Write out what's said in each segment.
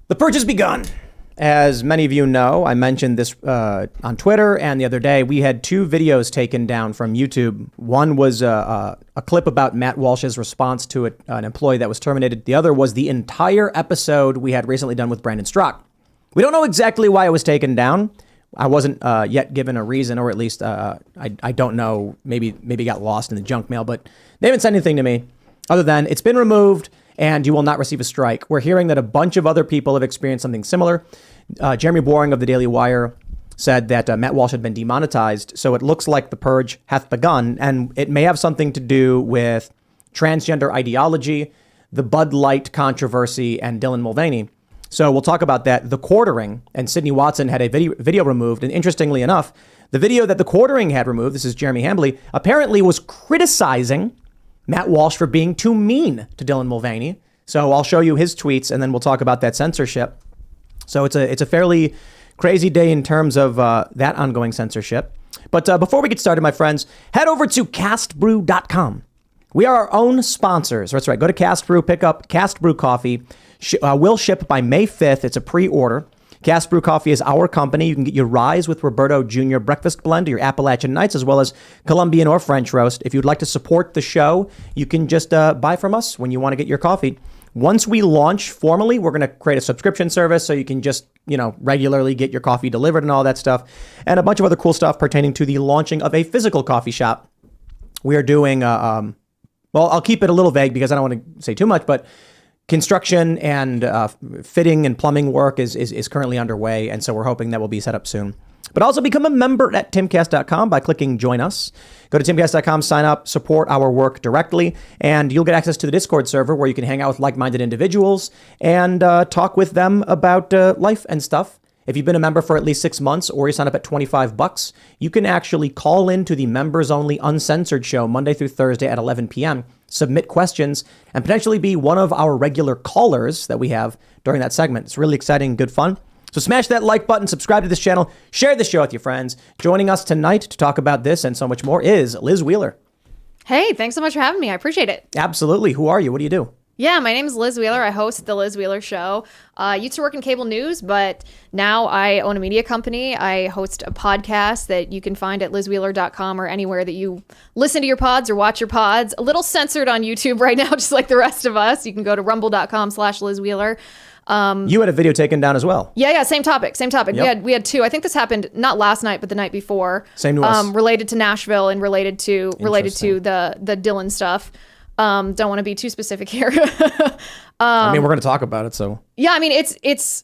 The purge has begun. As many of you know, I mentioned this on Twitter, and the other day we had two videos taken down from YouTube. One was a clip about Matt Walsh's response to an employee that was terminated. The other was the entire episode we had recently done with Brandon Strzok. We don't know exactly why it was taken down. I wasn't yet given a reason, or at least I don't know. Maybe it got lost in the junk mail, but they haven't said anything to me other than it's been removed and you will not receive a strike. We're hearing that a bunch of other people have experienced something similar. Jeremy Boring of the Daily Wire said that Matt Walsh had been demonetized. So it looks like the purge hath begun, and it may have something to do with transgender ideology, the Bud Light controversy, and Dylan Mulvaney. So we'll talk about that. The Quartering and Sydney Watson had a video removed. And interestingly enough, the video that the Quartering had removed, this is Jeremy Hambley, apparently was criticizing Matt Walsh for being too mean to Dylan Mulvaney. So I'll show you his tweets and then we'll talk about that censorship. So it's a fairly crazy day in terms of that ongoing censorship. But before we get started, my friends, head over to castbrew.com. We are our own sponsors. That's right. Go to Cast Brew, pick up Cast Brew coffee. Will ship by May 5th. It's a pre-order. Cast Brew Coffee is our company. You can get your Rise with Roberto Jr. breakfast blend or your Appalachian Nights, as well as Colombian or French roast. If you'd like to support the show, you can just buy from us when you want to get your coffee. Once we launch formally, we're going to create a subscription service so you can just, regularly get your coffee delivered and all that stuff, and a bunch of other cool stuff pertaining to the launching of a physical coffee shop. We are doing, well, I'll keep it a little vague because I don't want to say too much, but construction and fitting and plumbing work is currently underway, and so we're hoping that will be set up soon. But also become a member at Timcast.com by clicking Join Us. Go to Timcast.com, sign up, support our work directly, and you'll get access to the Discord server where you can hang out with like-minded individuals and talk with them about life and stuff. If you've been a member for at least 6 months or you sign up at $25, you can actually call into the members-only uncensored show Monday through Thursday at 11 p.m., submit questions, and potentially be one of our regular callers that we have during that segment. It's really exciting, good fun. So smash that like button, subscribe to this channel, share the show with your friends. Joining us tonight to talk about this and so much more is Liz Wheeler. Hey, thanks so much for having me. I appreciate it. Absolutely. Who are you? What do you do? Yeah, my name is Liz Wheeler. I host The Liz Wheeler Show. I used to work in cable news, but now I own a media company. I host a podcast that you can find at lizwheeler.com or anywhere that you listen to your pods or watch your pods. A little censored on YouTube right now, just like the rest of us. You can go to rumble.com/LizWheeler. You had a video taken down as well. Yeah, same topic. Yep. We had two. I think this happened not last night, but the night before. Same to us. Related to Nashville and related to the Dylan stuff. Don't want to be too specific here. I mean, we're going to talk about it, so. Yeah, I mean, it's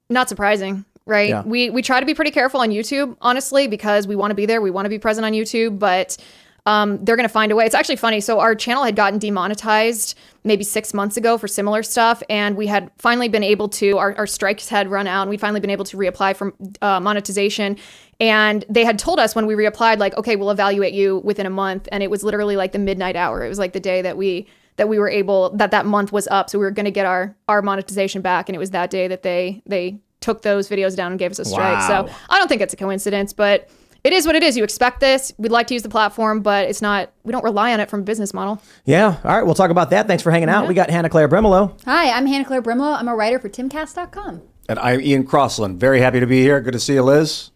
not surprising, right? Yeah. We try to be pretty careful on YouTube, honestly, because we want to be there. We want to be present on YouTube, but they're going to find a way. It's actually funny. So our channel had gotten demonetized maybe 6 months ago for similar stuff. And we had finally been able to, our strikes had run out and we'd finally been able to reapply for monetization. And they had told us when we reapplied, like, okay, we'll evaluate you within a month. And it was literally like the midnight hour. It was like the day that we were able, that month was up. So we were going to get our monetization back. And it was that day that they took those videos down and gave us a strike. Wow. So I don't think it's a coincidence, but it is what it is. You expect this. We'd like to use the platform, but it's not, we don't rely on it from a business model. Yeah. All right. We'll talk about that. Thanks for hanging out. Yeah. We got Hannah Claire Brimelow. Hi, I'm Hannah Claire Brimelow. I'm a writer for Timcast.com. And I'm Ian Crossland. Very happy to be here. Good to see you, Liz.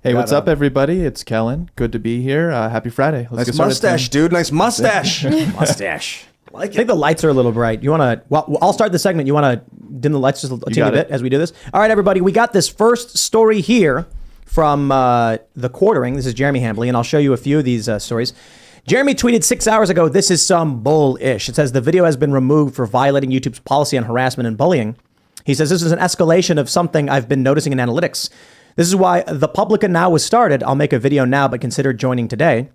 Hey, what's up, everybody? It's Kellen. Good to be here. Happy Friday. Let's Nice mustache, dude. Nice mustache. Mustache. I think the lights are a little bright. You want to, well, I'll start the segment. You want to dim the lights just a teeny bit as we do this? All right, everybody. We got this first story here from The Quartering. This is Jeremy Hambley, and I'll show you a few of these stories. Jeremy tweeted 6 hours ago, "This is some bull-ish." It says the video has been removed for violating YouTube's policy on harassment and bullying. He says, "This is an escalation of something I've been noticing in analytics. This is why the Publica Now was started. I'll make a video now, but consider joining today."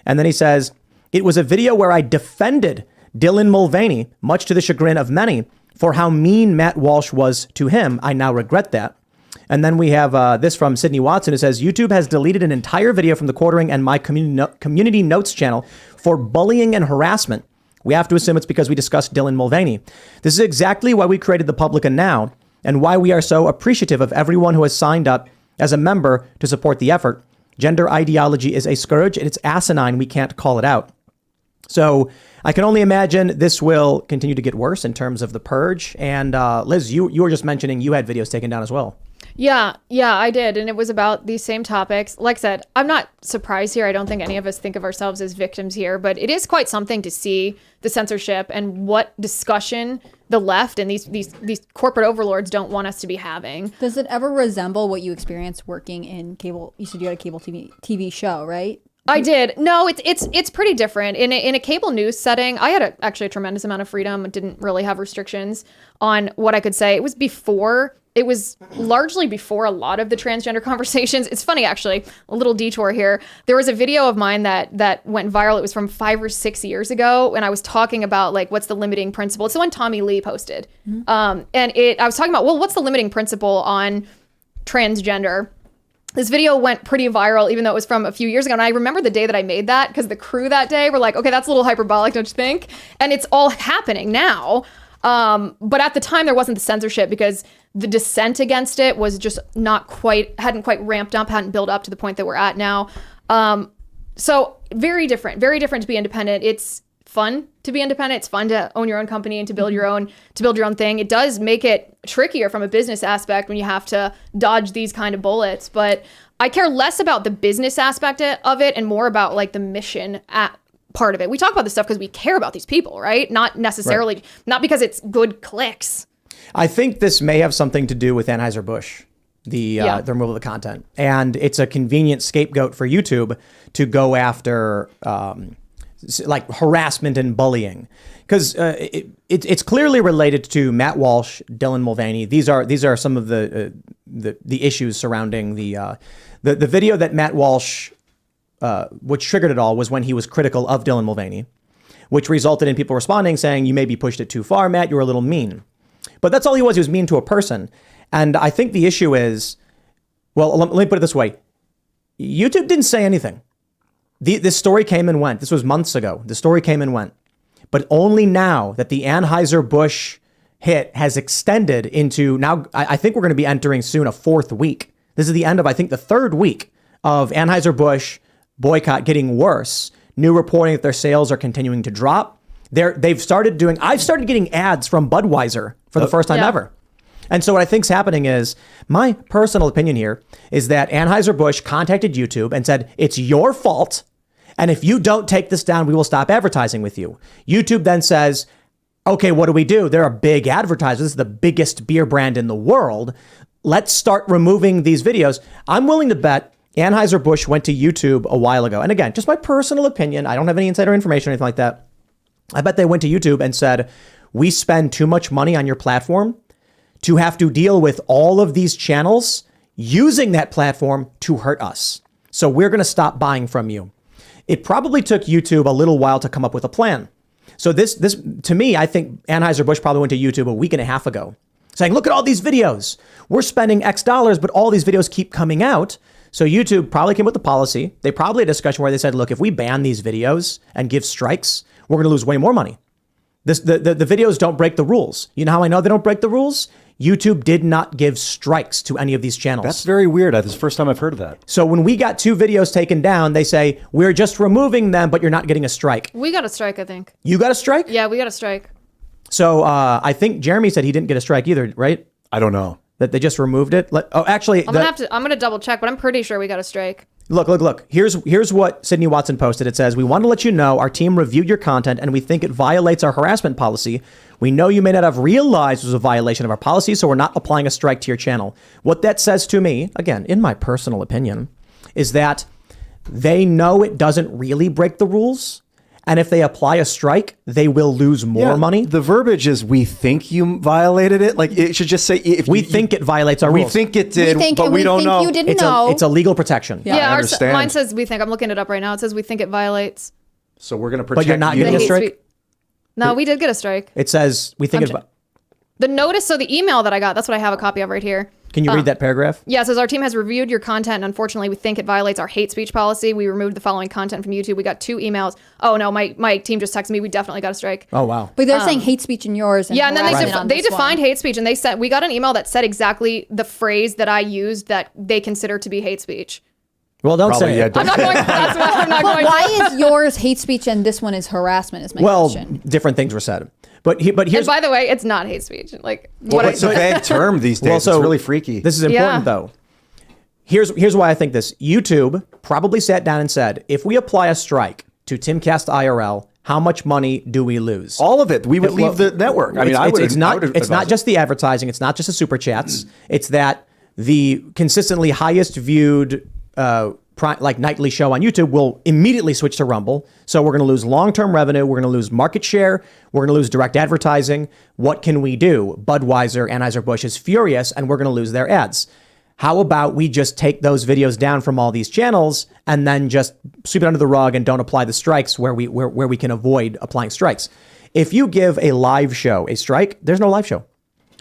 And then he says, "It was a video where I defended Dylan Mulvaney, much to the chagrin of many, for how mean Matt Walsh was to him. I now regret that." And then we have this from Sydney Watson, who says, "YouTube has deleted an entire video from The Quartering and my community notes channel for bullying and harassment. We have to assume it's because we discussed Dylan Mulvaney. This is exactly why we created the Publica Now and why we are so appreciative of everyone who has signed up as a member to support the effort. Gender ideology is a scourge and it's asinine. We can't call it out." So I can only imagine this will continue to get worse in terms of the purge. And Liz, you were just mentioning you had videos taken down as well. Yeah, I did. And it was about these same topics. Like I said, I'm not surprised here. I don't think any of us think of ourselves as victims here, but it is quite something to see the censorship and what discussion the left and these corporate overlords don't want us to be having. Does it ever resemble what you experienced working in cable? You said you had a cable TV show, right? I did. No, it's pretty different. In a cable news setting, I had actually a tremendous amount of freedom. I didn't really have restrictions on what I could say. It was largely before a lot of the transgender conversations. It's funny, actually, a little detour here. There was a video of mine that went viral. It was from 5 or 6 years ago, and I was talking about like what's the limiting principle. It's the one Tommy Lee posted, and I was talking about, well, what's the limiting principle on transgender? This video went pretty viral, even though it was from a few years ago. And I remember the day that I made that because the crew that day were like, okay, that's a little hyperbolic, don't you think? And it's all happening now. But at the time, there wasn't the censorship because the dissent against it was just hadn't quite ramped up, hadn't built up to the point that we're at now. So very different to be independent. It's fun to be independent. It's fun to own your own company and to build your own thing. It does make it trickier from a business aspect when you have to dodge these kind of bullets. But I care less about the business aspect of it and more about like the mission part of it. We talk about this stuff because we care about these people, right? Not necessarily, not because it's good clicks. I think this may have something to do with Anheuser-Busch, the removal of the content. And it's a convenient scapegoat for YouTube to go after like harassment and bullying. Because it's clearly related to Matt Walsh, Dylan Mulvaney. These are some of the issues surrounding the video that Matt Walsh, which triggered it all, was when he was critical of Dylan Mulvaney, which resulted in people responding saying, you maybe pushed it too far, Matt, you're a little mean. But that's all he was. He was mean to a person. And I think the issue is, well, let me put it this way. YouTube didn't say anything. This story came and went. This was months ago. The story came and went. But only now that the Anheuser-Busch hit has extended into now, I think we're going to be entering soon a 4th week. This is the end of, I think, the 3rd week of Anheuser-Busch boycott getting worse. New reporting that their sales are continuing to drop. I've started getting ads from Budweiser for the first time ever. And so what I think's happening is, my personal opinion here is that Anheuser-Busch contacted YouTube and said, it's your fault. And if you don't take this down, we will stop advertising with you. YouTube then says, okay, what do we do? They're a big advertiser. This is the biggest beer brand in the world. Let's start removing these videos. I'm willing to bet Anheuser-Busch went to YouTube a while ago. And again, just my personal opinion. I don't have any insider information or anything like that. I bet they went to YouTube and said, we spend too much money on your platform to have to deal with all of these channels using that platform to hurt us. So we're going to stop buying from you. It probably took YouTube a little while to come up with a plan. So this to me, I think Anheuser-Busch probably went to YouTube a week and a half ago saying, look at all these videos. We're spending X dollars, but all these videos keep coming out. So YouTube probably came with the policy. They probably had a discussion where they said, look, if we ban these videos and give strikes, we're going to lose way more money. The videos don't break the rules. You know how I know they don't break the rules? YouTube did not give strikes to any of these channels. That's very weird. This is the first time I've heard of that. So when we got 2 videos taken down, they say, we're just removing them, but you're not getting a strike. We got a strike, I think. You got a strike? Yeah, we got a strike. So I think Jeremy said he didn't get a strike either, right? I don't know. That they just removed it? Actually... I'm going to double check, but I'm pretty sure we got a strike. Look. Here's what Sydney Watson posted. It says, we want to let you know our team reviewed your content and we think it violates our harassment policy. We know you may not have realized it was a violation of our policy, so we're not applying a strike to your channel. What that says to me, again, in my personal opinion, is that they know it doesn't really break the rules. And if they apply a strike, they will lose more money. The verbiage is, we think you violated it. Like, it should just say, if we think it violates our rules. We think it did, but we don't know. You didn't know. It's a legal protection. Yeah, I understand. Mine says we think. I'm looking it up right now. It says we think it violates. So we're going to protect But you're not getting a strike? No, we did get a strike. It says we think the notice, so the email that I got, that's what I have a copy of right here. Can you read that paragraph? Yeah, it says our team has reviewed your content and unfortunately we think it violates our hate speech policy. We removed the following content from YouTube. We got 2 emails. Oh no, my team just texted me. We definitely got a strike. Oh wow. But they're saying hate speech in yours. And yeah, and then they defined one. hate speech and we got an email that said exactly the phrase that I used that they consider to be hate speech. Well, don't Probably, say yeah, it. I'm not going. That's what I'm not going. Why is yours hate speech and this one is harassment? Is my Well, question. different things were said. But And here's by the way, it's not hate speech. Like Well, it's a vague term these days. so it's really freaky. This is important Yeah. though. Here's why I think this. YouTube probably sat down and said, if we apply a strike to Timcast IRL, how much money do we lose? All of it. We would leave the network. I mean, it's not advise just the advertising. It's not just the super chats. It's that the consistently highest viewed nightly show on YouTube will immediately switch to Rumble. So we're going to lose long-term revenue. We're going to lose market share. We're going to lose direct advertising. What can we do? Budweiser, Anheuser-Busch is furious, and we're going to lose their ads. How about we just take those videos down from all these channels and then just sweep it under the rug and don't apply the strikes where we can avoid applying strikes? If you give a live show a strike, there's no live show.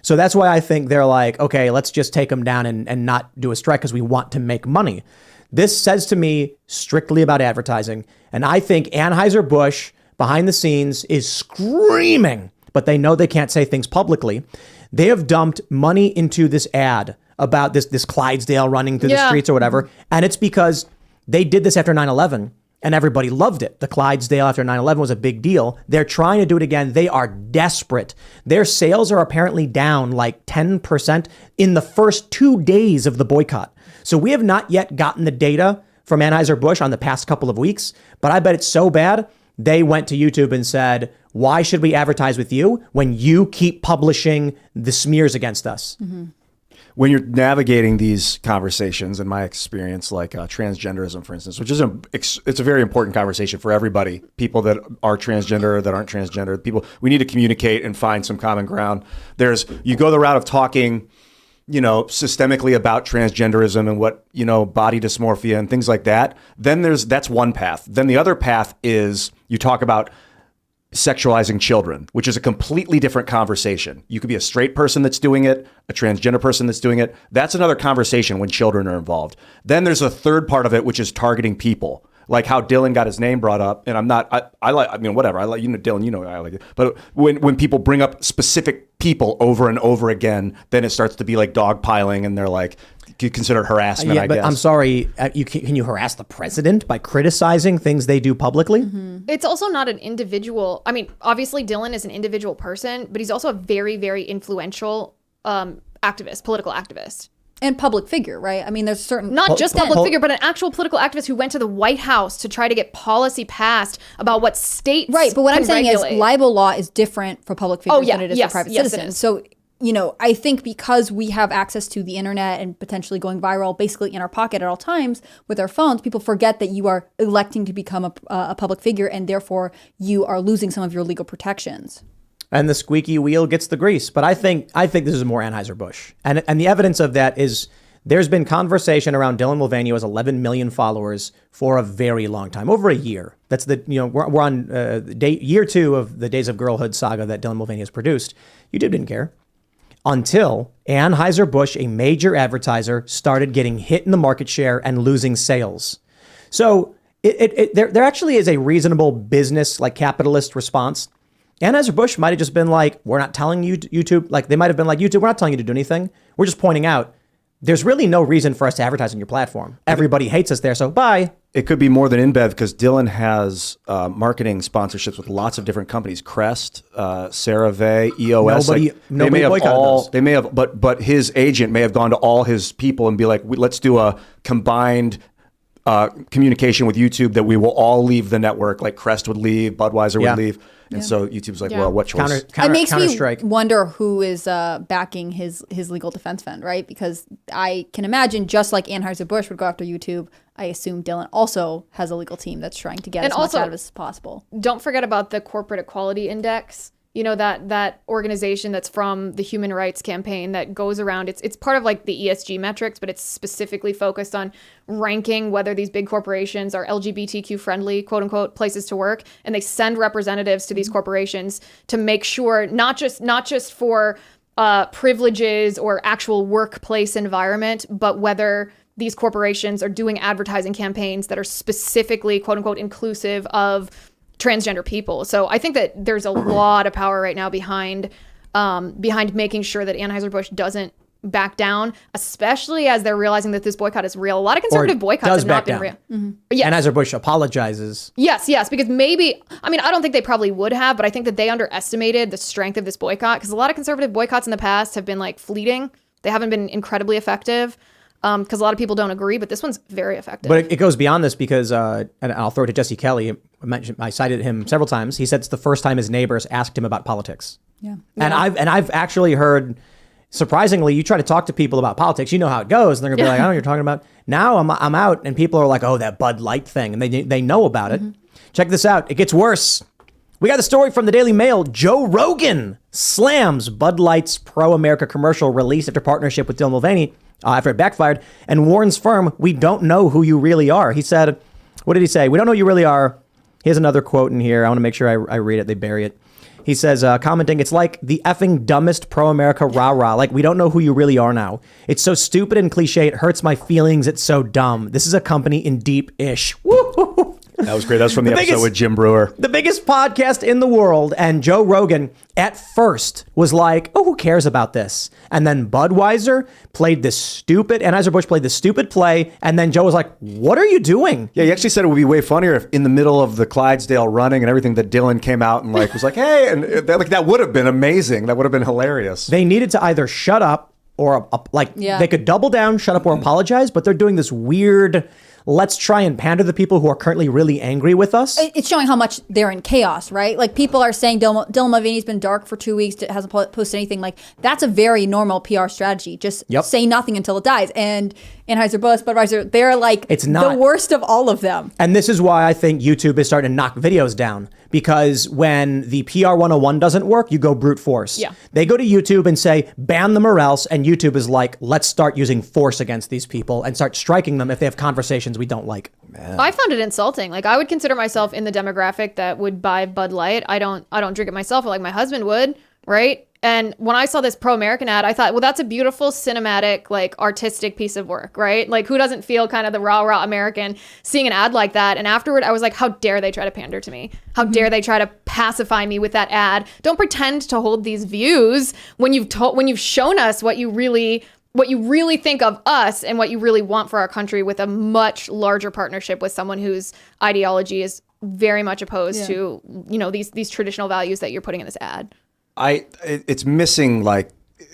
So that's why I think they're like, okay, let's just take them down and not do a strike because we want to make money. This says to me strictly about advertising. And I think Anheuser-Busch behind the scenes is screaming, but they know they can't say things publicly. They have dumped money into this ad about this Clydesdale running through the streets or whatever. And it's because they did this after 9/11 and everybody loved it. The Clydesdale after 9/11 was a big deal. They're trying to do it again. They are desperate. Their sales are apparently down like 10% in the first 2 days of the boycott. So we have not yet gotten the data from Anheuser-Busch on the past couple of weeks, but I bet it's so bad they went to YouTube and said, why should we advertise with you when you keep publishing the smears against us? Mm-hmm. When you're navigating these conversations, in my experience, like transgenderism, for instance, which is it's a very important conversation for everybody, people that are transgender, that aren't transgender, people, we need to communicate and find some common ground. You go the route of talking, systemically about transgenderism and what, body dysmorphia and things like that. Then that's one path. Then the other path is you talk about sexualizing children, which is a completely different conversation. You could be a straight person that's doing it, a transgender person that's doing it. That's another conversation when children are involved. Then there's a third part of it, which is targeting people, like how Dylan got his name brought up. And whatever. I like, Dylan, I like it. But when people bring up specific people over and over again, then it starts to be like dogpiling, and they're like, you consider harassment, I guess. I'm sorry, can you harass the president by criticizing things they do publicly? Mm-hmm. It's also not an individual. I mean, obviously Dylan is an individual person, but he's also a very, very influential activist, political activist. And public figure, right? I mean, there's certain... Not just public figure, but an actual political activist who went to the White House to try to get policy passed about what states Right, but what I'm saying regulate. is libel law is different for public figures yeah, than it is yes, for private yes, it citizens. is. So, I think because we have access to the internet and potentially going viral basically in our pocket at all times with our phones, people forget that you are electing to become a public figure, and therefore you are losing some of your legal protections. And the squeaky wheel gets the grease. But I think this is more Anheuser-Busch. And the evidence of that is there's been conversation around Dylan Mulvaney, who has 11 million followers for a very long time, over a year. That's we're on year 2 of the Days of Girlhood saga that Dylan Mulvaney has produced. YouTube didn't care until Anheuser-Busch, a major advertiser, started getting hit in the market share and losing sales. So there actually is a reasonable business, like capitalist response. Anheuser-Busch might have just been like, we're not telling you, YouTube, like they might have been like, YouTube, we're not telling you to do anything. We're just pointing out there's really no reason for us to advertise on your platform. Everybody hates us there, so bye. It could be more than InBev, because Dylan has marketing sponsorships with lots of different companies: Crest, CeraVe, EOS. Nobody boycotted those. They may have, but his agent may have gone to all his people and be like, let's do a combined communication with YouTube that we will all leave the network. Like Crest would leave, Budweiser would leave. And so YouTube's like, well, what choice? It makes me strike. wonder who is backing his legal defense fund, right? Because I can imagine, just like Anheuser-Busch would go after YouTube, I assume Dylan also has a legal team that's trying to get as much out of this as possible. Don't forget about the Corporate Equality Index. That organization that's from the Human Rights Campaign that goes around. It's part of like the ESG metrics, but it's specifically focused on ranking whether these big corporations are LGBTQ friendly, quote unquote, places to work. And they send representatives to these corporations to make sure not just for privileges or actual workplace environment, but whether these corporations are doing advertising campaigns that are specifically, quote unquote, inclusive of transgender people. So I think that there's a lot of power right now behind making sure that Anheuser-Busch doesn't back down, especially as they're realizing that this boycott is real. A lot of conservative boycotts have not been real. Yes. And Anheuser-Busch apologizes. Yes, because maybe, I mean, I don't think they probably would have, but I think that they underestimated the strength of this boycott, because a lot of conservative boycotts in the past have been like fleeting. They haven't been incredibly effective, because a lot of people don't agree, but this one's very effective. But it goes beyond this because, and I'll throw it to Jesse Kelly. I cited him several times. He said it's the first time his neighbors asked him about politics. Yeah. And I've actually heard, surprisingly, you try to talk to people about politics, you know how it goes, and they're gonna be like, I don't know what you're talking about. Now I'm out, and people are like, oh, that Bud Light thing, and they know about it. Check this out. It gets worse. We got the story from the Daily Mail. Joe Rogan slams Bud Light's pro-America commercial released after partnership with Dylan Mulvaney after it backfired, and warns firm, we don't know who you really are. He said, what did he say? We don't know who you really are. Here's another quote in here. I want to make sure I read it. They bury it. He says, commenting, it's like the effing dumbest pro-America rah-rah. Like, we don't know who you really are now. It's so stupid and cliche. It hurts my feelings. It's so dumb. This is a company in deep-ish. Woo-hoo-hoo. That was great. That's from the episode with Jim Brewer. The biggest podcast in the world. And Joe Rogan at first was like, oh, who cares about this? And then Budweiser played this stupid, Anheuser-Busch played this stupid play. And then Joe was like, what are you doing? Yeah, he actually said it would be way funnier if in the middle of the Clydesdale running and everything that Dylan came out and like was like, hey, and that would have been amazing. That would have been hilarious. They needed to either shut up or they could double down, shut up or apologize. But they're doing this weird, let's try and pander to the people who are currently really angry with us. It's showing how much they're in chaos, right? Like, people are saying Dylan Mulvaney's been dark for 2 weeks, hasn't posted anything. Like, that's a very normal PR strategy. Just say nothing until it dies. And Anheuser-Busch, Budweiser, they're like the worst of all of them. And this is why I think YouTube is starting to knock videos down. Because when the PR 101 doesn't work, you go brute force. Yeah. They go to YouTube and say, ban them or else. And YouTube is like, let's start using force against these people and start striking them if they have conversations we don't like. Man. I found it insulting. Like, I would consider myself in the demographic that would buy Bud Light. I don't drink it myself, like my husband would, right? And when I saw this pro-American ad, I thought, well, that's a beautiful cinematic, like, artistic piece of work, right? Like, who doesn't feel kind of the rah-rah American seeing an ad like that? And afterward, I was like, how dare they try to pander to me? How dare they try to pacify me with that ad? Don't pretend to hold these views when you've shown us what you really think of us and what you really want for our country, with a much larger partnership with someone whose ideology is very much opposed to, these traditional values that you're putting in this ad. It's missing like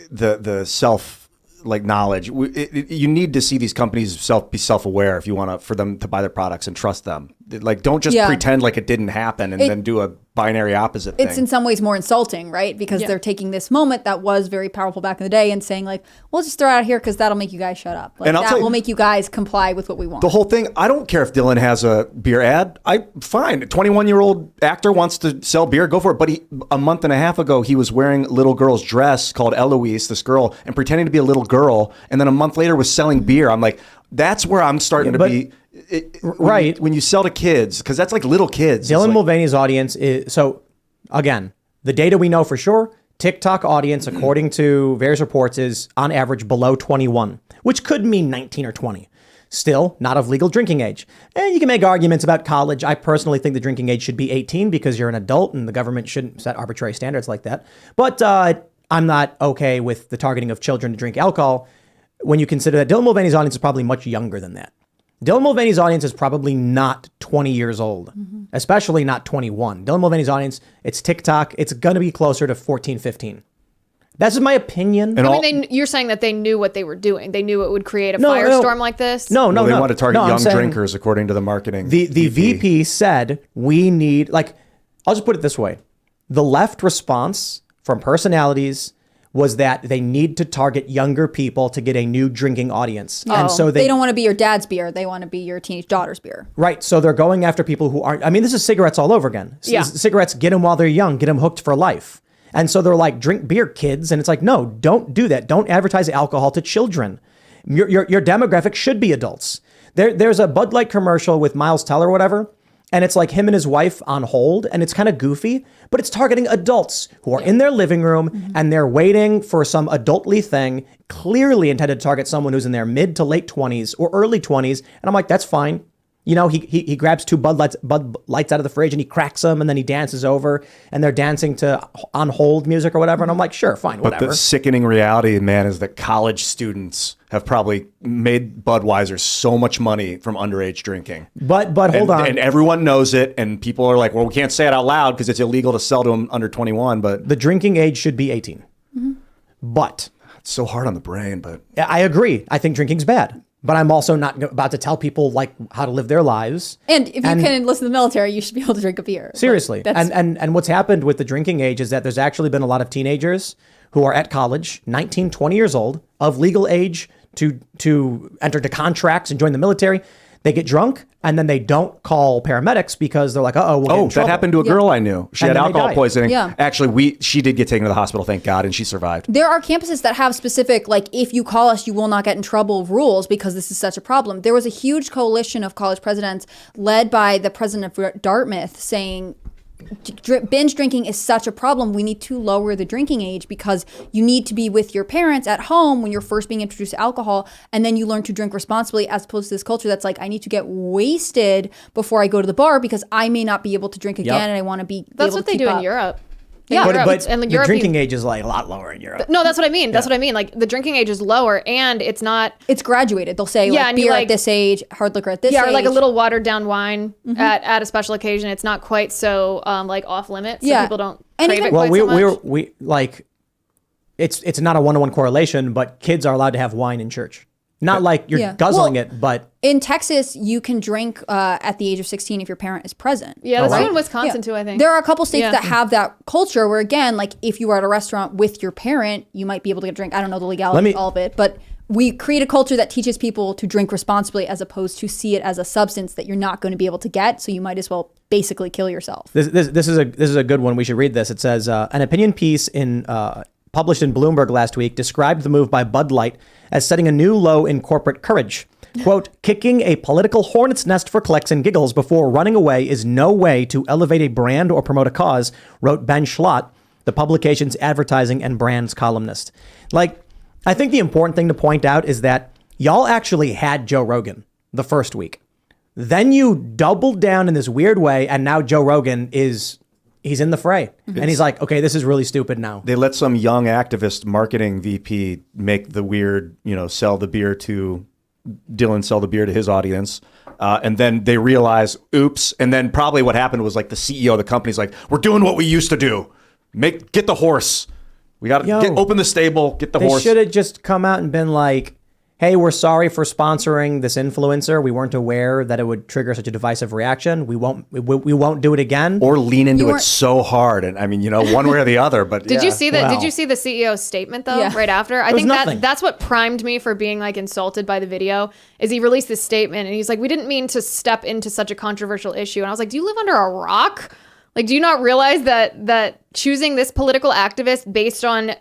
the self knowledge. You need to see these companies be self-aware if you want for them to buy their products and trust them. Like, don't just pretend like it didn't happen and then do a binary opposite thing. It's in some ways more insulting, right? Because they're taking this moment that was very powerful back in the day and saying like, we'll just throw it out here because that'll make you guys shut up. Like, that will make you guys comply with what we want. The whole thing, I don't care if Dylan has a beer ad. Fine. A 21-year-old actor wants to sell beer, go for it. But a month and a half ago, he was wearing a little girl's dress called Eloise, this girl, and pretending to be a little girl. And then a month later was selling beer. I'm like, that's where I'm starting to be. Right. When you sell to kids, because that's like little kids. Dylan Mulvaney's audience is, so again, the data we know for sure, TikTok audience, according to various reports, is on average below 21, which could mean 19 or 20. Still not of legal drinking age. And you can make arguments about college. I personally think the drinking age should be 18 because you're an adult and the government shouldn't set arbitrary standards like that. But I'm not okay with the targeting of children to drink alcohol when you consider that Dylan Mulvaney's audience is probably much younger than that. Dylan Mulvaney's audience is probably not 20 years old, especially not 21. Dylan Mulvaney's audience, it's TikTok. It's going to be closer to 14, 15. That's my opinion. You're saying that they knew what they were doing. They knew it would create a firestorm like this? No. They want to target young drinkers, according to the marketing. The VP said we need, I'll just put it this way. The left response from personalities was that they need to target younger people to get a new drinking audience. And so they don't want to be your dad's beer. They want to be your teenage daughter's beer. Right. So they're going after people who aren't, this is cigarettes all over again. Cigarettes, get them while they're young, get them hooked for life. And so they're like, drink beer, kids. And it's like, no, don't do that. Don't advertise alcohol to children. Your demographic should be adults. There's a Bud Light commercial with Miles Teller or whatever. And it's like him and his wife on hold, and it's kind of goofy, but it's targeting adults who are in their living room and they're waiting for some adultly thing, clearly intended to target someone who's in their mid to late 20s or early 20s. And I'm like, that's fine. You know, he grabs two Bud Lights out of the fridge and he cracks them, and then he dances over, and they're dancing to On Hold music or whatever. And I'm like, sure, fine, But whatever. the sickening reality, man, is that college students have probably made Budweiser so much money from underage drinking. But hold on. And everyone knows it, and people are like, well, we can't say it out loud because it's illegal to sell to them under 21, but The drinking age should be 18. But it's so hard on the brain. But I agree. I think drinking's bad. But I'm also not about to tell people like how to live their lives. And if you can enlist in the military, you should be able to drink a beer. Seriously. Like, that's- And what's happened with the drinking age is that there's actually been a lot of teenagers who are at college, 19, 20 years old, of legal age to enter into contracts and join the military. They get drunk and then they don't call paramedics because they're like, we'll get in that trouble. happened to a girl I knew. She And had then they alcohol died. poisoning. Yeah. Actually, she did get taken to the hospital, thank God, and she survived. There are campuses that have specific, like, if you call us, you will not get in trouble rules because this is such a problem. There was a huge coalition of college presidents led by the president of Dartmouth saying, binge drinking is such a problem. We need to lower the drinking age because you need to be with your parents at home when you're first being introduced to alcohol, and then you learn to drink responsibly, as opposed to this culture that's like, I need to get wasted before I go to the bar because I may not be able to drink again, and I want to be That's able what to they keep do in up. Europe. In Yeah. Europe, But and the Europe, drinking age is like a lot lower in Europe. No, that's what I mean. That's what I mean. Like the drinking age is lower, and it's not. It's graduated. They'll say Yeah, like and you, beer like- at this age, hard liquor at this age. Yeah, or like a little watered down wine at a special occasion. It's not quite so like off limits. So Yeah. people don't And crave even- it Well, quite so much. we like, it's not a 1-to-1 correlation, but kids are allowed to have wine in church. Not like you're Yeah. guzzling Well, it, but In Texas, you can drink at the age of 16 if your parent is present. Yeah, that's wow. true in Wisconsin Yeah. too, I think. There are a couple states Yeah. that have that culture where, again, like if you are at a restaurant with your parent, you might be able to get a drink. I don't know the legality of all of it, but we create a culture that teaches people to drink responsibly as opposed to see it as a substance that you're not going to be able to get. So you might as well basically kill yourself. this is a good one. We should read this. It says an opinion piece published in Bloomberg last week described the move by Bud Light as setting a new low in corporate courage. Quote, kicking a political hornet's nest for clicks and giggles before running away is no way to elevate a brand or promote a cause, wrote Ben Schlott, the publication's advertising and brands columnist. Like, I think the important thing to point out is that y'all actually had Joe Rogan the first week. Then you doubled down in this weird way, and now Joe Rogan he's in the fray. And he's like, okay, this is really stupid now. They let some young activist marketing VP make the weird, sell the beer to his audience. And then they realize, oops. And then probably what happened was like the CEO of the company's like, we're doing what we used to do. Get the horse. We got to open the stable, get the They horse. should have just come out and been like, hey, we're sorry for sponsoring this influencer. We weren't aware that it would trigger such a divisive reaction. We won't do it again. Or lean into it weren't- so hard. And I mean, one way or the other, but Did you see that? Wow. Did you see the CEO's statement though? Yeah. Right after, I was think nothing. that's what primed me for being like insulted by the video. Is he released this statement and he's like, "We didn't mean to step into such a controversial issue." And I was like, "Do you live under a rock? Like, do you not realize that choosing this political activist based on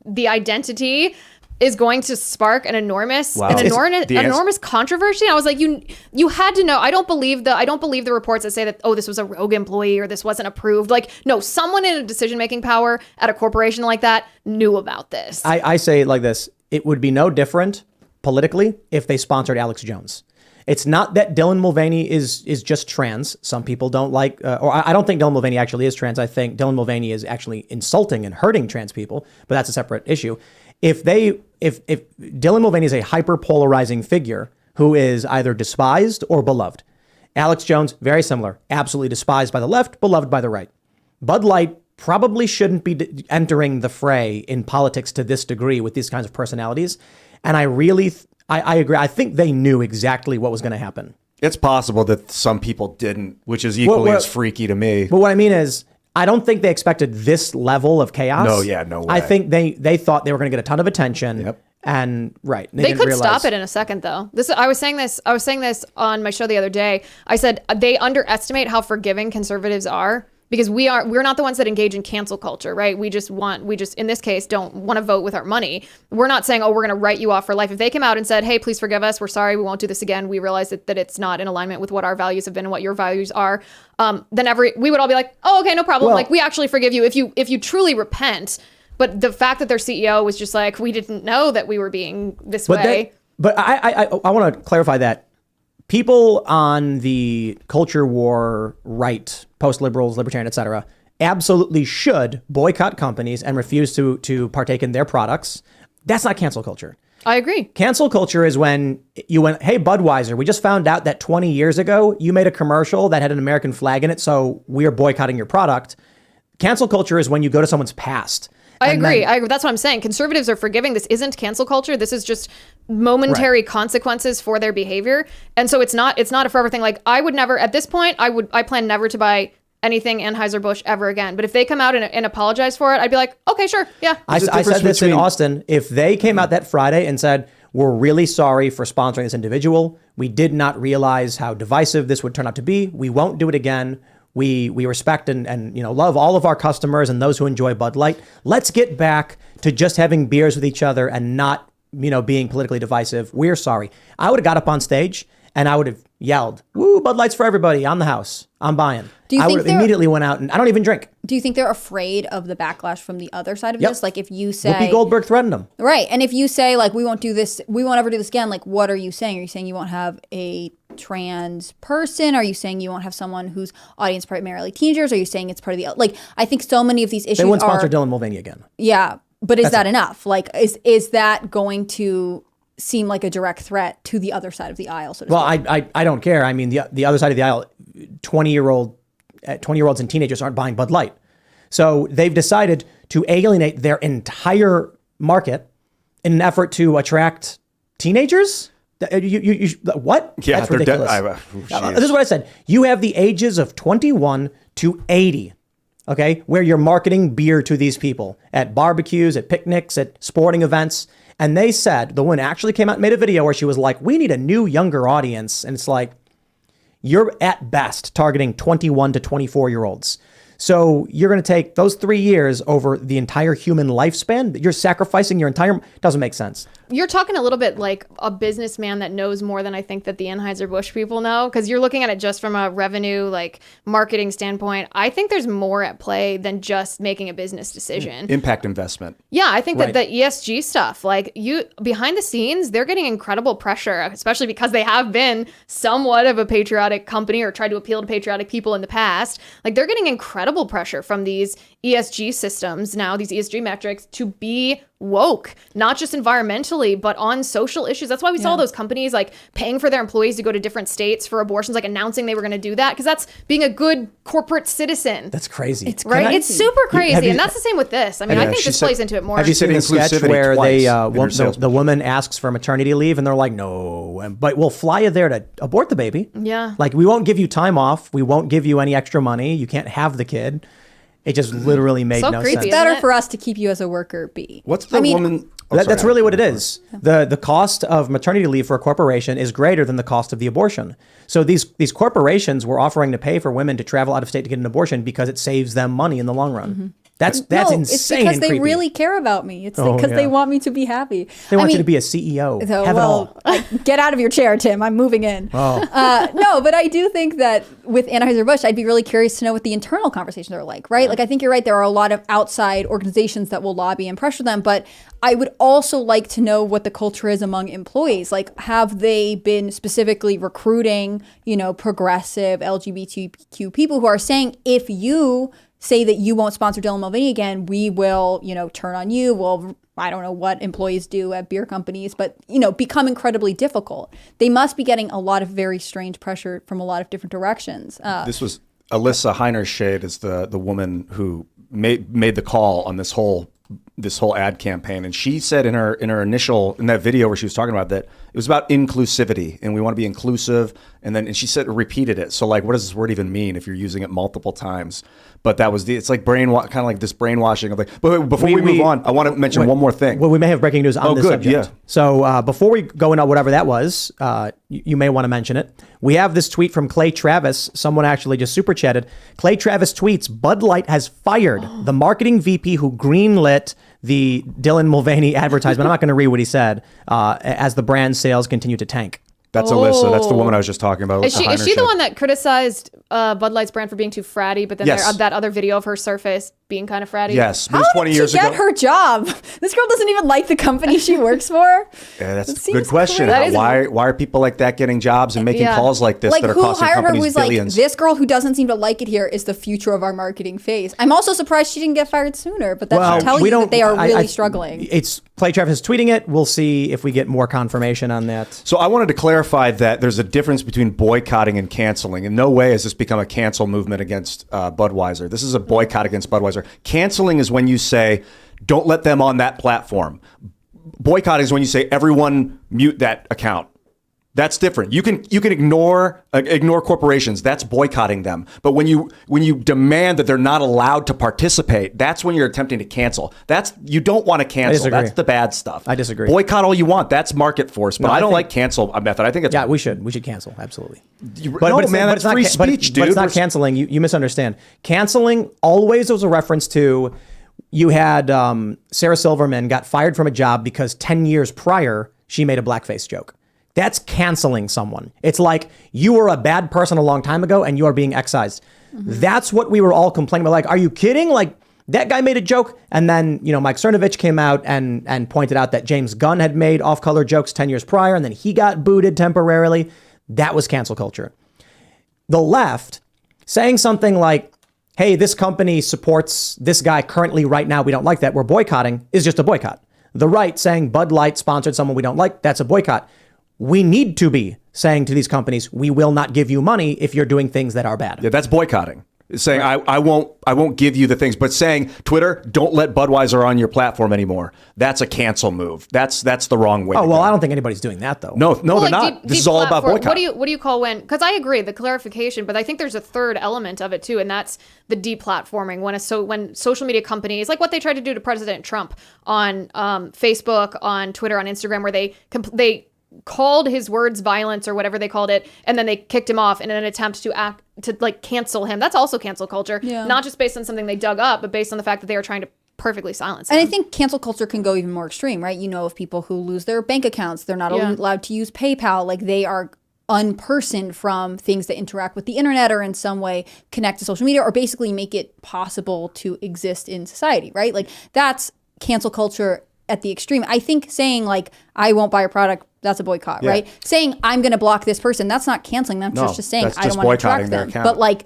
the identity is going to spark an enormous enormous controversy?" I was like, you had to know. I don't believe the reports that say that, oh, this was a rogue employee or this wasn't approved. Like, no, someone in a decision-making power at a corporation like that knew about this. I say it like this. It would be no different politically if they sponsored Alex Jones. It's not that Dylan Mulvaney is just trans. Some people don't like, or I don't think Dylan Mulvaney actually is trans. I think Dylan Mulvaney is actually insulting and hurting trans people, but that's a separate issue. If Dylan Mulvaney is a hyper polarizing figure who is either despised or beloved, Alex Jones, very similar, absolutely despised by the left, beloved by the right. Bud Light probably shouldn't be entering the fray in politics to this degree with these kinds of personalities. And I really, I agree. I think they knew exactly what was going to happen. it's possible that some people didn't, which is equally as freaky to me. But what I mean is, I don't think they expected this level of chaos. No, yeah, no way. I think they thought they were going to get a ton of attention. Yep. And right, They didn't could realize. stop it in a second, though. I was saying this on my show the other day. I said they underestimate how forgiving conservatives are, because we're not the ones that engage in cancel culture, right? We just in this case don't want to vote with our money. We're not saying, oh, we're going to write you off for life. If they came out and said, hey, please forgive us, we're sorry, we won't do this again, we realize that it's not in alignment with what our values have been and what your values are, then we would all be like, oh, okay, no problem. Well, like, we actually forgive you if you truly repent. But the fact that their CEO was just like, we didn't know that we were being this way. But I want to clarify that people on the culture war right, post-liberals, libertarian, etc., absolutely should boycott companies and refuse to partake in their products. That's not cancel culture. I agree. Cancel culture is when you went, hey, Budweiser, we just found out that 20 years ago, you made a commercial that had an American flag in it, so we are boycotting your product. Cancel culture is when you go to someone's past. I agree. That's what I'm saying. Conservatives are forgiving. This isn't cancel culture. This is just momentary consequences for their behavior. And so it's not a forever thing. Like, I would never, at this point, I plan never to buy anything Anheuser-Busch ever again. But if they come out and apologize for it, I'd be like, okay, sure. Yeah. I said this in Austin. If they came out that Friday and said, we're really sorry for sponsoring this individual. We did not realize how divisive this would turn out to be. We won't do it again. We respect and love all of our customers and those who enjoy Bud Light. Let's get back to just having beers with each other and not, being politically divisive. We're sorry. I would have got up on stage and I would have yelled, woo, Bud Light's for everybody on the house. I'm buying. I would have immediately went out and I don't even drink. Do you think they're afraid of the backlash from the other side of this? Like if you say Whoopi Goldberg threatened them. Right. And if you say like, we won't do this, we won't ever do this again. Like, what are you saying? Are you saying you won't have a trans person? Are you saying you won't have someone whose audience primarily teenagers? Are you saying it's part of the, like, I think so many of these issues They wouldn't sponsor Dylan Mulvaney again. Yeah. But is that enough? Like, is that going to seem like a direct threat to the other side of the aisle? So to speak? I don't care. I mean, the other side of the aisle, 20-year-olds and teenagers aren't buying Bud Light. So they've decided to alienate their entire market in an effort to attract teenagers. What? Yeah, that's ridiculous. This is what I said. You have the ages of 21 to 80. Okay, where you're marketing beer to these people at barbecues, at picnics, at sporting events. And they said, the woman actually came out and made a video where she was like, we need a new younger audience. And it's like, you're at best targeting 21 to 24-year-olds. So you're going to take those 3 years over the entire human lifespan. You're sacrificing your entire, doesn't make sense. You're talking a little bit like a businessman that knows more than I think that the Anheuser-Busch people know, because you're looking at it just from a revenue, like marketing standpoint. I think there's more at play than just making a business decision. Impact investment. Yeah, I think that the ESG stuff, like behind the scenes, they're getting incredible pressure, especially because they have been somewhat of a patriotic company or tried to appeal to patriotic people in the past. Like they're getting incredible pressure from these ESG systems now, these ESG metrics, to be woke, not just environmentally, but on social issues. That's why we saw those companies like paying for their employees to go to different states for abortions, like announcing they were going to do that, because that's being a good corporate citizen. That's crazy. It's right? crazy. It's super crazy. And that's the same with this. I mean, I think this plays into it more. Have you seen the sketch where inclusivity the woman asks for maternity leave and they're like, no, but we'll fly you there to abort the baby. Yeah. Like we won't give you time off. We won't give you any extra money. You can't have the kid. It just literally made no creepy, sense. It's better for us to keep you as a worker bee. What's the woman? That's really what it is. The cost of maternity leave for a corporation is greater than the cost of the abortion. So these corporations were offering to pay for women to travel out of state to get an abortion because it saves them money in the long run. Mm-hmm. That's insane. It's because they really care about me. It's because they want me to be happy. They want you to be a CEO. So, have it all. Get out of your chair, Tim. I'm moving in. Oh. No, but I do think that with Anheuser-Busch, I'd be really curious to know what the internal conversations are like, right? Like, I think you're right. There are a lot of outside organizations that will lobby and pressure them, but I would also like to know what the culture is among employees. Like, have they been specifically recruiting, progressive LGBTQ people who are saying, if you say that you won't sponsor Dylan Mulvaney again, we will, turn on you. We'll, I don't know what employees do at beer companies, but, become incredibly difficult. They must be getting a lot of very strange pressure from a lot of different directions. This was Alyssa Heinerscheid is the woman who made the call on this whole ad campaign, and she said in that video where she was talking about that it was about inclusivity and we want to be inclusive, and she said repeated it. So like, what does this word even mean if you're using it multiple times? But that was it's like kind of like this brainwashing of like. But before we move on, I want to mention one more thing. Well, we may have breaking news on this subject. Yeah. So before we go into whatever that was, you may want to mention it. We have this tweet from Clay Travis. Someone actually just super chatted. Clay Travis tweets, Bud Light has fired the marketing VP who greenlit the Dylan Mulvaney advertisement. I'm not going to read what he said, as the brand sales continue to tank. That's Alyssa. That's the woman I was just talking about. Is she the one that criticized Bud Light's brand for being too fratty, but then Yes. that other video of her surface being kind of fratty. Yes, How moves did 20 she years get ago. her job? This girl doesn't even like the company she works for. Yeah, that's It a seems good question. crazy. Why are people like that getting jobs and making Yeah. calls like this Like, that are who costing hired her companies who's like, billions? this girl who doesn't seem to like it here is the future of our marketing phase. I'm also surprised she didn't get fired sooner, but that should tell you that they are really struggling. It's Play Travis is tweeting it. We'll see if we get more confirmation on that. So I wanted to clarify that there's a difference between boycotting and canceling. In no way has this become a cancel movement against Budweiser. This is a boycott against Budweiser. Canceling is when you say, don't let them on that platform. Boycotting is when you say, everyone mute that account. That's different. You can ignore corporations. That's boycotting them. But when you demand that they're not allowed to participate, that's when you're attempting to cancel. You don't want to cancel. disagree. That's the bad stuff. I disagree. Boycott all you want. That's market force. But No, I I don't think- like cancel method. I think it's We should cancel, absolutely. no, man, that's free speech, dude. But it's not canceling. You misunderstand. Canceling always was a reference to, you had Sarah Silverman got fired from a job because 10 years prior she made a blackface joke. That's canceling someone. It's like, you were a bad person a long time ago and you are being excised. That's what we were all complaining about. Like, are you kidding? Like, that guy made a joke. And then, Mike Cernovich came out and pointed out that James Gunn had made off-color jokes 10 years prior, and then he got booted temporarily. That was cancel culture. The left saying something like, hey, this company supports this guy currently right now, we don't like that, we're boycotting, is just a boycott. The right saying Bud Light sponsored someone we don't like, that's a boycott. We need to be saying to these companies, we will not give you money if you're doing things that are bad. Yeah, that's boycotting. Saying I won't give you the things, but saying Twitter, don't let Budweiser on your platform anymore. That's a cancel move. That's the wrong way. Oh, to well, go. I don't think anybody's doing that though. No, Well, they're not. This is all about deplatform. boycott. What do you call when? Because I agree, the clarification, but I think there's a third element of it too, and that's the deplatforming. When social media companies, like what they tried to do to President Trump on Facebook, on Twitter, on Instagram, where they called his words violence or whatever they called it, and then they kicked him off in an attempt to like cancel him. That's also cancel culture, not just based on something they dug up, but based on the fact that they were trying to perfectly silence him. And I think cancel culture can go even more extreme, right? You know, of people who lose their bank accounts, they're not allowed to use PayPal, like they are unpersoned from things that interact with the internet or in some way connect to social media or basically make it possible to exist in society, right? Like that's cancel culture at the extreme. I think saying like, I won't buy a product, that's a boycott, right? Saying I'm going to block this person, that's not canceling them. That's just saying that's I just don't want to boycotting track their them. account. But like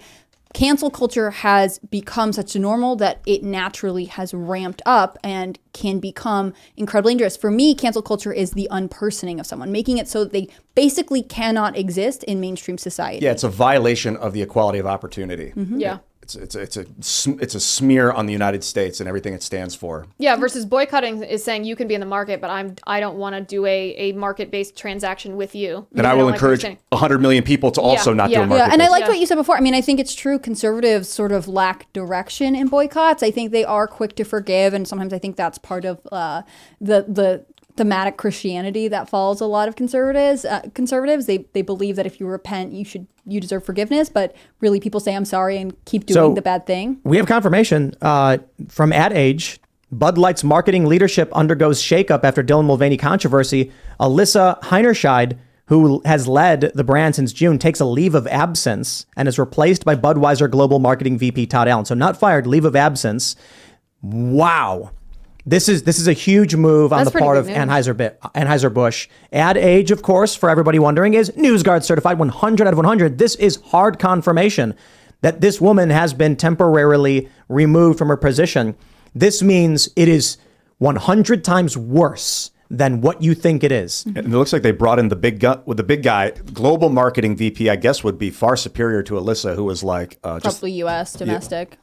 cancel culture has become such a normal that it naturally has ramped up and can become incredibly dangerous. For me, cancel culture is the unpersoning of someone, making it so that they basically cannot exist in mainstream society. Yeah, it's a violation of the equality of opportunity. Yeah. It's a smear on the United States and everything it stands for. Yeah, versus boycotting is saying you can be in the market, but I don't want to do a market-based transaction with you. And I will encourage 100 million people to also not do a market. Yeah, and I liked what you said before. I mean, I think it's true. Conservatives sort of lack direction in boycotts. I think they are quick to forgive, and sometimes I think that's part of the thematic Christianity that follows a lot of conservatives. They believe that if you repent, you deserve forgiveness, but really people say I'm sorry and keep doing the bad thing. We have confirmation from Ad Age. Bud Light's marketing leadership undergoes shakeup after Dylan Mulvaney controversy. Alyssa Heinerscheid, who has led the brand since June, takes a leave of absence and is replaced by Budweiser Global Marketing VP Todd Allen. So not fired, leave of absence. Wow. This is a huge move on the part of Anheuser-Busch. Ad Age, of course, for everybody wondering, is NewsGuard certified 100 out of 100. This is hard confirmation that this woman has been temporarily removed from her position. This means it is 100 times worse than what you think it is. And it looks like they brought in the big guy. Global marketing VP, I guess, would be far superior to Alyssa, who was like Probably U.S. domestic.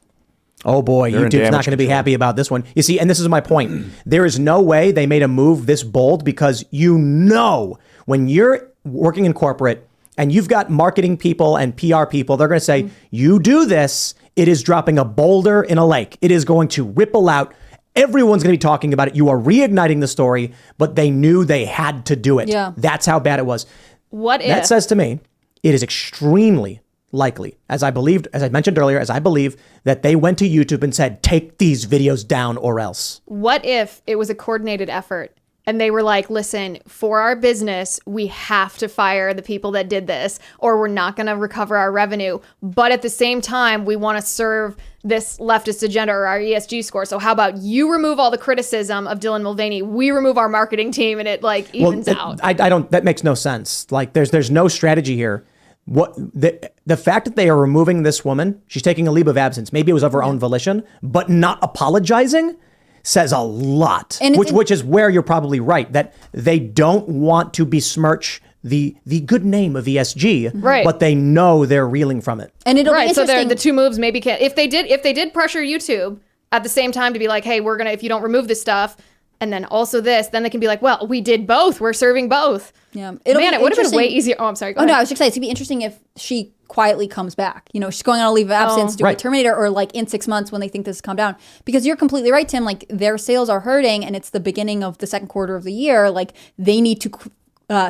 Oh boy, They're in YouTube's not damage going to be control. happy about this one. You see, and this is my point. There is no way they made a move this bold because when you're working in corporate and you've got marketing people and PR people, they're going to say, you do this, it is dropping a boulder in a lake. It is going to ripple out. Everyone's going to be talking about it. You are reigniting the story, but they knew they had to do it. Yeah. That's how bad it was. That says to me, it is extremely likely, as I mentioned earlier, I believe that they went to YouTube and said, take these videos down or else. What if it was a coordinated effort and they were like, listen, for our business, we have to fire the people that did this, or we're not going to recover our revenue. But at the same time, we want to serve this leftist agenda or our ESG score. So how about you remove all the criticism of Dylan Mulvaney? We remove our marketing team, and it like evens out. I don't. That makes no sense. Like there's no strategy here. What the fact that they are removing this woman, she's taking a leave of absence. Maybe it was of her own volition, but not apologizing says a lot. And which is where you're probably right, that they don't want to besmirch the good name of ESG, right? But they know they're reeling from it. And it'll be interesting. So the two moves maybe can't. If they did pressure YouTube at the same time to be like, hey, we're gonna, if you don't remove this stuff, and then also this, then they can be like, well, we did both. We're serving both. Yeah. It would have been way easier. Oh, I'm sorry. Go ahead. No, I was just saying it's gonna be interesting if she quietly comes back. You know, she's going on a leave of absence, do we terminate her, or like in 6 months when they think this has calmed down. Because you're completely right, Tim. Like their sales are hurting, and it's the beginning of the second quarter of the year. Like they need to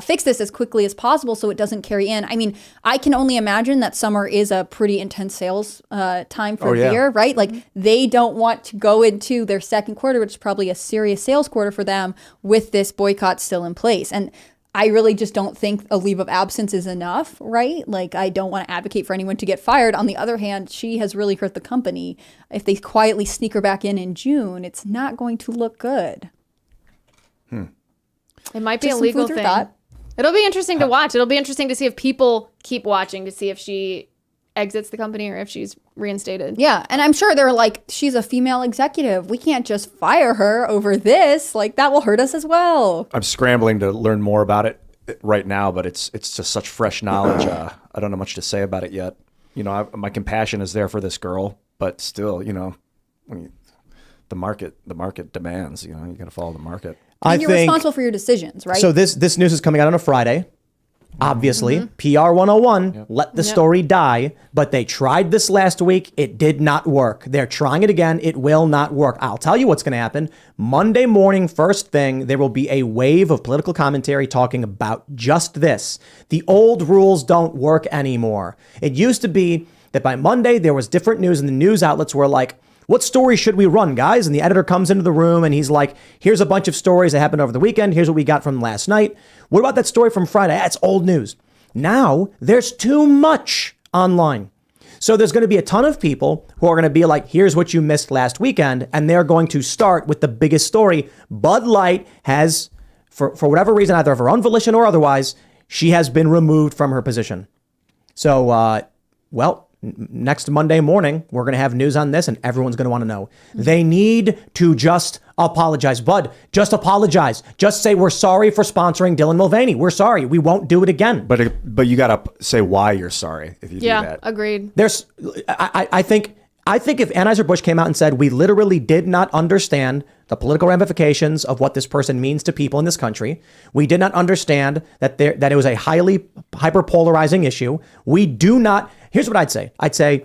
fix this as quickly as possible so it doesn't carry in. I mean, I can only imagine that summer is a pretty intense sales time for the year, right? Like they don't want to go into their second quarter, which is probably a serious sales quarter for them, with this boycott still in place. And I really just don't think a leave of absence is enough, right? Like I don't want to advocate for anyone to get fired. On the other hand, she has really hurt the company. If they quietly sneak her back in June, it's not going to look good. It might be a legal thing. It'll be interesting to watch. It'll be interesting to see if people keep watching to see if she exits the company or if she's reinstated. Yeah, and I'm sure they're like, she's a female executive. We can't just fire her over this. Like that will hurt us as well. I'm scrambling to learn more about it right now, but it's just such fresh knowledge. I don't know much to say about it yet. You know, my compassion is there for this girl, but still, you know, the market demands. You know, you got to follow the market. And you're responsible for your decisions, right? So this news is coming out on a Friday. Obviously, PR 101, let the story die. But they tried this last week. It did not work. They're trying it again. It will not work. I'll tell you what's going to happen. Monday morning, first thing, there will be a wave of political commentary talking about just this. The old rules don't work anymore. It used to be that by Monday, there was different news, and the news outlets were like, what story should we run, guys? And the editor comes into the room and he's like, here's a bunch of stories that happened over the weekend. Here's what we got from last night. What about that story from Friday? That's old news. Now there's too much online. So there's going to be a ton of people who are going to be like, here's what you missed last weekend. And they're going to start with the biggest story. Bud Light has, for whatever reason, either of her own volition or otherwise, she has been removed from her position. So, next Monday morning, we're going to have news on this and everyone's going to want to know. They need to just apologize. Bud, just apologize. Just say, we're sorry for sponsoring Dylan Mulvaney. We're sorry. We won't do it again. But you got to say why you're sorry if you do that. Yeah, agreed. I think if Anheuser-Busch came out and said, we literally did not understand the political ramifications of what this person means to people in this country. We did not understand that it was a highly hyper-polarizing issue. We do not. Here's what I'd say.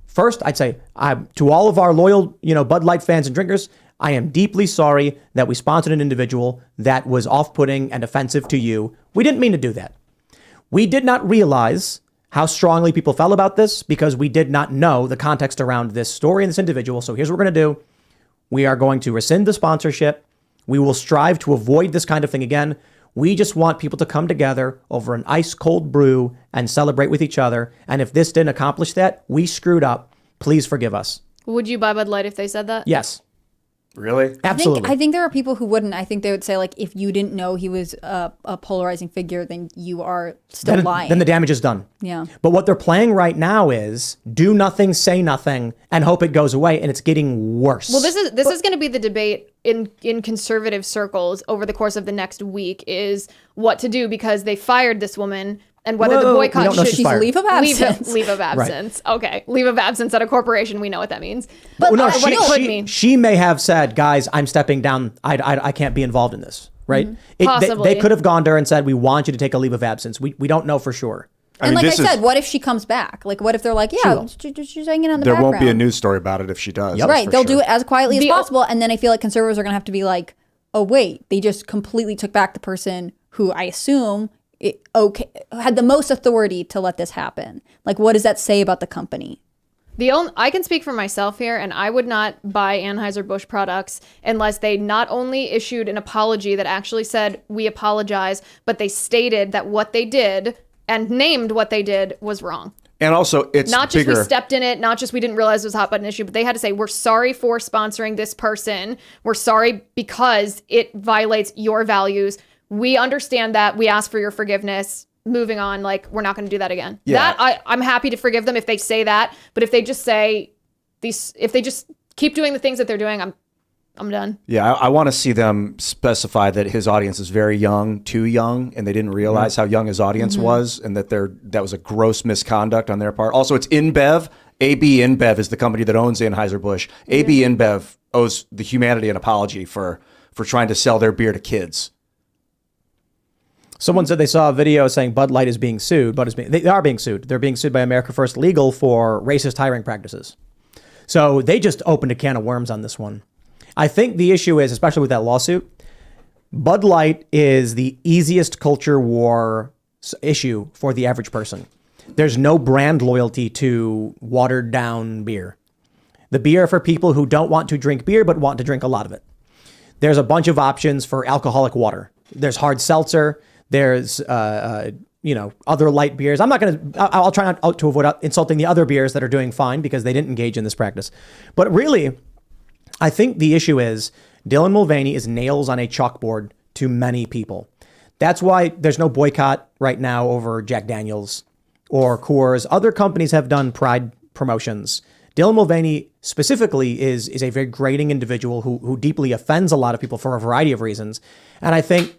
First, to all of our loyal, Bud Light fans and drinkers, I am deeply sorry that we sponsored an individual that was off-putting and offensive to you. We didn't mean to do that. We did not realize how strongly people felt about this because we did not know the context around this story and this individual. So here's what we're going to do. We are going to rescind the sponsorship. We will strive to avoid this kind of thing again. We just want people to come together over an ice cold brew and celebrate with each other. And if this didn't accomplish that, we screwed up. Please forgive us. Would you buy Bud Light if they said that? Yes. Really? Absolutely. I think there are people who wouldn't. I think they would say, like, if you didn't know he was a polarizing figure, then you are still lying. Then the damage is done. Yeah. But what they're playing right now is do nothing, say nothing, and hope it goes away. And it's getting worse. Well, this is going to be the debate in conservative circles over the course of the next week is what to do because they fired this woman. And whether the boycott should she's leave of absence. Leave of absence. Right. Okay. Leave of absence at a corporation. We know what that means. But no, what it could mean. She may have said, guys, I'm stepping down. I can't be involved in this. Right. Possibly. They could have gone to her and said, we want you to take a leave of absence. We don't know for sure. And like I said, what if she comes back? Like, what if they're like, yeah, she's hanging on the background. There won't be a news story about it if she does. Yep. Right. They'll do it as quietly as possible. And then I feel like conservatives are going to have to be like, oh, wait, they just completely took back the person who I assume had the most authority to let this happen. Like, what does that say about the company? I can speak for myself here, and I would not buy Anheuser-Busch products unless they not only issued an apology that actually said, we apologize, but they stated that what they did and named what they did was wrong. And also, it's not just bigger. we stepped in it, not just we didn't realize it was a hot button issue, but they had to say, we're sorry for sponsoring this person. We're sorry because it violates your values. We understand that. We ask for your forgiveness. Moving on, like, we're not going to do that again. Yeah. That I'm happy to forgive them if they say that, but if they just say if they just keep doing the things that they're doing, I'm done. Yeah, I want to see them specify that his audience is very young, too young, and they didn't realize how young his audience was, and that that was a gross misconduct on their part. Also, it's InBev. AB InBev is the company that owns Anheuser-Busch. AB InBev owes the humanity an apology for trying to sell their beer to kids. Someone said they saw a video saying Bud Light is being sued. They are being sued. They're being sued by America First Legal for racist hiring practices. So they just opened a can of worms on this one. I think the issue is, especially with that lawsuit, Bud Light is the easiest culture war issue for the average person. There's no brand loyalty to watered down beer. The beer for people who don't want to drink beer but want to drink a lot of it. There's a bunch of options for alcoholic water. There's hard seltzer. There's, other light beers. I'll try not to avoid insulting the other beers that are doing fine because they didn't engage in this practice. But really, I think the issue is Dylan Mulvaney is nails on a chalkboard to many people. That's why there's no boycott right now over Jack Daniels or Coors. Other companies have done Pride promotions. Dylan Mulvaney specifically is a very grating individual who deeply offends a lot of people for a variety of reasons. And I think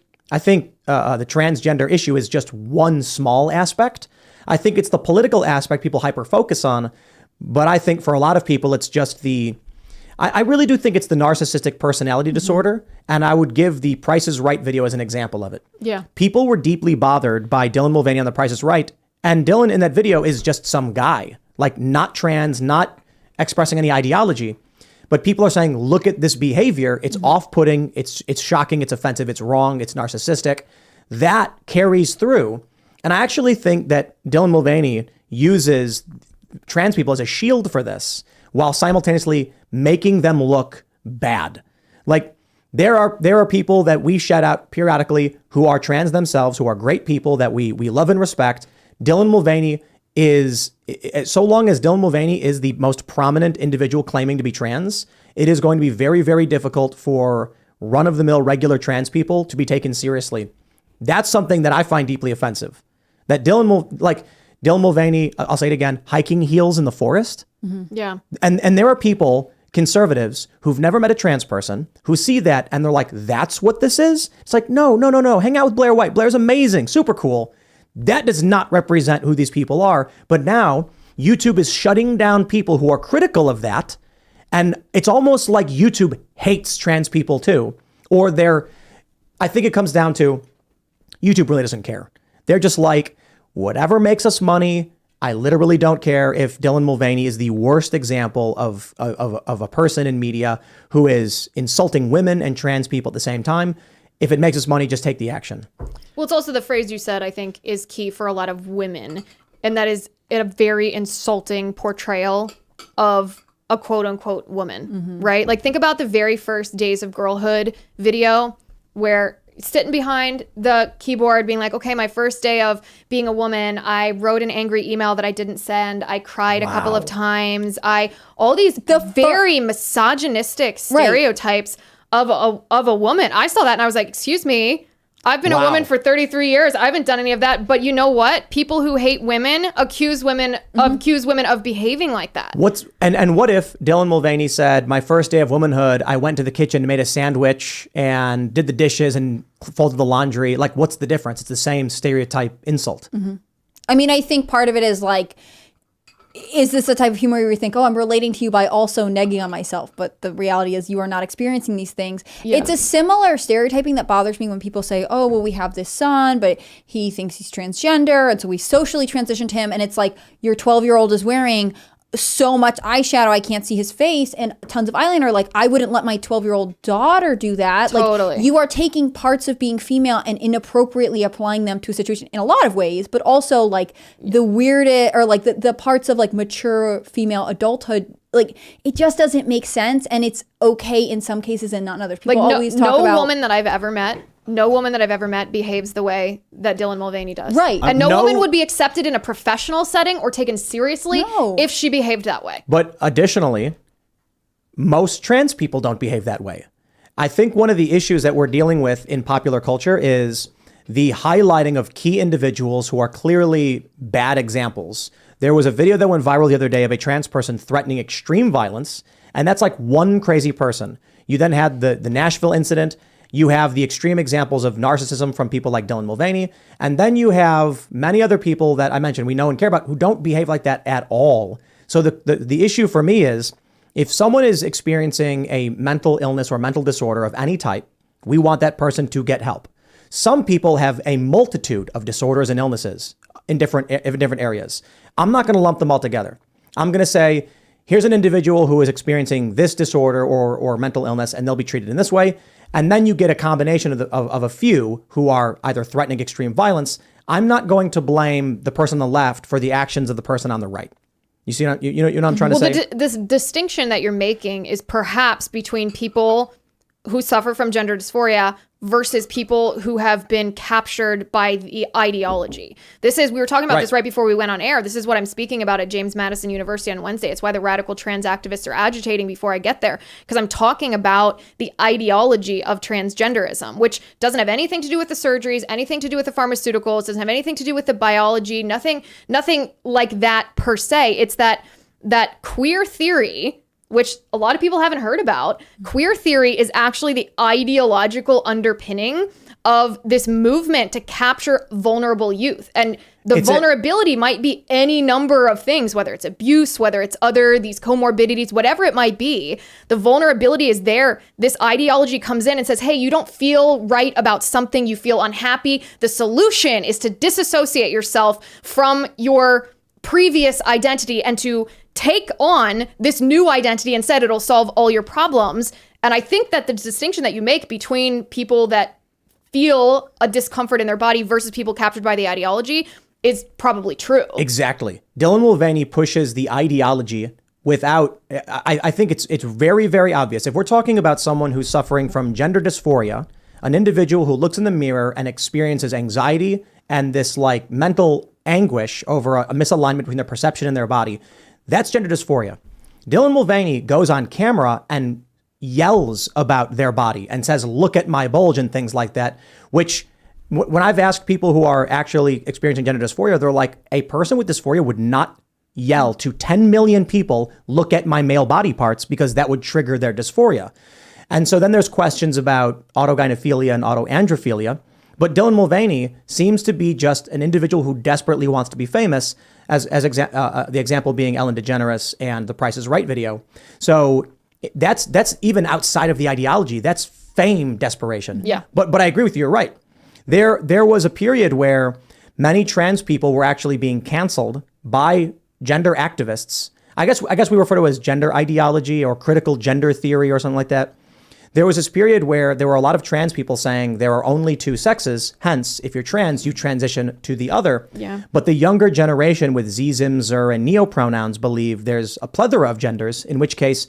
the transgender issue is just one small aspect. I think it's the political aspect people hyper focus on. But I think for a lot of people, it's just I really do think it's the narcissistic personality disorder. And I would give the Price is Right video as an example of it. Yeah. People were deeply bothered by Dylan Mulvaney on The Price is Right. And Dylan in that video is just some guy, like not trans, not expressing any ideology. But people are saying, look at this behavior. It's off-putting. It's shocking. It's offensive. It's wrong. It's narcissistic. That carries through. And I actually think that Dylan Mulvaney uses trans people as a shield for this while simultaneously making them look bad. Like there are people that we shout out periodically who are trans themselves, who are great people that we love and respect. Dylan Mulvaney is, so long as Dylan Mulvaney is the most prominent individual claiming to be trans, it is going to be very, very difficult for run-of-the-mill regular trans people to be taken seriously. That's something that I find deeply offensive. That Dylan Mulvaney, I'll say it again, hiking heels in the forest. Mm-hmm. Yeah. And there are people, conservatives, who've never met a trans person, who see that and they're like, that's what this is? It's like, no. Hang out with Blair White. Blair's amazing, super cool. That does not represent who these people are. But now YouTube is shutting down people who are critical of that. And it's almost like YouTube hates trans people too. Or I think it comes down to YouTube really doesn't care. They're just like, whatever makes us money. I literally don't care if Dylan Mulvaney is the worst example of a person in media who is insulting women and trans people at the same time. If it makes us money, just take the action. Well, it's also the phrase you said, I think, is key for a lot of women. And that is a very insulting portrayal of a quote unquote woman, right? Like think about the very first Days of Girlhood video where sitting behind the keyboard being like, okay, my first day of being a woman, I wrote an angry email that I didn't send. I cried a couple of times. All these very misogynistic stereotypes of a woman. I saw that and I was like, excuse me, I've been a woman for 33 years. I haven't done any of that. But you know what? People who hate women accuse women of behaving like that. What if Dylan Mulvaney said, my first day of womanhood, I went to the kitchen and made a sandwich and did the dishes and folded the laundry. Like, what's the difference? It's the same stereotype insult. Mm-hmm. I mean, I think part of it is like, is this the type of humor where you think, oh, I'm relating to you by also negging on myself? But the reality is you are not experiencing these things. Yeah. It's a similar stereotyping that bothers me when people say, oh, well, we have this son, but he thinks he's transgender. And so we socially transitioned him. And it's like your 12-year-old is wearing so much eyeshadow I can't see his face and tons of eyeliner. Like, I wouldn't let my 12-year-old daughter do that. Totally. Like, you are taking parts of being female and inappropriately applying them to a situation in a lot of ways, but also like the weirdest, or like the parts of like mature female adulthood. Like, it just doesn't make sense, and it's okay in some cases and not in others. People Like, always talk about... no woman that I've ever met behaves the way that Dylan Mulvaney does. Right. And no woman would be accepted in a professional setting or taken seriously if she behaved that way. But additionally, most trans people don't behave that way. I think one of the issues that we're dealing with in popular culture is the highlighting of key individuals who are clearly bad examples. There was a video that went viral the other day of a trans person threatening extreme violence, and that's like one crazy person. You then had the Nashville incident. You have the extreme examples of narcissism from people like Dylan Mulvaney. And then you have many other people that I mentioned we know and care about who don't behave like that at all. So the issue for me is, if someone is experiencing a mental illness or mental disorder of any type, we want that person to get help. Some people have a multitude of disorders and illnesses in different areas. I'm not going to lump them all together. I'm going to say, here's an individual who is experiencing this disorder or mental illness, and they'll be treated in this way. And then you get a combination of a few who are either threatening extreme violence. I'm not going to blame the person on the left for the actions of the person on the right. You see, you know what I'm trying to say? This distinction that you're making is perhaps between people who suffer from gender dysphoria versus people who have been captured by the ideology. We were talking about this right before we went on air. This is what I'm speaking about at James Madison University on Wednesday. It's why the radical trans activists are agitating before I get there, because I'm talking about the ideology of transgenderism, which doesn't have anything to do with the surgeries, anything to do with the pharmaceuticals, doesn't have anything to do with the biology, nothing like that per se. It's that queer theory, which a lot of people haven't heard about. Queer theory is actually the ideological underpinning of this movement to capture vulnerable youth. And the vulnerability might be any number of things, whether it's abuse, whether it's these comorbidities, whatever it might be. The vulnerability is there. This ideology comes in and says, hey, you don't feel right about something, you feel unhappy. The solution is to disassociate yourself from your previous identity and to take on this new identity and said it'll solve all your problems. And I think that the distinction that you make between people that feel a discomfort in their body versus people captured by the ideology is probably true. Exactly. Dylan Mulvaney pushes the ideology without, I think it's very, very obvious. If we're talking about someone who's suffering from gender dysphoria, an individual who looks in the mirror and experiences anxiety and this like mental anguish over a misalignment between their perception and their body, that's gender dysphoria. Dylan Mulvaney goes on camera and yells about their body and says, look at my bulge and things like that, which when I've asked people who are actually experiencing gender dysphoria, they're like, a person with dysphoria would not yell to 10 million people, look at my male body parts, because that would trigger their dysphoria. And so then there's questions about autogynephilia and autoandrophilia. But Dylan Mulvaney seems to be just an individual who desperately wants to be famous, the example being Ellen DeGeneres and the Price is Right video. So that's even outside of the ideology. That's fame desperation. Yeah. But I agree with you. You're right. There was a period where many trans people were actually being canceled by gender activists. I guess we refer to it as gender ideology or critical gender theory or something like that. There was this period where there were a lot of trans people saying there are only two sexes. Hence, if you're trans, you transition to the other. Yeah. But the younger generation with Z, Zim, Zer, and neo pronouns believe there's a plethora of genders, in which case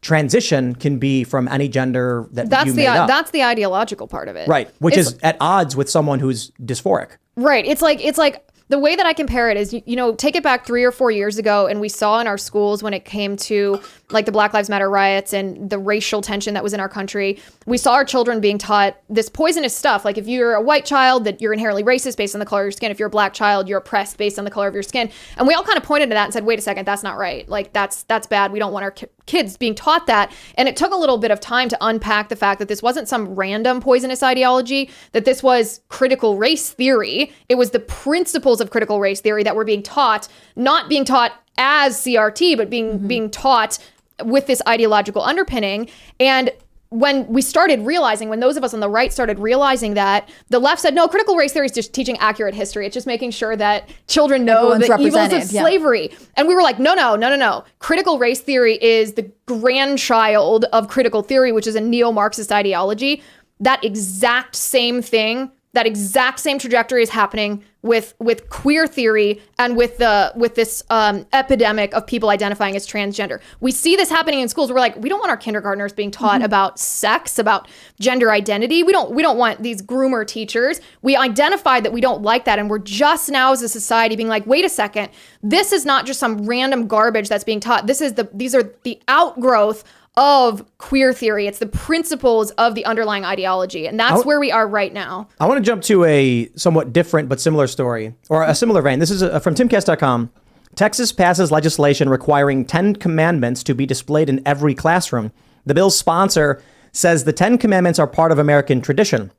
transition can be from any gender that you made up. That's the ideological part of it. Right, which is at odds with someone who's dysphoric. Right. It's like the way that I compare it is, take it back 3 or 4 years ago, and we saw in our schools when it came to like the Black Lives Matter riots and the racial tension that was in our country, we saw our children being taught this poisonous stuff. Like if you're a white child, that you're inherently racist based on the color of your skin. If you're a black child, you're oppressed based on the color of your skin. And we all kind of pointed to that and said, wait a second, that's not right. Like that's bad. We don't want our kids being taught that. And it took a little bit of time to unpack the fact that this wasn't some random poisonous ideology, that this was critical race theory. It was the principles of critical race theory that were being taught, not being taught as CRT, but being taught with this ideological underpinning. And when we started realizing, when those of us on the right started realizing that, the left said, no, critical race theory is just teaching accurate history. It's just making sure that children know Everyone's the evils of represented, yeah. slavery. And we were like, no. Critical race theory is the grandchild of critical theory, which is a neo-Marxist ideology. That exact same thing, that exact same trajectory is happening with queer theory and with this epidemic of people identifying as transgender. We see this happening in schools. We're like, we don't want our kindergartners being taught about sex, about gender identity. We don't want these groomer teachers. We identified that we don't like that, and we're just now as a society being like, wait a second, this is not just some random garbage that's being taught. These are the outgrowth of queer theory. It's the principles of the underlying ideology. And that's where we are right now. I want to jump to a somewhat different but similar story, or a similar vein. This is from Timcast.com. Texas passes legislation requiring 10 commandments to be displayed in every classroom. The bill's sponsor says the 10 commandments are part of American tradition.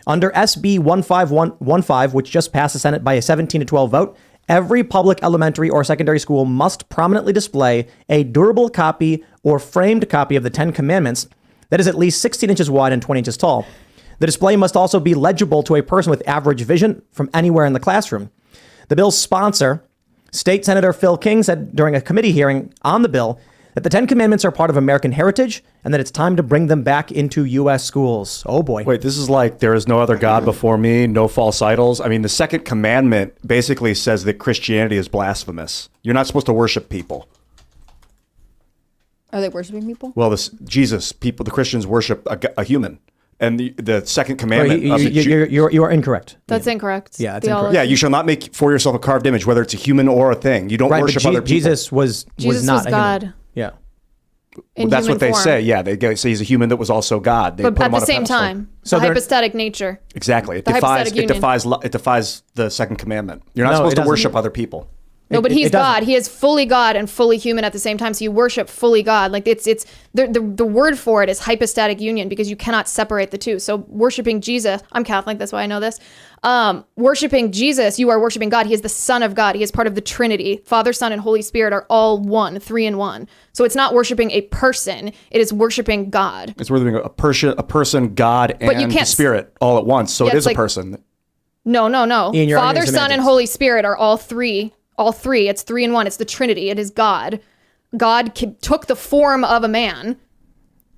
Under SB 15115, which just passed the Senate by a 17-12 vote, every public elementary or secondary school must prominently display a durable copy or framed copy of the 10 Commandments that is at least 16 inches wide and 20 inches tall. The display must also be legible to a person with average vision from anywhere in the classroom. The bill's sponsor, State Senator Phil King, said during a committee hearing on the bill that the 10 Commandments are part of American heritage and that it's time to bring them back into U.S. schools. Oh, boy. Wait, this is like, there is no other God before me, no false idols. I mean, the second commandment basically says that Christianity is blasphemous. You're not supposed to worship people. Are they worshiping people? Well, the Christians worship a human. And the second commandment of the You are incorrect. That's incorrect. Yeah, it's Theology. incorrect. Yeah, you shall not make for yourself a carved image, whether it's a human or a thing. You don't Right, worship but other people. Jesus was not a God. human. Yeah. In That's what human they form. say. Yeah, they say he's a human that was also God. They But put him at the on a same pedestal. time, So the they're- hypostatic nature. Exactly. It The defies. hypostatic union. It defies the second commandment. You're not No, supposed it to worship doesn't. other people. No, but It he's doesn't. God. He is fully God and fully human at the same time. So you worship fully God. Like it's the word for it is hypostatic union, because you cannot separate the two. So worshiping Jesus, I'm Catholic, that's why I know this. Worshiping Jesus, you are worshiping God. He is the Son of God. He is part of the Trinity. Father, Son, and Holy Spirit are all one, 3 in 1. So it's not worshiping a person. It is worshiping God. It's worshiping a person, God, But you and can't the Spirit all at once. So Yeah, it it's is a like- person. No. Ian, you're Father, arguing Son, and semantics. Holy Spirit are all three. All three. It's 3 in 1. It's the Trinity. It is God. God took the form of a man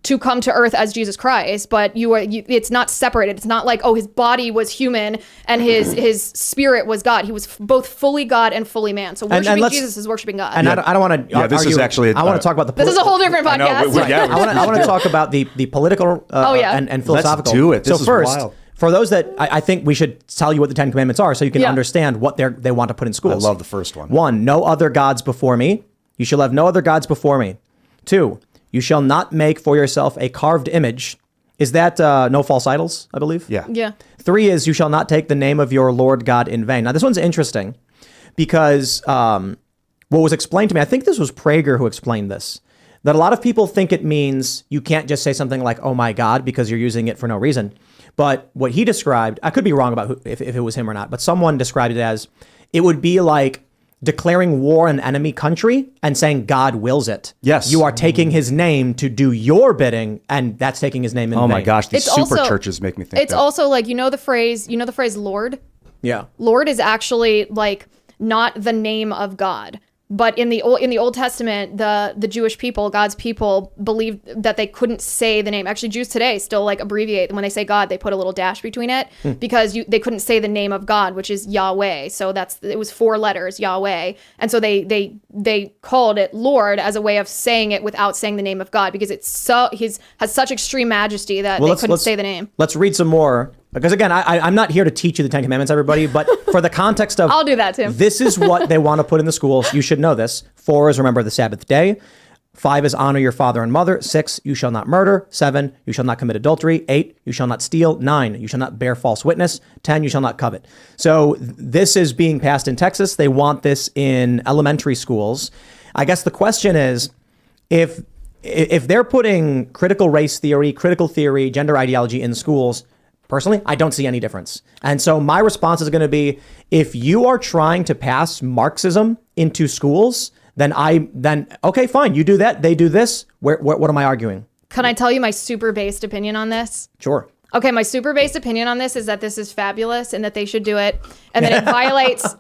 to come to earth as Jesus Christ, but it's not separated. It's not like, oh, his body was human and his spirit was God. He was both fully God and fully man. So worshiping let's- Jesus is worshiping God. And I don't want to Yeah, this is actually I want to talk about the this is a whole different I know, podcast. yeah, I want to talk about the political yeah. and philosophical. Let's do it. This so is first, wild. for those that I think we should tell you what the 10 Commandments are so you can Yeah. understand what they want to put in schools. I love the first one. 1, no other gods before me. You shall have no other gods before me. 2, you shall not make for yourself a carved image. Is that no false idols, I believe? Yeah. Yeah. 3 is you shall not take the name of your Lord God in vain. Now, this one's interesting because what was explained to me, I think this was Prager who explained this, that a lot of people think it means you can't just say something like, oh my God, because you're using it for no reason. But what he described, I could be wrong about if it was him or not, but someone described it as it would be like declaring war on an enemy country and saying God wills it. Yes. You are taking his name to do your bidding, and that's taking his name in Oh vain. my gosh, these It's super also- churches make me think It's that. also like, you know the phrase Lord? Yeah. Lord is actually like not the name of God. But in the Old Testament, the Jewish people, God's people, believed that they couldn't say the name. Actually, Jews today still like abbreviate. When they say God, they put a little dash between it because they couldn't say the name of God, which is Yahweh. So it was 4 letters, Yahweh. And so they called it Lord as a way of saying it without saying the name of God, because has such extreme majesty that they couldn't say the name. Let's read some more. Because again, I'm not here to teach you the 10 Commandments, everybody, but for the context of... I'll do that, Tim. This is what they want to put in the schools. You should know this. 4 is remember the Sabbath day. 5 is honor your father and mother. 6, you shall not murder. 7, you shall not commit adultery. 8, you shall not steal. 9, you shall not bear false witness. 10, you shall not covet. So this is being passed in Texas. They want this in elementary schools. I guess the question is, if they're putting critical race theory, critical theory, gender ideology in schools, personally, I don't see any difference. And so my response is going to be, if you are trying to pass Marxism into schools, then okay, fine, you do that, they do this. What am I arguing? Can I tell you my super based opinion on this? Sure. Okay, my super based opinion on this is that this is fabulous and that they should do it, and that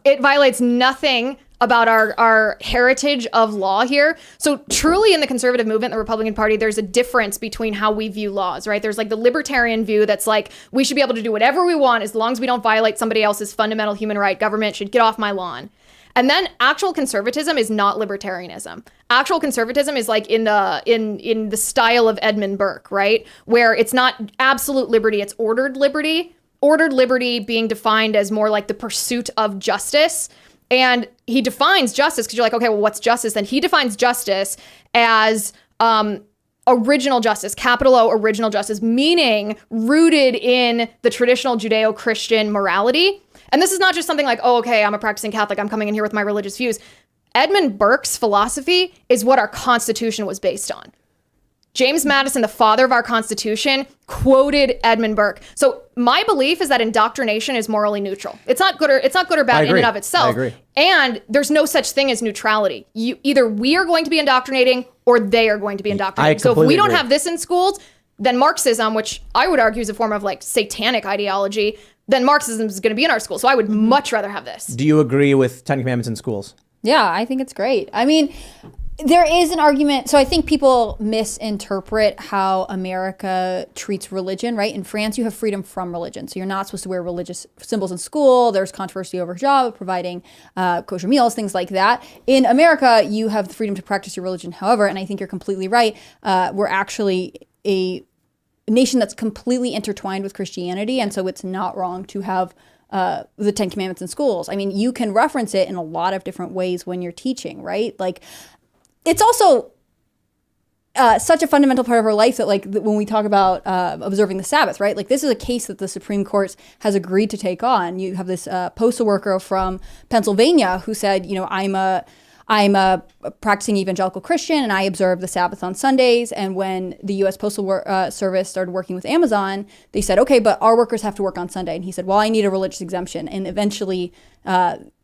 it violates nothing about our heritage of law here. So truly in the conservative movement, the Republican Party, there's a difference between how we view laws, right? There's like the libertarian view that's like, we should be able to do whatever we want as long as we don't violate somebody else's fundamental human right. Government should get off my lawn. And then actual conservatism is not libertarianism. Actual conservatism is like in the style of Edmund Burke, right? Where it's not absolute liberty, it's ordered liberty. Ordered liberty being defined as more like the pursuit of justice. And he defines justice because you're like, okay, well, what's justice? Then he defines justice as original justice, capital O, original justice, meaning rooted in the traditional Judeo-Christian morality. And this is not just something like, oh, okay, I'm a practicing Catholic, I'm coming in here with my religious views. Edmund Burke's philosophy is what our Constitution was based on. James Madison, the father of our Constitution, quoted Edmund Burke. So my belief is that indoctrination is morally neutral. It's not good or bad in and of itself. I agree. And there's no such thing as neutrality. Either we are going to be indoctrinating or they are going to be indoctrinating. So if we don't have this in schools, then Marxism, which I would argue is a form of like satanic ideology, then Marxism is going to be in our school. So I would much rather have this. Do you agree with 10 Commandments in schools? Yeah, I think it's great. I mean, there is an argument. So I think people misinterpret how America treats religion, right? In France, you have freedom from religion. So you're not supposed to wear religious symbols in school. There's controversy over hijab, providing kosher meals, things like that. In America, you have the freedom to practice your religion. However, and I think you're completely right, we're actually a nation that's completely intertwined with Christianity. And so it's not wrong to have the 10 Commandments in schools. I mean, you can reference it in a lot of different ways when you're teaching, right? Like, it's also such a fundamental part of our life that, like, when we talk about observing the Sabbath, right? Like, this is a case that the Supreme Court has agreed to take on. You have this postal worker from Pennsylvania who said, you know, I'm a practicing evangelical Christian and I observe the Sabbath on Sundays. And when the U.S. Postal Service started working with Amazon, they said, okay, but our workers have to work on Sunday. And he said, well, I need a religious exemption. And eventually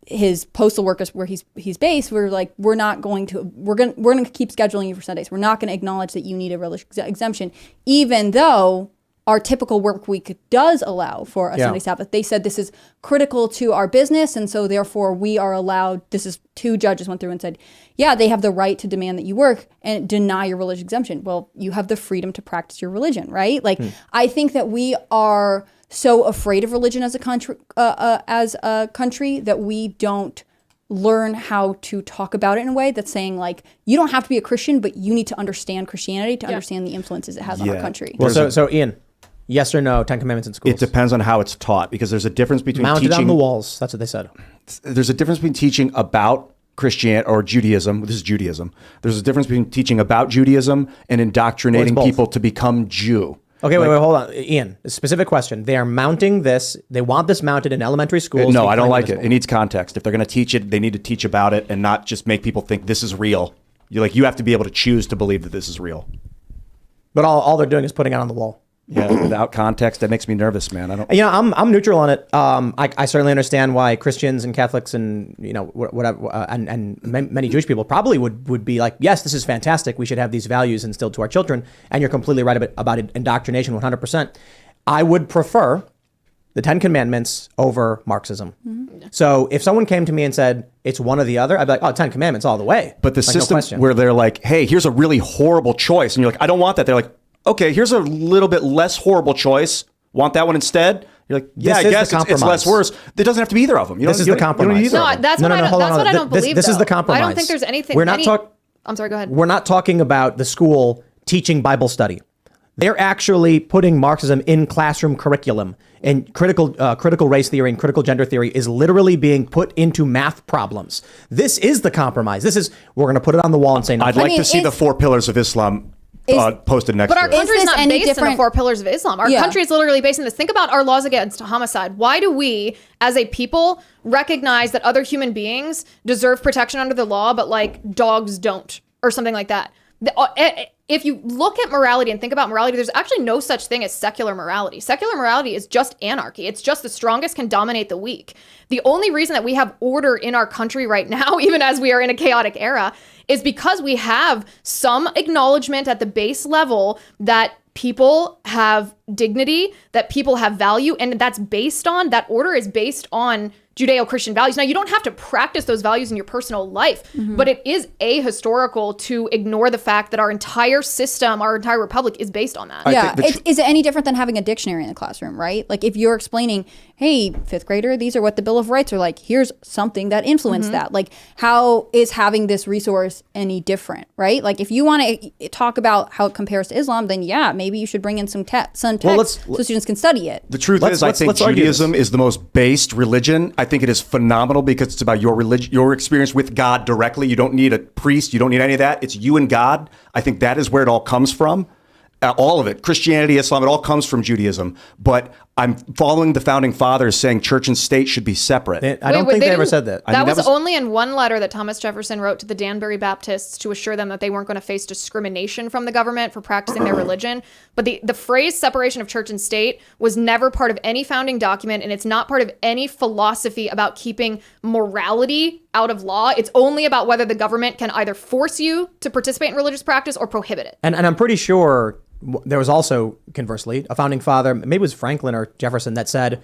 his postal workers where he's based were like, we're going to keep scheduling you for Sundays. We're not going to acknowledge that you need a religious exemption, even though our typical work week does allow for a Sunday Sabbath. They said this is critical to our business, and so therefore we are allowed, this is 2 judges went through and said, yeah, they have the right to demand that you work and deny your religious exemption. Well, you have the freedom to practice your religion, right? Like, I think that we are so afraid of religion as a country that we don't learn how to talk about it in a way that's saying, like, you don't have to be a Christian, but you need to understand Christianity to understand the influences it has on our country. Well, so Ian, yes or no, 10 Commandments in schools? It depends on how it's taught, because there's a difference between mounted on the walls. That's what they said. There's a difference between teaching about Christianity or Judaism. This is Judaism. There's a difference between teaching about Judaism and indoctrinating people to become Jew. Okay, wait, hold on. Ian, a specific question. They are mounting this. They want this mounted in elementary schools. No, I don't like it. It needs context. If they're going to teach it, they need to teach about it and not just make people think this is real. You have to be able to choose to believe that this is real. But all they're doing is putting it on the wall. Yeah, without context, that makes me nervous, man. I'm neutral on it. I certainly understand why Christians and Catholics and whatever and many Jewish people probably would be like, yes, this is fantastic. We should have these values instilled to our children. And you're completely right about indoctrination, 100%. I would prefer the 10 Commandments over Marxism. Mm-hmm. So if someone came to me and said it's one or the other, I'd be like, oh, 10 Commandments all the way. But the system where they're like, hey, here's a really horrible choice, and you're like, I don't want that. They're like, okay, here's a little bit less horrible choice. Want that one instead? You're like, yeah, I guess it's less worse. It doesn't have to be either of them. This is the compromise. No, that's what I don't believe. This is the compromise. I don't think there's anything. I'm sorry, go ahead. We're not talking about the school teaching Bible study. They're actually putting Marxism in classroom curriculum, and critical race theory and critical gender theory is literally being put into math problems. This is the compromise. We're going to put it on the wall and say no. I'd like to see the 4 pillars of Islam posted next to it. But our country is not based on the 4 pillars of Islam. Our country is literally based on this. Think about our laws against homicide. Why do we, as a people, recognize that other human beings deserve protection under the law, but like dogs don't, or something like that? If you look at morality and think about morality, there's actually no such thing as secular morality. Secular morality is just anarchy. It's just the strongest can dominate the weak. The only reason that we have order in our country right now, even as we are in a chaotic era, is because we have some acknowledgement at the base level that people have dignity, that people have value, and that order is based on Judeo-Christian values. Now, you don't have to practice those values in your personal life, but it is ahistorical to ignore the fact that our entire system, our entire republic is based on that. Yeah. Is it any different than having a dictionary in the classroom, right? Like if you're explaining, hey, fifth grader, these are what the Bill of Rights are like. Here's something that influenced that. Like how is having this resource any different, right? Like if you want to talk about how it compares to Islam, then yeah, maybe you should bring in some text so students can study it. The truth is, I think Judaism is the most based religion. I think it is phenomenal because it's about your religion, your experience with God directly. You don't need a priest. You don't need any of that. It's you and God. I think that is where it all comes from. All of it, Christianity, Islam, it all comes from Judaism. But I'm following the founding fathers saying church and state should be separate. I don't think they ever said that. That was only in one letter that Thomas Jefferson wrote to the Danbury Baptists to assure them that they weren't going to face discrimination from the government for practicing their religion. But the phrase separation of church and state was never part of any founding document, and it's not part of any philosophy about keeping morality out of law. It's only about whether the government can either force you to participate in religious practice or prohibit it. And I'm pretty sure there was also, conversely, a founding father, maybe it was Franklin or Jefferson, that said,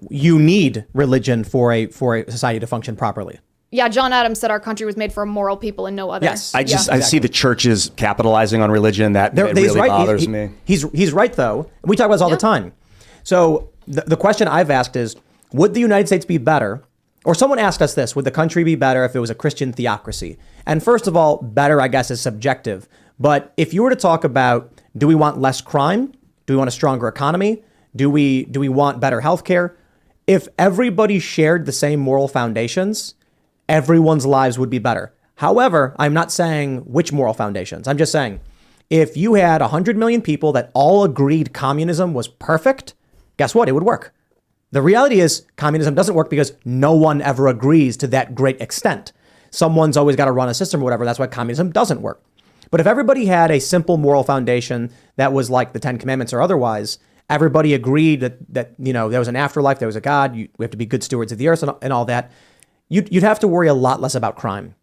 you need religion for a society to function properly. Yeah, John Adams said our country was made for a moral people and no other. Yes. I see the churches capitalizing on religion. That really bothers me. He's right, though. We talk about this all the time. So the question I've asked is, would the United States be better? Or someone asked us this, would the country be better if it was a Christian theocracy? And first of all, better, I guess, is subjective. But if you were to talk about, do we want less crime? Do we want a stronger economy? Do we want better healthcare? If everybody shared the same moral foundations, everyone's lives would be better. However, I'm not saying which moral foundations. I'm just saying, if you had 100 million people that all agreed communism was perfect, guess what? It would work. The reality is communism doesn't work because no one ever agrees to that great extent. Someone's always got to run a system or whatever. That's why communism doesn't work. But if everybody had a simple moral foundation that was like the 10 Commandments or otherwise, everybody agreed that there was an afterlife, there was a God, we have to be good stewards of the earth and all that, you'd have to worry a lot less about crime.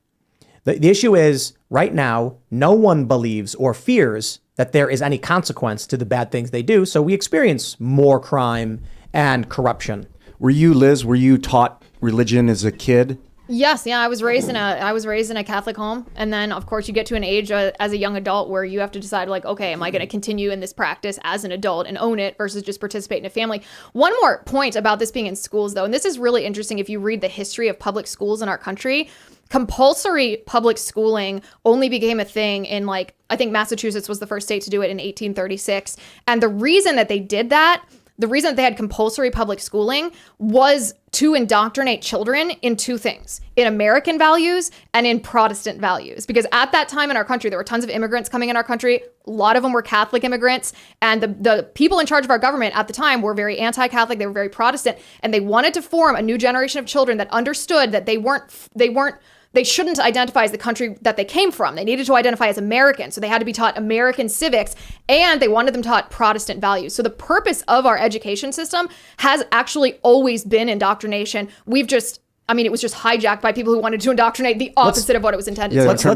The issue is, right now, no one believes or fears that there is any consequence to the bad things they do, so we experience more crime and corruption. Liz, were you taught religion as a kid? Yes, yeah, I was raised in a Catholic home, and then of course you get to an age as a young adult where you have to decide, like, okay, am I going to continue in this practice as an adult and own it versus just participate in a family? One more point about this being in schools, though, and this is really interesting if you read the history of public schools in our country. Compulsory public schooling only became a thing in, like, I think Massachusetts was the first state to do it in 1836, and the reason that they did that, the reason that they had compulsory public schooling was to indoctrinate children in two things: in American values and in Protestant values. Because at that time in our country, there were tons of immigrants coming in our country. A lot of them were Catholic immigrants. And the people in charge of our government at the time were very anti-Catholic. They were very Protestant. And they wanted to form a new generation of children that understood that they shouldn't identify as the country that they came from. They needed to identify as American. So they had to be taught American civics, and they wanted them taught Protestant values. So the purpose of our education system has actually always been indoctrination. It was just hijacked by people who wanted to indoctrinate the opposite of what it was intended to. Let's do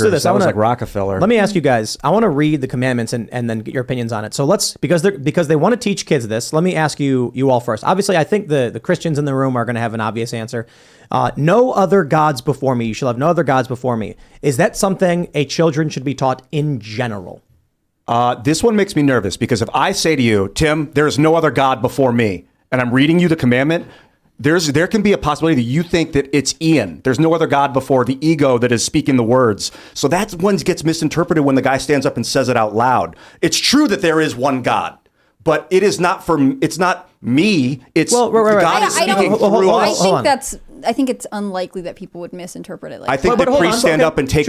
this. That was like Rockefeller. Let me ask you guys, I want to read the commandments and then get your opinions on it. So because they want to teach kids this, let me ask you all first. Obviously, I think the Christians in the room are going to have an obvious answer. No other gods before me. You shall have no other gods before me. Is that something children should be taught in general? This one makes me nervous because if I say to you, Tim, there is no other God before me, and I'm reading you the commandment, there can be a possibility that you think that it's Ian. There's no other God before the ego that is speaking the words. So that one gets misinterpreted when the guy stands up and says it out loud. It's true that there is one God, but it's not me. It's God is speaking through us. I think it's unlikely that people would misinterpret it like that. I think that priests stand up and take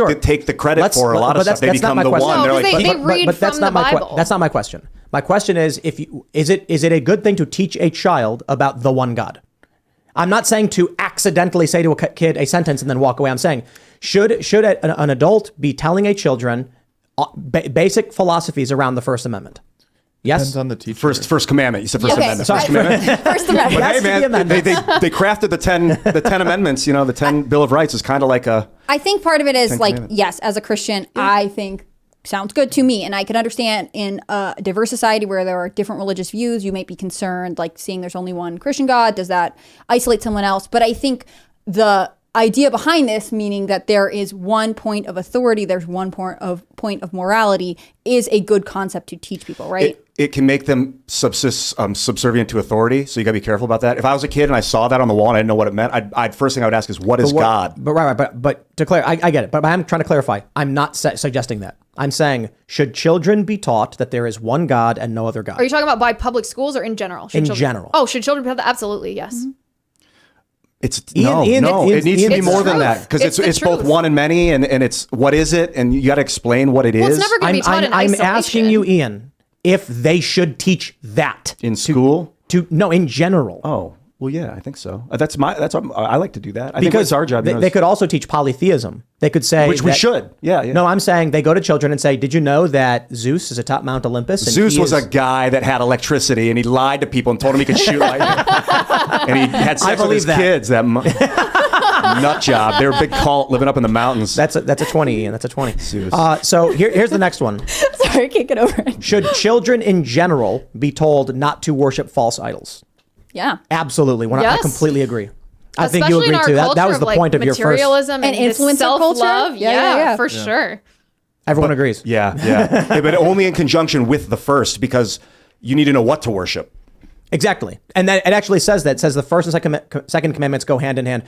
the credit for a lot of stuff. They become the one. No, they read from the Bible. That's not my question. My question is, is it a good thing to teach a child about the one God? I'm not saying to accidentally say to a kid a sentence and then walk away. I'm saying, should an adult be telling a children basic philosophies around the First Amendment? Yes. Depends on the teacher. First commandment. You said first Okay. amendment. Sorry. First amendment. First Amendment. But hey, That's the man, amendment. they crafted the 10 amendments. The 10 Bill of Rights is kind of like a. I think part of it is like, Commandments. yes, as a Christian, I think sounds good to me. And I can understand in a diverse society where there are different religious views, you might be concerned, like seeing there's only one Christian God, does that isolate someone else? But I think the idea behind this, meaning that there is one point of authority, there's one point of morality, is a good concept to teach people, right? It can make them subservient to authority, so you got to be careful about that. If I was a kid and I saw that on the wall and I didn't know what it meant, I'd first thing I would ask is, what is God? But right. But to clarify, I get it. But I'm trying to clarify. I'm not suggesting that. I'm saying, should children be taught that there is one God and no other God? Are you talking about by public schools or in general? In general. Oh, should children be taught that? Absolutely, yes. Mm-hmm. Ian, it needs to be it's more the than truth. that, because It's the it's both truth. one and many, and it's what is it, and you got to explain what it is. Well, it's never going to be taught in I'm isolation. asking you, Ian, if they should teach that in school. No, in general. Oh, well, yeah, I think so. That's what I like to do that. I think Because it's our job. they could also teach polytheism. They could say, Which we should. Yeah. No, I'm saying they go to children and say, did you know that Zeus is atop Mount Olympus? And Zeus he was is- a guy that had electricity, and he lied to people and told them he could shoot lightning. And he had sex with his believe that. kids. That nut job. They were a big cult living up in the mountains. That's a 20, Ian. That's a 20. Zeus. So here's the next one. Sorry, I can't get over it. Should children in general be told not to worship false idols? Yeah. Absolutely. I Yes. completely agree. I think Especially you agree in our too. That culture was of, the like, point of your first. materialism And this influencer culture? self-love. Yeah. For sure. Everyone agrees. Yeah, but only in conjunction with the first, because you need to know what to worship. Exactly. And then it actually says that. It says the first and second commandments go hand in hand.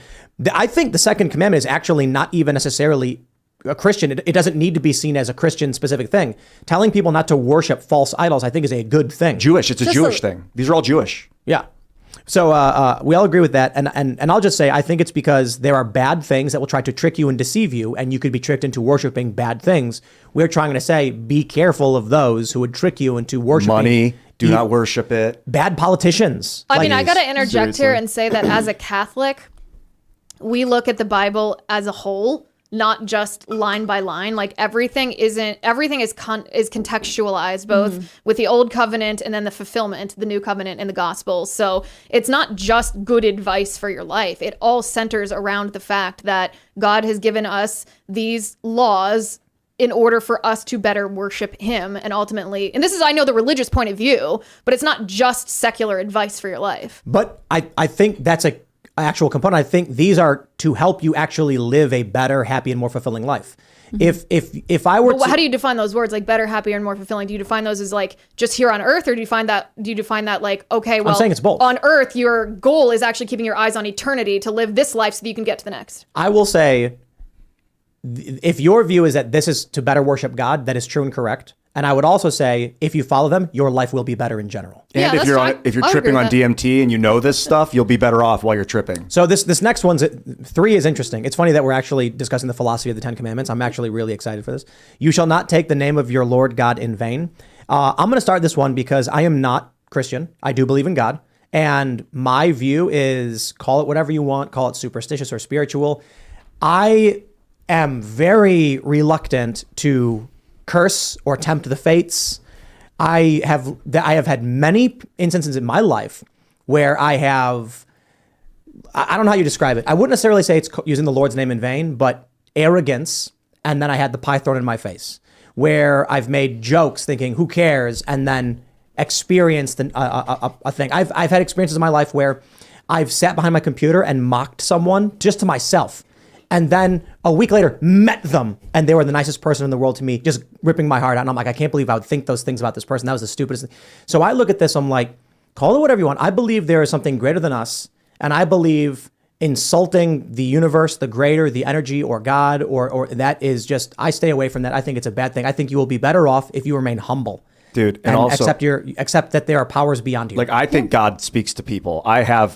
I think the second commandment is actually not even necessarily a Christian. It doesn't need to be seen as a Christian specific thing. Telling people not to worship false idols, I think, is a good thing. Jewish. It's a Just Jewish thing. These are all Jewish. Yeah. So we all agree with that. And I'll just say, I think it's because there are bad things that will try to trick you and deceive you, and you could be tricked into worshiping bad things. We're trying to say, be careful of those who would trick you into worshiping Money. Do not worship it. bad politicians. I mean, I Like- got to interject Seriously. here and say that as a Catholic, we look at the Bible as a whole, not just line by line. Like everything is contextualized, both with the old covenant and then the fulfillment, the new covenant and the gospels. So it's not just good advice for your life. It all centers around the fact that God has given us these laws in order for us to better worship him. And ultimately, and this is, I know, the religious point of view, but it's not just secular advice for your life. But I think that's a actual component. I think these are to help you actually live a better, happy, and more fulfilling life. If I were But to, how do you define those words, like better, happier, and more fulfilling? Do you define those as like just here on earth, or do you define that like, okay, well, saying it's both. on earth, your goal is actually keeping your eyes on eternity to live this life so that you can get to the next? I will say, if your view is that this is to better worship God, that is true and correct. And I would also say, if you follow them, your life will be better in general. And Yeah, if that's you're fine. if you're I'll tripping agree on with that. DMT and you know this stuff, you'll be better off while you're tripping. So this next one's 3 is interesting. It's funny that we're actually discussing the philosophy of the 10 Commandments. I'm actually really excited for this. You shall not take the name of your Lord God in vain. I'm going to start this one because I am not Christian. I do believe in God. And my view is, call it whatever you want, call it superstitious or spiritual. I am very reluctant to curse or tempt the fates. I have had many instances in my life where I don't know how you describe it. I wouldn't necessarily say it's using the Lord's name in vain, but arrogance. And then I had the pie thrown in my face, where I've made jokes thinking, who cares? And then experienced a thing. I've had experiences in my life where I've sat behind my computer and mocked someone just to myself. And then a week later, met them, and they were the nicest person in the world to me, just ripping my heart out. And I'm like, I can't believe I would think those things about this person. That was the stupidest thing. So I look at this, I'm like, call it whatever you want. I believe there is something greater than us, and I believe insulting the universe, the greater, the energy, or God, or that is just, I stay away from that. I think it's a bad thing. I think you will be better off if you remain humble. Dude, And also accept that there are powers beyond you. like I think God speaks to people.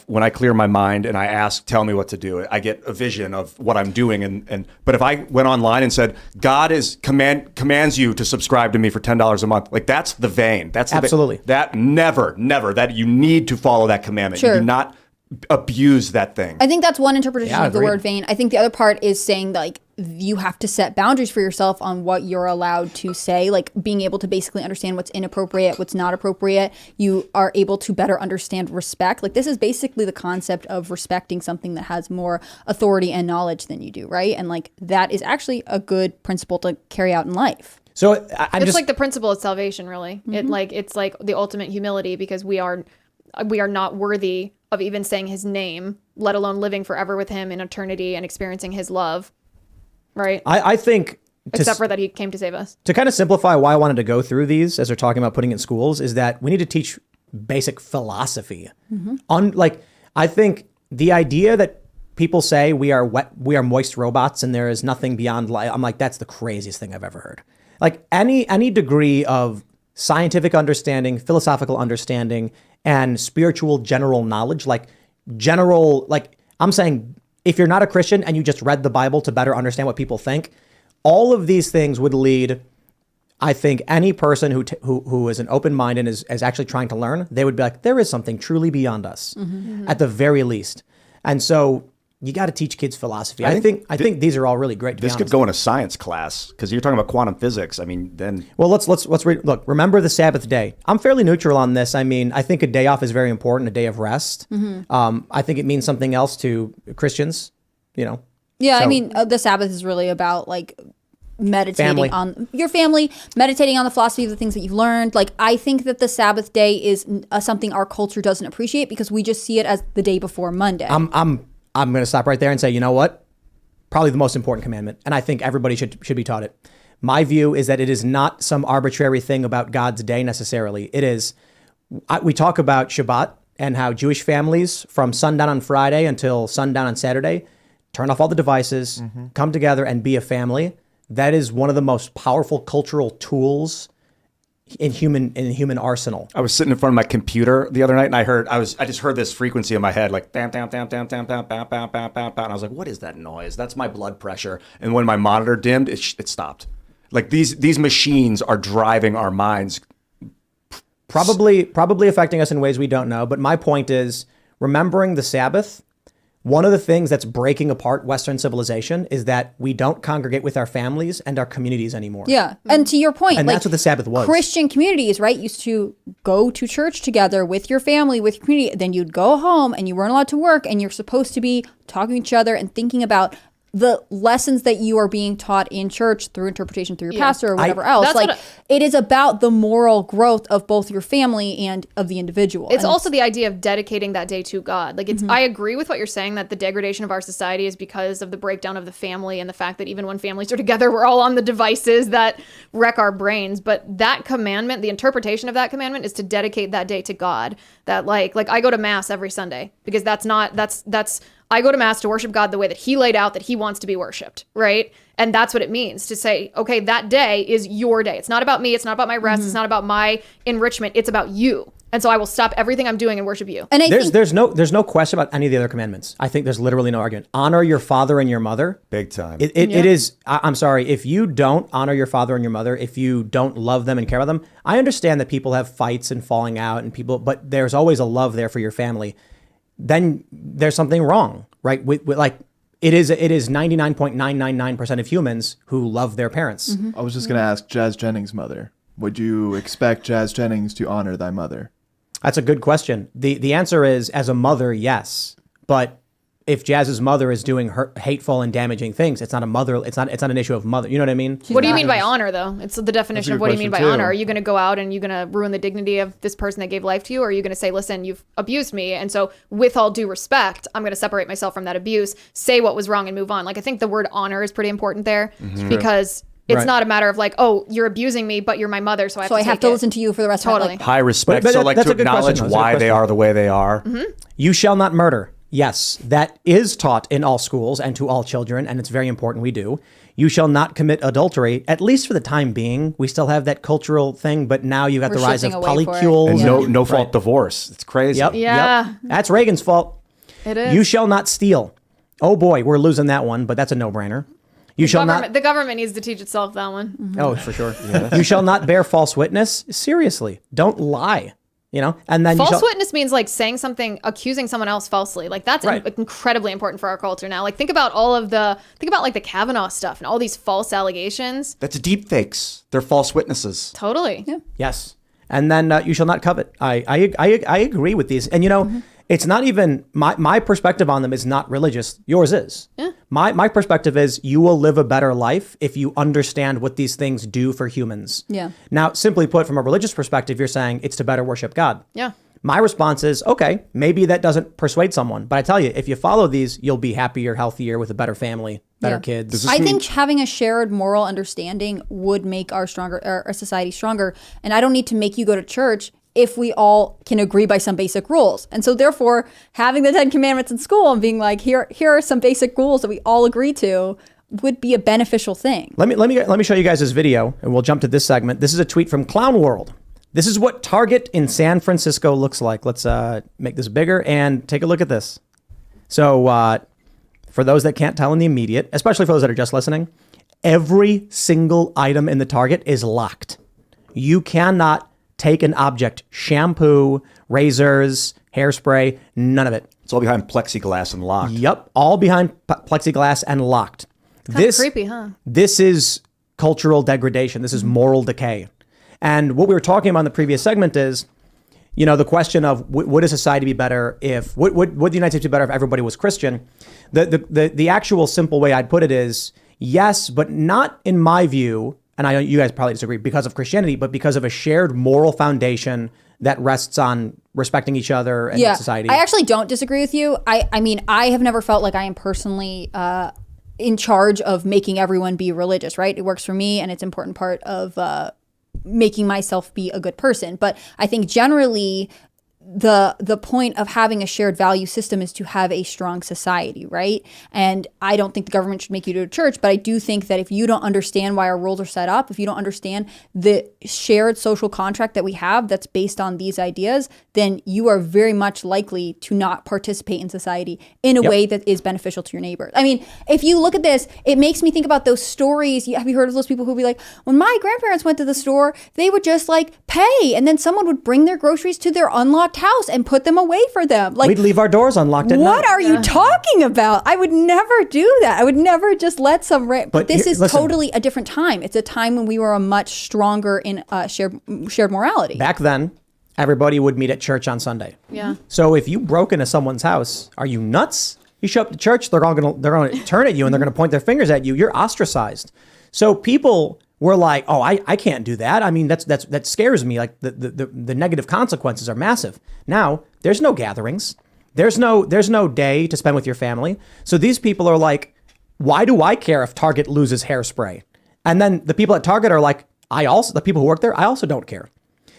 When I clear my mind and I ask, tell me what to do, I get a vision of what I'm doing. But if I went online and said, God commands you to subscribe to me for $10 a month, like that's the vein. That's the Absolutely. vein. That never, that you need to follow that commandment. Sure. You do not abuse that thing. I think that's one interpretation Yeah, of the agreed. word vain. I think the other part is saying like you have to set boundaries for yourself on what you're allowed to say, like being able to basically understand what's inappropriate, what's not appropriate. You are able to better understand respect. Like this is basically the concept of respecting something that has more authority and knowledge than you do, right? And like that is actually a good principle to carry out in life. So It's like the principle of salvation, really. It's like the ultimate humility, because we are not worthy of even saying his name, let alone living forever with him in eternity and experiencing his love, right? I think, Except for that he came to save us. to kind of simplify why I wanted to go through these as they're talking about putting in schools, is that we need to teach basic philosophy. I think the idea that people say we are moist robots and there is nothing beyond life, I'm like, that's the craziest thing I've ever heard. Like any degree of scientific understanding, philosophical understanding, and spiritual general knowledge, like I'm saying, if you're not a Christian and you just read the Bible to better understand what people think, all of these things would lead, I think, any person who is an open mind and is actually trying to learn, they would be like, there is something truly beyond us, at the very least. And so you got to teach kids philosophy. I think these are all really great. To This could go in a science class because you're talking about quantum physics. I mean, then Well, let's read. Look, remember the Sabbath day. I'm fairly neutral on this. I mean, I think a day off is very important, a day of rest. I think it means something else to Christians, Yeah, I So- mean, the Sabbath is really about like meditating Family. on your family, meditating on the philosophy of the things that you've learned. Like, I think that the Sabbath day is something our culture doesn't appreciate because we just see it as the day before Monday. I'm going to stop right there and say, you know what? Probably the most important commandment. And I think everybody should be taught it. My view is that it is not some arbitrary thing about God's day necessarily. It is, we talk about Shabbat and how Jewish families from sundown on Friday until sundown on Saturday turn off all the devices, come together and be a family. That is one of the most powerful cultural tools in human arsenal. I was sitting in front of my computer the other night and I just heard this frequency in my head, like bam, bam, bam, bam, bam, bam, bam, bam, bam, bam, bam. And I was like, what is that noise? That's my blood pressure. And when my monitor dimmed, it stopped. Like these machines are driving our minds. Probably affecting us in ways we don't know. But my point is, remembering the Sabbath, one of the things that's breaking apart Western civilization is that we don't congregate with our families and our communities anymore. Yeah. And to your point, And like, that's what the Sabbath was. Christian communities, right, used to go to church together with your family, with your community. Then you'd go home and you weren't allowed to work and you're supposed to be talking to each other and thinking about the lessons that you are being taught in church through interpretation through your pastor or whatever else. That's Like, what it is about the moral growth of both your family and of the individual. It's And also the idea of dedicating that day to God. Like I agree with what you're saying, that the degradation of our society is because of the breakdown of the family and the fact that even when families are together, we're all on the devices that wreck our brains. But that commandment, the interpretation of that commandment, is to dedicate that day to God. That like I go to mass every Sunday because that's I go to mass to worship God the way that he laid out that he wants to be worshiped, right? And that's what it means to say, okay, that day is your day. It's not about me. It's not about my rest. It's not about my enrichment. It's about you. And so I will stop everything I'm doing and worship you. And I think There's no question about any of the other commandments. I think there's literally no argument. Honor your father and your mother. Big time. It is, I'm sorry, if you don't honor your father and your mother, if you don't love them and care about them, I understand that people have fights and falling out and but there's always a love there for your family. Then there's something wrong, right? With like, it is 99.999% of humans who love their parents. I was just going to ask Jazz Jennings' mother. Would you expect Jazz Jennings to honor thy mother? That's a good question. The answer is, as a mother, yes. But if Jazz's mother is doing hateful and damaging things, it's not a mother. It's not an issue of mother. You know what I mean? What do you mean by honor, though? It's the definition a of good what do you mean by question, too. honor. Are you going to go out and you're going to ruin the dignity of this person that gave life to you? Or are you going to say, listen, you've abused me, and so with all due respect, I'm going to separate myself from that abuse, say what was wrong, and move on? Like, I think the word honor is pretty important there because it's Right. not a matter of like, oh, you're abusing me, but you're my mother, so I have to listen to you for the rest of my Totally. life. High respect. But So like that's to a good question, acknowledge though. That's a good why they question. are the way they are. You shall not murder. Yes, that is taught in all schools and to all children, and it's very important we do. You shall not commit adultery, at least for the time being. We still have that cultural thing, but now you got We're the rise of shifting away for it. polycules. And no fault divorce. It's crazy. Yep. Yeah. Yep. That's Reagan's fault. It is. You shall not steal. Oh boy, we're losing that one, but that's a no-brainer. You shall not. The government needs to teach itself that one. Oh, for sure. You shall not bear false witness. Seriously, don't lie. And then false witness means like saying something, accusing someone else falsely. Like that's incredibly important for our culture now. Like think about like the Kavanaugh stuff and all these false allegations. That's deep fakes. They're false witnesses. Totally. Yeah. Yes. And then you shall not covet. I agree with these. And it's not even my perspective on them is not religious. Yours is. Yeah. My perspective is you will live a better life if you understand what these things do for humans. Yeah. Now, simply put, from a religious perspective, you're saying it's to better worship God. Yeah. My response is, okay, maybe that doesn't persuade someone. But I tell you, if you follow these, you'll be happier, healthier, with a better family, better kids. I think having a shared moral understanding would make our society stronger. And I don't need to make you go to church if we all can agree by some basic rules. And so therefore, having the 10 Commandments in school and being like, here are some basic rules that we all agree to would be a beneficial thing. Let me show you guys this video, and we'll jump to this segment. This is a tweet from Clown World. This is what Target in San Francisco looks like. Let's make this bigger and take a look at this. So for those that can't tell in the immediate, especially for those that are just listening, every single item in the Target is locked. You cannot take an object, shampoo, razors, hairspray, none of it. It's all behind plexiglass and locked. Yep, all behind plexiglass and locked. Kind of creepy, huh? This is cultural degradation. This is moral decay. And what we were talking about in the previous segment is, the question of would a society be better if, would the United States be better if everybody was Christian? The actual simple way I'd put it is yes, but not in my view. And I know you guys probably disagree because of Christianity, but because of a shared moral foundation that rests on respecting each other and society. I actually don't disagree with you. I mean, I have never felt like I am personally in charge of making everyone be religious, right? It works for me and it's an important part of making myself be a good person. But I think generally the point of having a shared value system is to have a strong society, right? And I don't think the government should make you go to church, but I do think that if you don't understand why our rules are set up, if you don't understand the shared social contract that we have that's based on these ideas, then you are very much likely to not participate in society in a way that is beneficial to your neighbor. I mean, if you look at this, it makes me think about those stories. Have you heard of those people who be like, when my grandparents went to the store, they would just like pay, and then someone would bring their groceries to their unlocked house and put them away for them. Like, we'd leave our doors unlocked at night. What are you talking about? I would never do that. I would never just let some but this is totally a different time. It's a time when we were a much stronger in shared morality. Back then, everybody would meet at church on Sunday. Yeah. So if you broke into someone's house, are you nuts? You show up to church, they're gonna turn at you and they're gonna point their fingers at you. You're ostracized. So people were like, oh, I can't do that. I mean, that scares me. Like the negative consequences are massive. Now there's no gatherings. There's no day to spend with your family. So these people are like, why do I care if Target loses hairspray? And then the people at Target are like, the people who work there, I also don't care.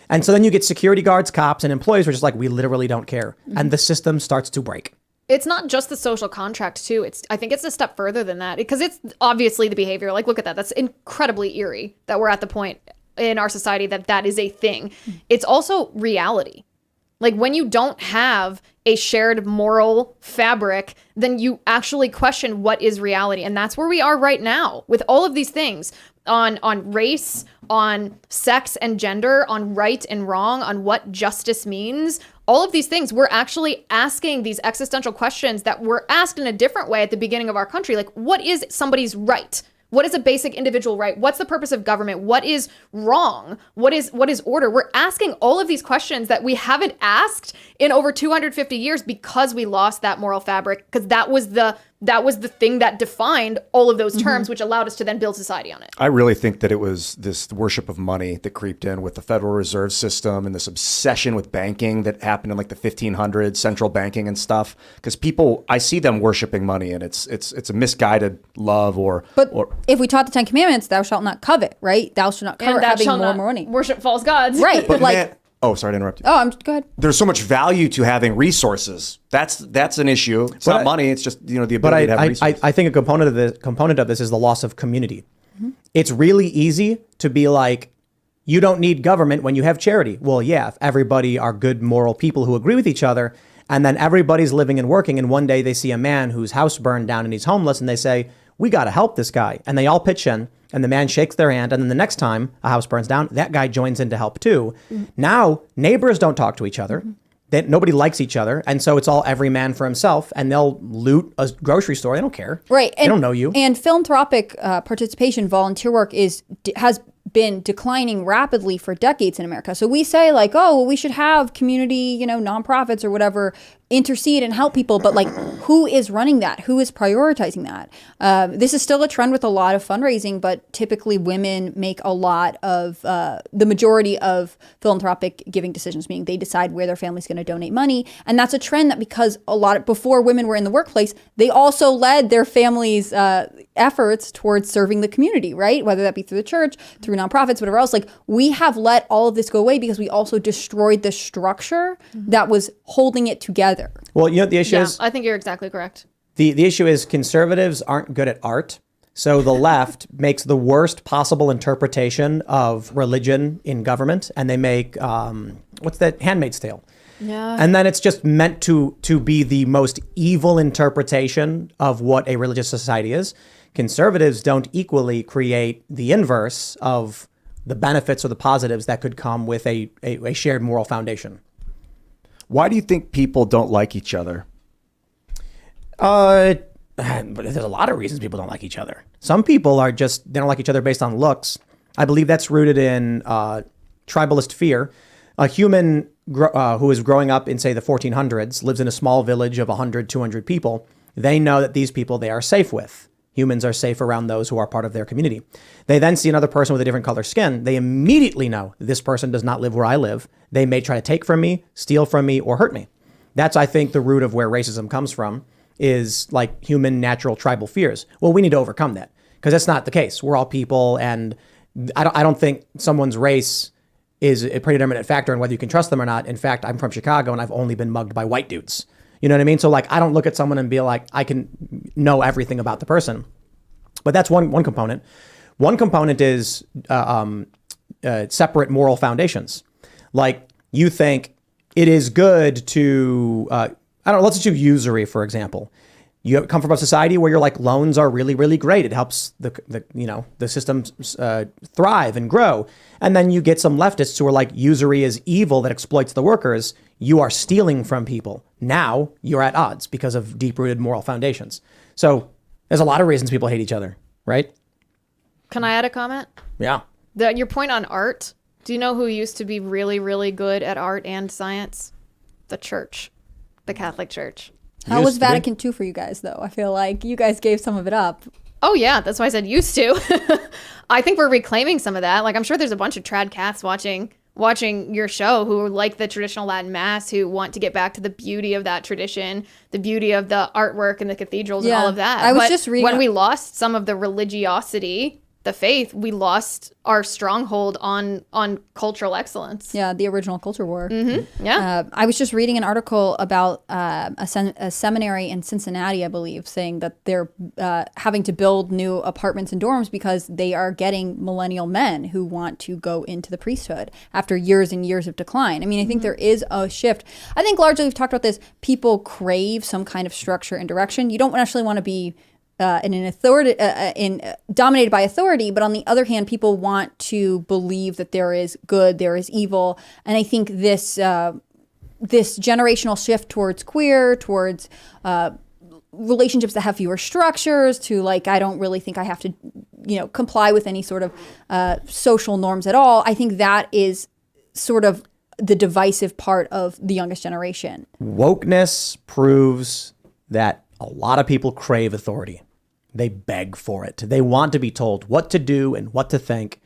And so then you get security guards, cops, and employees who are just like, we literally don't care. And the system starts to break. It's not just the social contract too. I think it's a step further than that, because it's obviously the behavior. Like, look at that. That's incredibly eerie that we're at the point in our society that is a thing. It's also reality. Like, when you don't have a shared moral fabric, then you actually question what is reality. And that's where we are right now with all of these things on race, on sex and gender, on right and wrong, on what justice means. All of these things, we're actually asking these existential questions that were asked in a different way at the beginning of our country. Like, what is somebody's right? What is a basic individual right? What's the purpose of government? What is wrong? What is order? We're asking all of these questions that we haven't asked in over 250 years because we lost that moral fabric, because that was the thing that defined all of those terms, which allowed us to then build society on it. I really think that it was this worship of money that creeped in with the Federal Reserve System and this obsession with banking that happened in like the 1500s, central banking and stuff. Because people, I see them worshiping money, and it's a misguided love or. But if we taught the 10 Commandments, thou shalt not covet, right? Thou shalt not covet having more money. Worship false gods. Right. But like. Oh, sorry to interrupt you. Oh, go ahead. There's so much value to having resources. That's an issue. It's not money. It's just the ability to have resources. I think a component of this is the loss of community. It's really easy to be like, you don't need government when you have charity. Well, yeah, if everybody are good, moral people who agree with each other, and then everybody's living and working, and one day they see a man whose house burned down and he's homeless, and they say, we got to help this guy. And they all pitch in, and the man shakes their hand, and then the next time a house burns down, that guy joins in to help too. Now, neighbors don't talk to each other. Nobody likes each other, and so it's all every man for himself, and they'll loot a grocery store. They don't care. Right. They don't know you. And philanthropic participation, volunteer work has been declining rapidly for decades in America. So we say like, oh, well, we should have community, nonprofits or whatever intercede and help people. But like, who is running that? Who is prioritizing that? This is still a trend with a lot of fundraising, but typically women make a lot of the majority of philanthropic giving decisions, meaning they decide where their family's going to donate money. And that's a trend that because before women were in the workplace, they also led their families' efforts towards serving the community, right? Whether that be through the church, through nonprofits, whatever else. Like, we have let all of this go away because we also destroyed the structure that was holding it together. Well, the issue is... I think you're exactly correct. The issue is conservatives aren't good at art. So the left makes the worst possible interpretation of religion in government, and they make, what's that? Handmaid's Tale. Yeah. And then it's just meant to be the most evil interpretation of what a religious society is. Conservatives don't equally create the inverse of the benefits or the positives that could come with a shared moral foundation. Why do you think people don't like each other? But there's a lot of reasons people don't like each other. Some people they don't like each other based on looks. I believe that's rooted in tribalist fear. A human who is growing up in, say, the 1400s, lives in a small village of 100, 200 people. They know that these people they are safe with. Humans are safe around those who are part of their community. They then see another person with a different color skin. They immediately know this person does not live where I live. They may try to take from me, steal from me, or hurt me. That's, I think, the root of where racism comes from, is like human natural tribal fears. Well, we need to overcome that because that's not the case. We're all people, and I don't think someone's race is a predeterminate factor in whether you can trust them or not. In fact, I'm from Chicago, and I've only been mugged by white dudes. You know what I mean? So like, I don't look at someone and be like, I can know everything about the person. But that's one component. One component is separate moral foundations. Like, you think it is good to, let's do usury, for example. You come from a society where you're like, loans are really, really great. It helps the systems thrive and grow. And then you get some leftists who are like, usury is evil that exploits the workers. You are stealing from people. Now you're at odds because of deep-rooted moral foundations. So there's a lot of reasons people hate each other, right? Can I add a comment? Yeah. Your point on art, do you know who used to be really, really good at art and science? The church, the Catholic Church. How was Vatican II for you guys, though? I feel like you guys gave some of it up. Oh, yeah. That's why I said used to. I think we're reclaiming some of that. Like, I'm sure there's a bunch of trad Caths watching your show who like the traditional Latin Mass, who want to get back to the beauty of that tradition, the beauty of the artwork and the cathedrals and all of that. I was just reading... When we lost some of the religiosity, the faith, we lost our stronghold on cultural excellence. Yeah, the original culture war. Mm-hmm. Yeah. I was just reading an article about a seminary in Cincinnati, I believe, saying that they're having to build new apartments and dorms because they are getting millennial men who want to go into the priesthood after years and years of decline. I mean, I think there is a shift. I think largely we've talked about this. People crave some kind of structure and direction. You don't actually want to be in an authority, dominated by authority, but on the other hand, people want to believe that there is good, there is evil, and I think this generational shift towards queer, towards relationships that have fewer structures, to like, I don't really think I have to, comply with any sort of social norms at all. I think that is sort of the divisive part of the youngest generation. Wokeness proves that a lot of people crave authority. They beg for it. They want to be told what to do and what to think.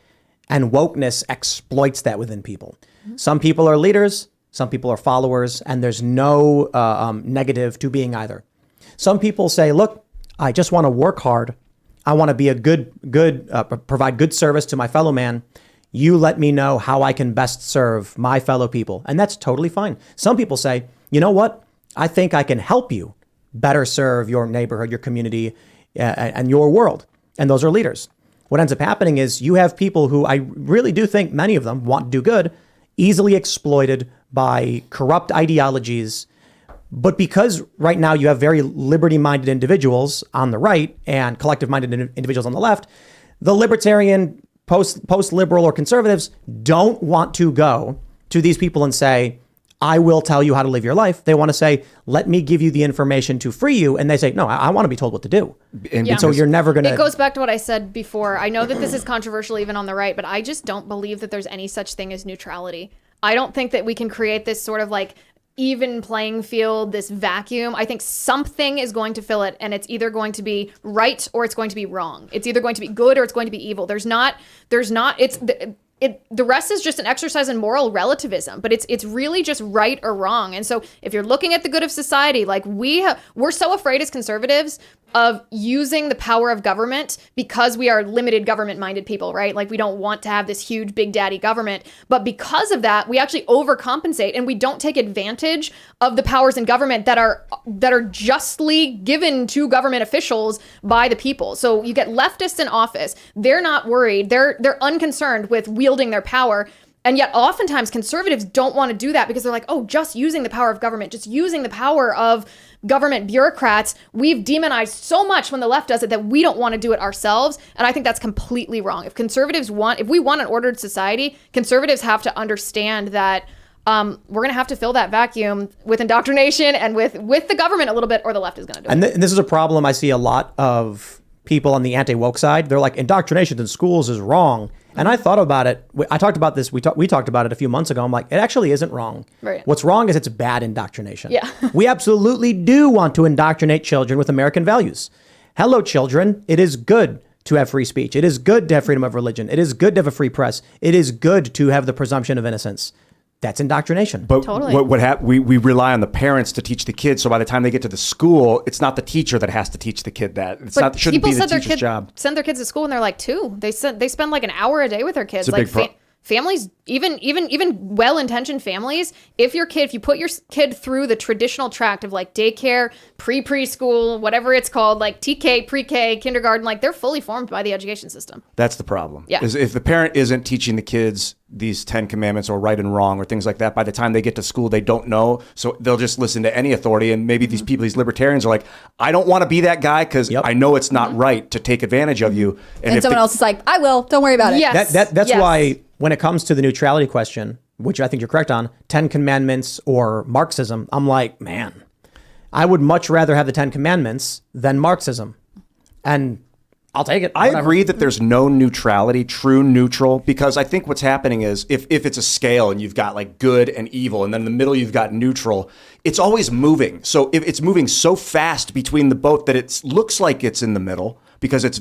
And wokeness exploits that within people. Some people are leaders, some people are followers, and there's no negative to being either. Some people say, look, I just want to work hard. I want to be provide good service to my fellow man. You let me know how I can best serve my fellow people. And that's totally fine. Some people say, you know what? I think I can help you better serve your neighborhood, your community, and your world. And those are leaders. What ends up happening is you have people who, I really do think many of them want to do good, easily exploited by corrupt ideologies. But because right now you have very liberty-minded individuals on the right and collective-minded individuals on the left, the libertarian, post-liberal or conservatives don't want to go to these people and say, I will tell you how to live your life. They want to say, let me give you the information to free you. And they say, no, I want to be told what to do. And Yeah. So you're never going to... It goes back to what I said before. I know that this is controversial even on the right, but I just don't believe that there's any such thing as neutrality. I don't think that we can create this sort of like even playing field, this vacuum. I think something is going to fill it, and it's either going to be right or it's going to be wrong. It's either going to be good or it's going to be evil. The rest is just an exercise in moral relativism, but it's really just right or wrong. And so if you're looking at the good of society, like we're so afraid as conservatives of using the power of government because we are limited government-minded people, right? Like we don't want to have this huge big daddy government, but because of that, we actually overcompensate and we don't take advantage of the powers in government that are justly given to government officials by the people. So you get leftists in office, they're not worried, they're unconcerned with wielding their power. And yet oftentimes conservatives don't want to do that because they're like, oh, just using the power of government, just using the power of government bureaucrats. We've demonized so much when the left does it that we don't want to do it ourselves. And I think that's completely wrong. If we want an ordered society, conservatives have to understand that we're going to have to fill that vacuum with indoctrination and with the government a little bit, or the left is going to do it. And this is a problem I see a lot of people on the anti-woke side. They're like, indoctrination in schools is wrong. And I thought about it. I talked about this. We talked about it a few months ago. I'm like, it actually isn't wrong. Right. What's wrong is it's bad indoctrination. Yeah. We absolutely do want to indoctrinate children with American values. Hello, children. It is good to have free speech. It is good to have freedom of religion. It is good to have a free press. It is good to have the presumption of innocence. That's indoctrination. But Totally. we rely on the parents to teach the kids. So by the time they get to the school, it's not the teacher that has to teach the kid that. Shouldn't be the teacher's job. Send their kids to school and they're like 2. They spend like an hour a day with their kids. It's a Like big families, even well-intentioned families, if you put your kid through the traditional tract of like daycare, preschool, whatever it's called, like TK, pre-K, kindergarten, like they're fully formed by the education system. That's the problem. Yeah. Is if the parent isn't teaching the kids these 10 commandments or right and wrong or things like that, by the time they get to school, they don't know. So they'll just listen to any authority. And maybe these people, these libertarians are like, I don't want to be that guy because I know it's not right to take advantage of you. And someone else is like, I will. Don't worry about it. Yes. That's Yes. why when it comes to the neutrality question, which I think you're correct on, 10 commandments or Marxism, I'm like, man, I would much rather have the 10 commandments than Marxism. And I'll take it. I Whatever. agree that there's no neutrality, true neutral, because I think what's happening is if it's a scale and you've got like good and evil, and then in the middle you've got neutral, it's always moving. So if it's moving so fast between the both that it looks like it's in the middle because it's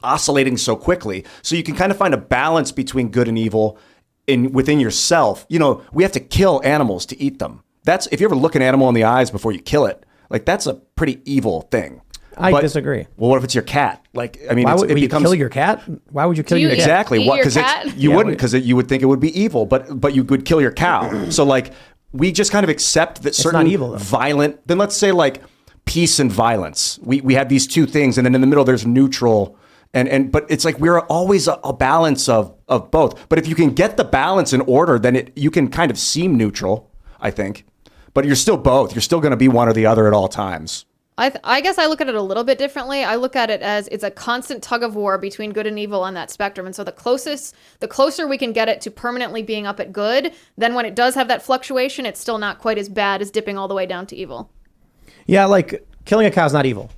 oscillating so quickly. So you can kind of find a balance between good and evil within yourself. You know, we have to kill animals to eat them. That's, if you ever look an animal in the eyes before you kill it, like that's a pretty evil thing. I disagree. Well, what if it's your cat? Like, I mean, Why it would you becomes kill your cat? Why would you kill your cat? exactly eat what? your Because cat? you wouldn't, because you would think it would be evil, but you would kill your cow. So like, we just kind of accept that certain not evil, though. violent. Then let's say like peace and violence. We have these two things, and then in the middle there's neutral. But it's like we're always a balance of both. But if you can get the balance in order, then you can kind of seem neutral, I think. But you're still both. You're still going to be one or the other at all times. I guess I look at it a little bit differently. I look at it as it's a constant tug of war between good and evil on that spectrum. And so the closer we can get it to permanently being up at good, then when it does have that fluctuation, it's still not quite as bad as dipping all the way down to evil. Yeah, like killing a cow is not evil.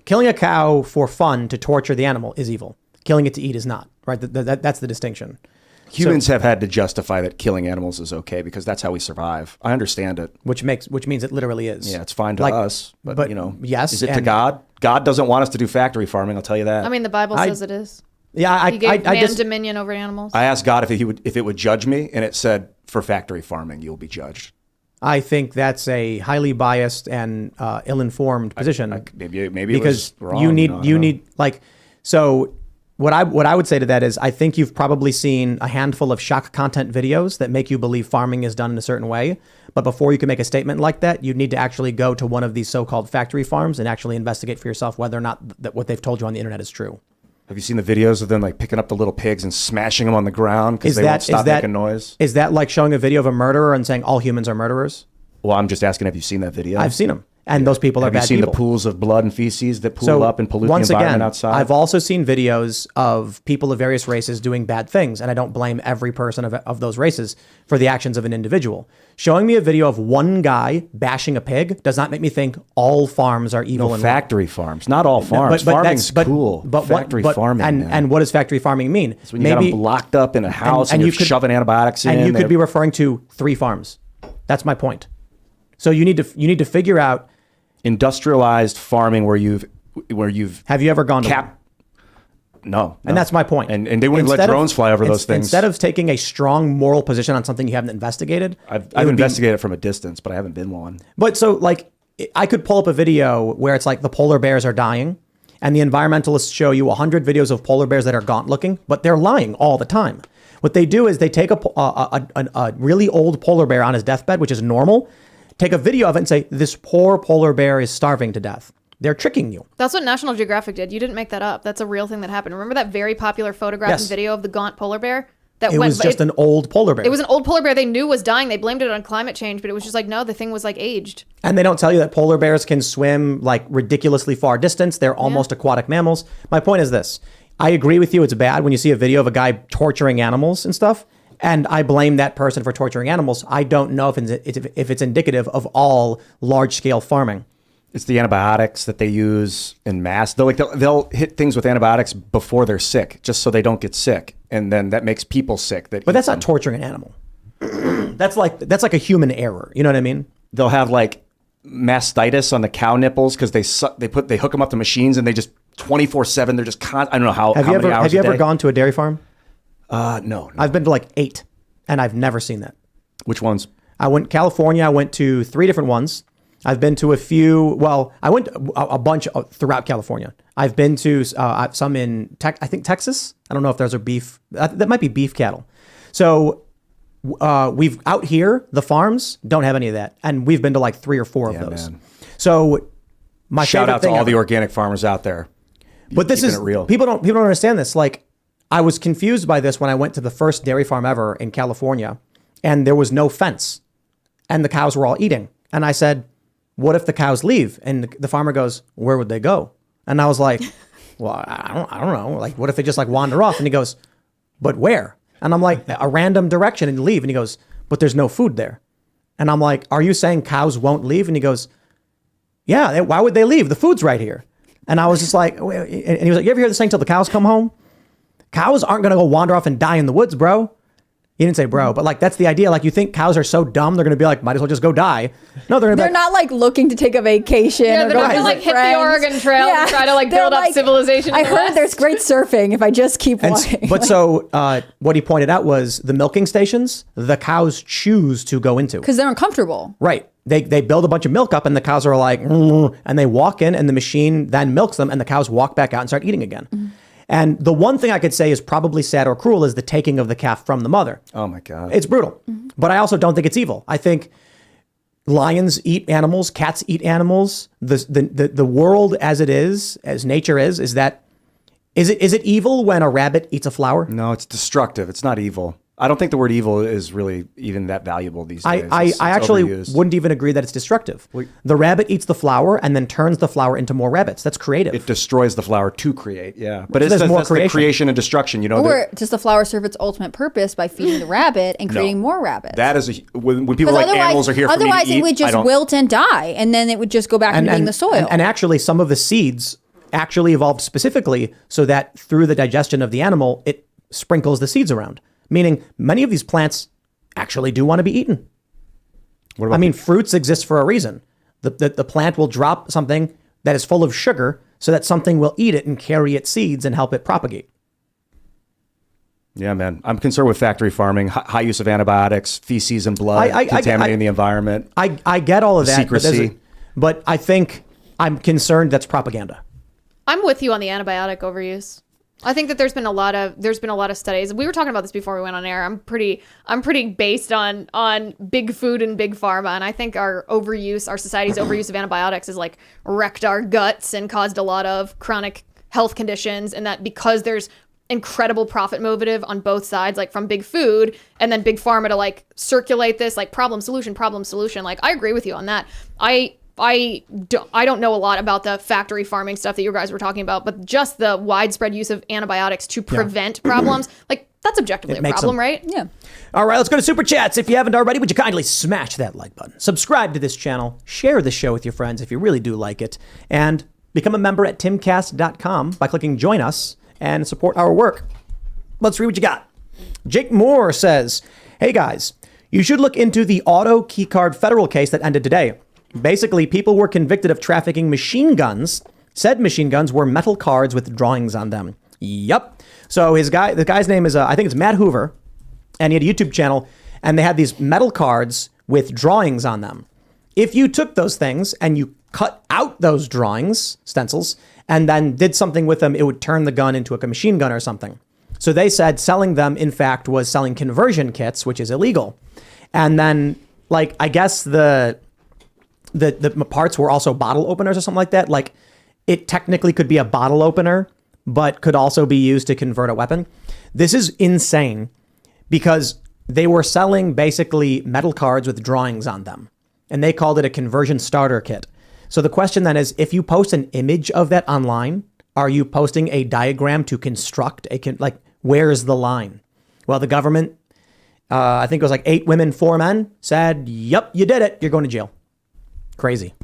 Killing a cow for fun to torture the animal is evil. Killing it to eat is not, right? That's the distinction. Humans have had to justify that killing animals is okay because that's how we survive. I understand it. Which means it literally is. Yeah, it's fine to Like, us, but you know, yes, is it to and- God? God doesn't want us to do factory farming. I'll tell you that. I mean, the Bible says it is. Yeah, He gave I man just dominion over animals. I asked God if it would judge me, and it said for factory farming you'll be judged. I think that's a highly biased and ill-informed position. Maybe because it was wrong, you need I don't know. like so. What I would say to that is I think you've probably seen a handful of shock content videos that make you believe farming is done in a certain way. But before you can make a statement like that, you need to actually go to one of these so-called factory farms and actually investigate for yourself whether or not that what they've told you on the internet is true. Have you seen the videos of them like picking up the little pigs and smashing them on the ground because they won't stop making noise? Is that like showing a video of a murderer and saying all humans are murderers? Well, I'm just asking, have you seen that video? I've seen them. And those people are Have you bad seen people. the pools of blood and feces that pool up and pollute the environment outside? I've also seen videos of people of various races doing bad things, and I don't blame every person of those races for the actions of an individual. Showing me a video of one guy bashing a pig does not make me think all farms are evil and factory farms. Not all farms. Farming's cool. Factory farming. And what does factory farming mean? It's when you got them locked up in a house and you're shoving antibiotics in. And you could be referring to 3 farms. That's my point. So you need to figure out industrialized farming where you've have you ever gone to No. And that's my point. And they wouldn't let drones fly over those things. Instead of taking a strong moral position on something you haven't investigated. I've investigated it from a distance, but I haven't been one. But so like I could pull up a video where it's like the polar bears are dying and the environmentalists show you 100 videos of polar bears that are gaunt looking, but they're lying all the time. What they do is they take a really old polar bear on his deathbed, which is normal, take a video of it and say, this poor polar bear is starving to death. They're tricking you. That's what National Geographic did. You didn't make that up. That's a real thing that happened. Remember that very popular photograph and video of the gaunt polar bear? It was just an old polar bear. It was an old polar bear they knew was dying. They blamed it on climate change, but it was just like, no, the thing was like aged. And they don't tell you that polar bears can swim like ridiculously far distance. They're almost aquatic mammals. My point is this. I agree with you. It's bad when you see a video of a guy torturing animals and stuff. And I blame that person for torturing animals. I don't know if it's indicative of all large-scale farming. It's the antibiotics that they use in mass. They'll hit things with antibiotics before they're sick, just so they don't get sick, and then that makes people sick. But that's not torturing an animal. That's like a human error. You know what I mean? They'll have like mastitis on the cow nipples because they hook them up to machines and they just 24/7. They're just I don't know how many hours a day. Have you ever gone to a dairy farm? No. I've been to like 8, and I've never seen that. Which ones? I went California. I went to 3 different ones. I've been to a few. Well, I went a bunch throughout California. I've been to some in I think Texas. I don't know if those are beef. That might be beef cattle. So we've out here, the farms don't have any of that, and we've been to like 3 or 4 of those. Man. So my shout out to all the organic farmers out there. But this is real. People don't understand this. Like, I was confused by this when I went to the first dairy farm ever in California, and there was no fence, and the cows were all eating. And I said, what if the cows leave? And the farmer goes, where would they go? And I was like, well, I don't know. Like, what if they just like wander off? And he goes, but where? And I'm like, a random direction and leave. And he goes, but there's no food there. And I'm like, are you saying cows won't leave? And he goes, yeah, why would they leave? The food's right here. And I was just like, and he was like, you ever hear this thing till the cows come home? Cows aren't going to go wander off and die in the woods, bro. He didn't say bro, but like that's the idea. Like you think cows are so dumb, they're going to be like, might as well just go die. No, they're not like looking to take a vacation. Yeah, they're not going to like hit the Oregon Trail and try to like build up civilization. I heard there's great surfing if I just keep walking. But so what he pointed out was the milking stations, the cows choose to go into. Because they're uncomfortable. Right. They build a bunch of milk up and the cows are like, and they walk in and the machine then milks them and the cows walk back out and start eating again. Mm-hmm. And the one thing I could say is probably sad or cruel is the taking of the calf from the mother. Oh my God. It's brutal. Mm-hmm. But I also don't think it's evil. I think lions eat animals, cats eat animals. The world as it is, as nature is it evil when a rabbit eats a flower? No, it's destructive. It's not evil. I don't think the word evil is really even that valuable these days. I actually wouldn't even agree that it's destructive. The rabbit eats the flower and then turns the flower into more rabbits. That's creative. It destroys the flower to create, yeah. But it's the creation and destruction, you know. Or does the flower serve its ultimate purpose by feeding the rabbit and creating more rabbits? That is when people are like animals are here for me to eat. Otherwise, it would just wilt and die, and then it would just go back into being the soil. And actually, some of the seeds actually evolved specifically so that through the digestion of the animal, it sprinkles the seeds around. Meaning many of these plants actually do want to be eaten. Fruits exist for a reason. The plant will drop something that is full of sugar so that something will eat it and carry its seeds and help it propagate. Yeah, man. I'm concerned with factory farming, high use of antibiotics, feces and blood contaminating the environment. I get all of that. Secrecy. But I think I'm concerned that's propaganda. I'm with you on the antibiotic overuse. I think that there's been a lot of studies. We were talking about this before we went on air. I'm pretty based on big food and big pharma, and I think our society's overuse of antibiotics has like wrecked our guts and caused a lot of chronic health conditions, and that because there's incredible profit motive on both sides, like from big food and then big pharma to like circulate this like problem solution. Like I agree with you on that. I don't know a lot about the factory farming stuff that you guys were talking about, but just the widespread use of antibiotics to prevent problems, like that's objectively a problem, right? Yeah. All right, let's go to Super Chats. If you haven't already, would you kindly smash that like button? Subscribe to this channel. Share the show with your friends if you really do like it. And become a member at timcast.com by clicking Join Us and support our work. Let's read what you got. Jake Moore says, hey guys, you should look into the auto keycard federal case that ended today. Basically, people were convicted of trafficking machine guns. Said machine guns were metal cards with drawings on them. Yup. So the guy's name is, I think it's Matt Hoover, and he had a YouTube channel, and they had these metal cards with drawings on them. If you took those things and you cut out those drawings, stencils, and then did something with them, it would turn the gun into a machine gun or something. So they said selling them, in fact, was selling conversion kits, which is illegal. And then, like, I guess the parts were also bottle openers or something like that. Like, it technically could be a bottle opener, but could also be used to convert a weapon. This is insane because they were selling basically metal cards with drawings on them, and they called it a conversion starter kit. So the question then is, if you post an image of that online, are you posting a diagram to construct where is the line? Well, the government, I think it was like 8 women, 4 men, said, yep, you did it. You're going to jail. Crazy.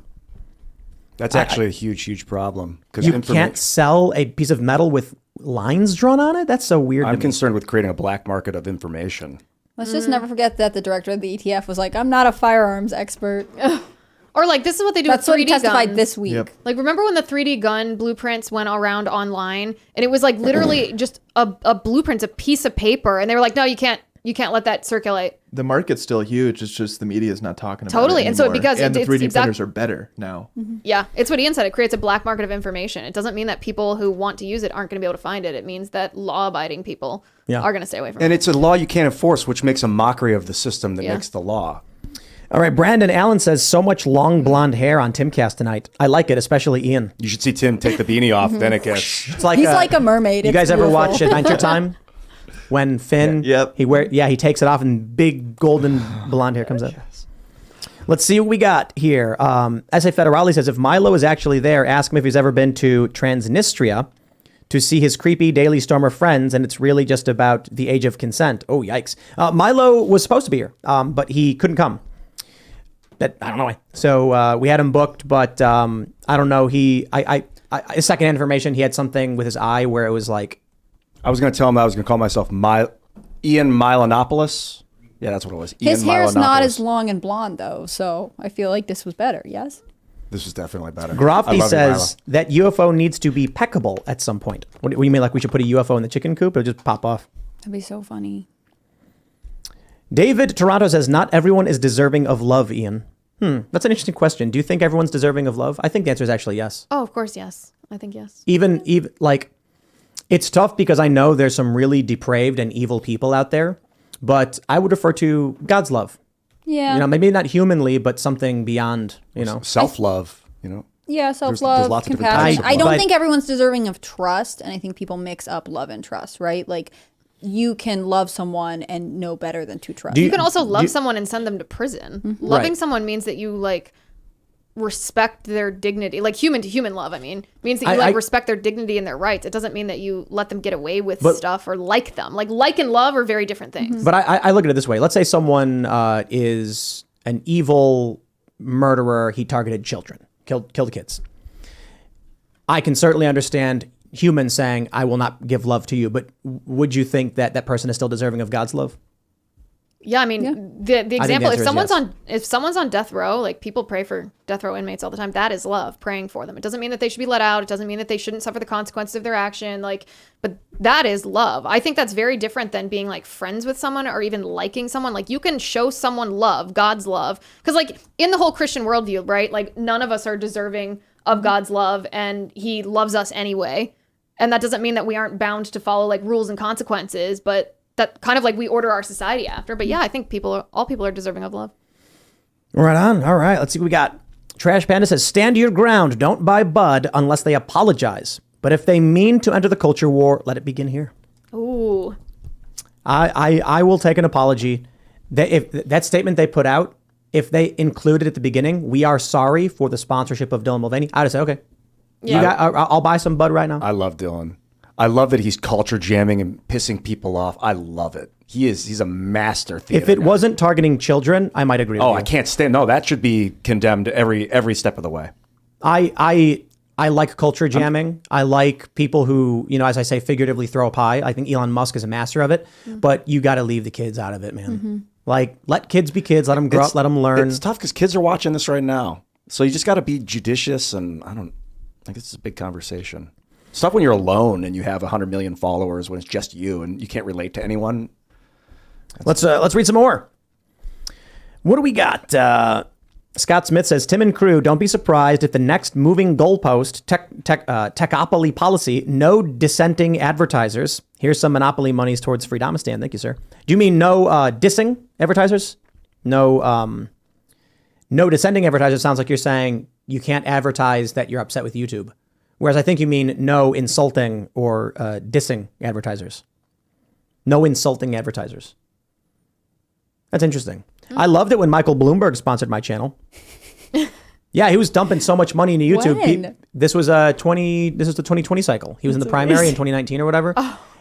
That's actually a huge problem. You can't sell a piece of metal with lines drawn on it? That's so weird. I'm concerned with creating a black market of information. Let's just never forget that the director of the ETF was like, I'm not a firearms expert. Or like, this is what they do That's with what 3D he testified guns. this week. Yep. Like, remember when the 3D gun blueprints went around online, and it was like literally just a blueprint, a piece of paper, and they were like, no, you can't let that circulate. The market's still huge. It's just the media is not talking about Totally. it And so anymore. because and the it's 3D printers are better now. Yeah, it's what Ian said. It creates a black market of information. It doesn't mean that people who want to use it aren't going to be able to find it. It means that law-abiding people are going to stay away from it. And it's a law you can't enforce, which makes a mockery of the system that makes the law. All right, Brandon Allen says, so much long blonde hair on Timcast tonight. I like it, especially Ian. You should see Tim take the beanie off, then it gets... It's like He's like a mermaid. You It's guys ever beautiful. watch Adventure Time? When Finn, Yep. he takes it off and big golden blonde hair comes out. Let's see what we got here. S.A. Federale says, if Milo is actually there, ask him if he's ever been to Transnistria to see his creepy Daily Stormer friends, and it's really just about the age of consent. Oh, yikes. Milo was supposed to be here, but he couldn't come. I don't know why. So we had him booked, but I don't know. Secondhand information, he had something with his eye where it was like... I was going to tell him I was going to call myself Ian Milanopoulos. Yeah, that's what it was. His Ian hair's not Milanopoulos. as long and blonde, though, so I feel like this was better, yes? This was definitely better. I Grofty love says that UFO needs to be peckable at some point. What do you mean, like we should put a UFO in the chicken coop? It'll just pop off. That'd be so funny. David Toronto says, not everyone is deserving of love, Ian. That's an interesting question. Do you think everyone's deserving of love? I think the answer is actually yes. Oh, of course, yes. I think yes. Even like, it's tough because I know there's some really depraved and evil people out there, but I would refer to God's love. Yeah. You know, maybe not humanly, but something beyond, you know. Self-love, you know. Yeah, self-love, lots of different compassion. types of I don't love. think everyone's deserving of trust, and I think people mix up love and trust, right? Like, you can love someone and know better than to trust. You can also love someone and send them to prison. Loving Right. someone means that you like respect their dignity, like human to human love. I mean, means that you I- respect their dignity and their rights. It doesn't mean that you let them get away with But- stuff or like them. Like and love are very different things. But I look at it this way. Let's say someone is an evil murderer. He targeted children, killed kids. I can certainly understand humans saying, I will not give love to you. But would you think that that person is still deserving of God's love? Yeah, I mean, the example, answer is if someone's on death row, like people pray for death row inmates all the time, that is love, praying for them. It doesn't mean that they should be let out. It doesn't mean that they shouldn't suffer the consequences of their action. Like, but that is love. I think that's very different than being like friends with someone or even liking someone. Like, you can show someone love, God's love. Because like in the whole Christian worldview, right? Like none of us are deserving of God's love, and he loves us anyway. And that doesn't mean that we aren't bound to follow like rules and consequences, but that kind of like we order our society after. But yeah, I think all people are deserving of love. Right on. All right. Let's see what we got. Trash Panda says, stand your ground. Don't buy bud unless they apologize. But if they mean to enter the culture war, let it begin here. Ooh. I will take an apology. If that statement they put out if they included at the beginning, we are sorry for the sponsorship of Dylan Mulvaney, I'd have said, okay, Yeah. I'll buy some bud right now. I love Dylan. I love that he's culture jamming and pissing people off. I love it. He's a master theater If it guy. wasn't targeting children, I might agree with you. I can't stand. No, that should be condemned every step of the way. I like culture jamming. I like people who, as I say, figuratively throw a pie. I think Elon Musk is a master of it, but you got to leave the kids out of it, man. Like, let kids be kids. Let them grow up. Let them learn. It's tough because kids are watching this right now, so you just got to be judicious. And I think this is a big conversation. It's tough when you're alone and you have 100 million followers when it's just you and you can't relate to anyone. Let's read some more. What do we got? Scott Smith says, Tim and crew, don't be surprised if the next moving goalpost, techopoly policy, no dissenting advertisers. Here's some monopoly monies towards Freedomistan. Thank you, sir. Do you mean no dissing advertisers? No dissenting advertisers sounds like you're saying you can't advertise that you're upset with YouTube. Whereas I think you mean no insulting or dissing advertisers. No insulting advertisers. That's interesting. I loved it when Michael Bloomberg sponsored my channel. Yeah, he was dumping so much money into YouTube. When? This was the 2020 cycle. He was in the primary in 2019 or whatever,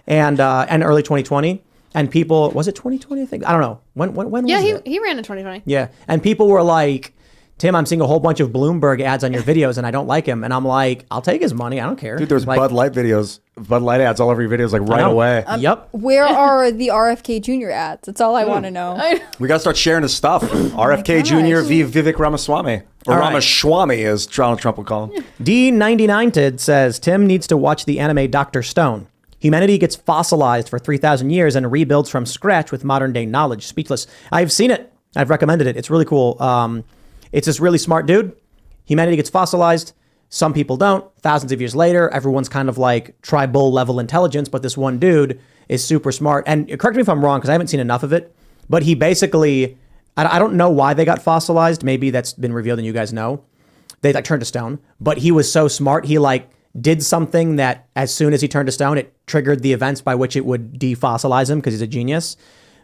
and early 2020. And people, was it 2020? I think, I don't know. When Yeah, was it? he ran in 2020. Yeah, and people were like, Tim, I'm seeing a whole bunch of Bloomberg ads on your videos, and I don't like him. And I'm like, I'll take his money. I don't care. Dude, there's like, Bud Light ads all over your videos like right know. away. Yep. Where are the RFK Jr. ads? That's all I want to know. We got to start sharing his stuff. RFK Jr. v. Vivek Ramaswamy. Or All right. Ramaswamy, as Donald Trump would call him. D99 says, Tim needs to watch the anime Dr. Stone. Humanity gets fossilized for 3,000 years and rebuilds from scratch with modern day knowledge. Speechless. I've seen it. I've recommended it. It's really cool. It's this really smart dude. Humanity gets fossilized. Some people don't. Thousands of years later, everyone's kind of like tribal level intelligence, but this one dude is super smart. And correct me if I'm wrong, because I haven't seen enough of it, but he basically, I don't know why they got fossilized. Maybe that's been revealed and you guys know. They like turned to stone, but he was so smart. He like did something that as soon as he turned to stone, it triggered the events by which it would defossilize him because he's a genius.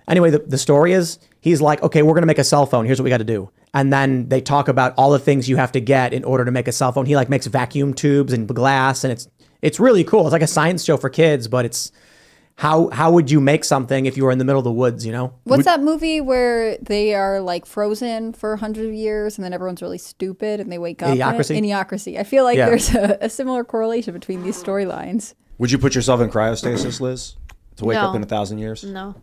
Anyway, the story is he's like, okay, we're going to make a cell phone. Here's what we got to do. And then they talk about all the things you have to get in order to make a cell phone. He like makes vacuum tubes and glass, and it's really cool. It's like a science show for kids, but it's how would you make something if you were in the middle of the woods, you know? What's that movie where they are like frozen for hundreds of years and then everyone's really stupid and they wake up? Idiocracy? Idiocracy. I feel like Yeah. there's a similar correlation between these storylines. Would you put yourself in cryostasis, Liz? To wake No. up in 1,000 years? No.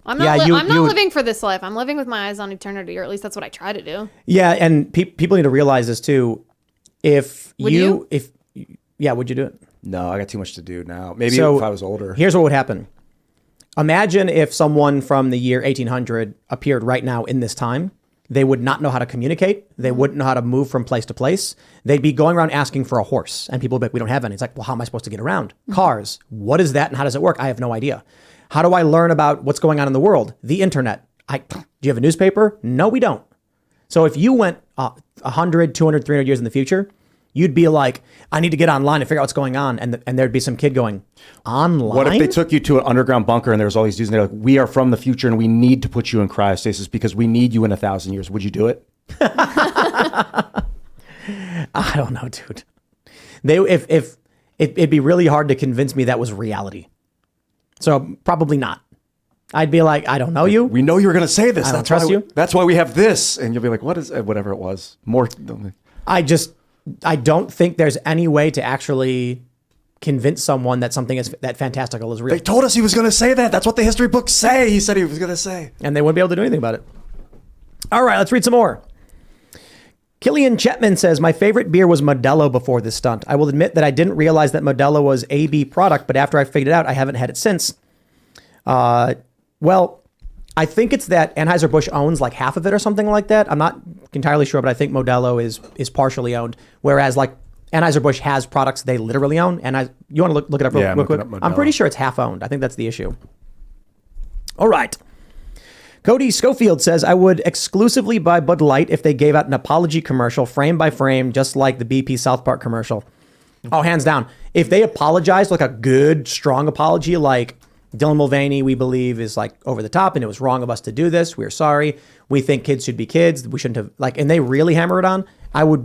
I'm Yeah, not, you I'm not would- living for this life. I'm living with my eyes on eternity, or at least that's what I try to do. Yeah, and people need to realize this too. Would you? Would you do it? No, I got too much to do now. Maybe So, if I was older. Here's what would happen. Imagine if someone from the year 1800 appeared right now in this time. They would not know how to communicate. They wouldn't know how to move from place to place. They'd be going around asking for a horse. And people would be like, we don't have any. It's like, well, how am I supposed to get around? Cars. What is that and how does it work? I have no idea. How do I learn about what's going on in the world? The internet. Do you have a newspaper? No, we don't. So if you went 100, 200, 300 years in the future, you'd be like, I need to get online and figure out what's going on. And there'd be some kid going, online? What if they took you to an underground bunker and there was all these dudes and they're like, we are from the future and we need to put you in cryostasis because we need you in 1,000 years. Would you do it? I don't know, dude. It'd be really hard to convince me that was reality. So probably not. I'd be like, I don't know you. We know you're going to say this. I don't That's trust why you. That's why we have this. And you'll be like, what is it? Whatever it was. More. I don't think there's any way to actually convince someone that something is that fantastical is real. They told us he was going to say that. That's what the history books say. He said he was going to say. And they wouldn't be able to do anything about it. All right, let's read some more. Killian Chetman says, my favorite beer was Modelo before this stunt. I will admit that I didn't realize that Modelo was a B product, but after I figured it out, I haven't had it since. Well, I think it's that Anheuser-Busch owns like half of it or something like that. I'm not entirely sure, but I think Modelo is partially owned, whereas like Anheuser-Busch has products they literally own. And you want to look it up real quick? I'm pretty sure it's half owned. I think that's the issue. All right. Cody Schofield says, I would exclusively buy Bud Light if they gave out an apology commercial frame by frame, just like the BP South Park commercial. Oh, hands down. If they apologized like a good, strong apology, like Dylan Mulvaney, we believe, is like over the top, and it was wrong of us to do this. We're sorry. We think kids should be kids. We shouldn't have and they really hammer it on.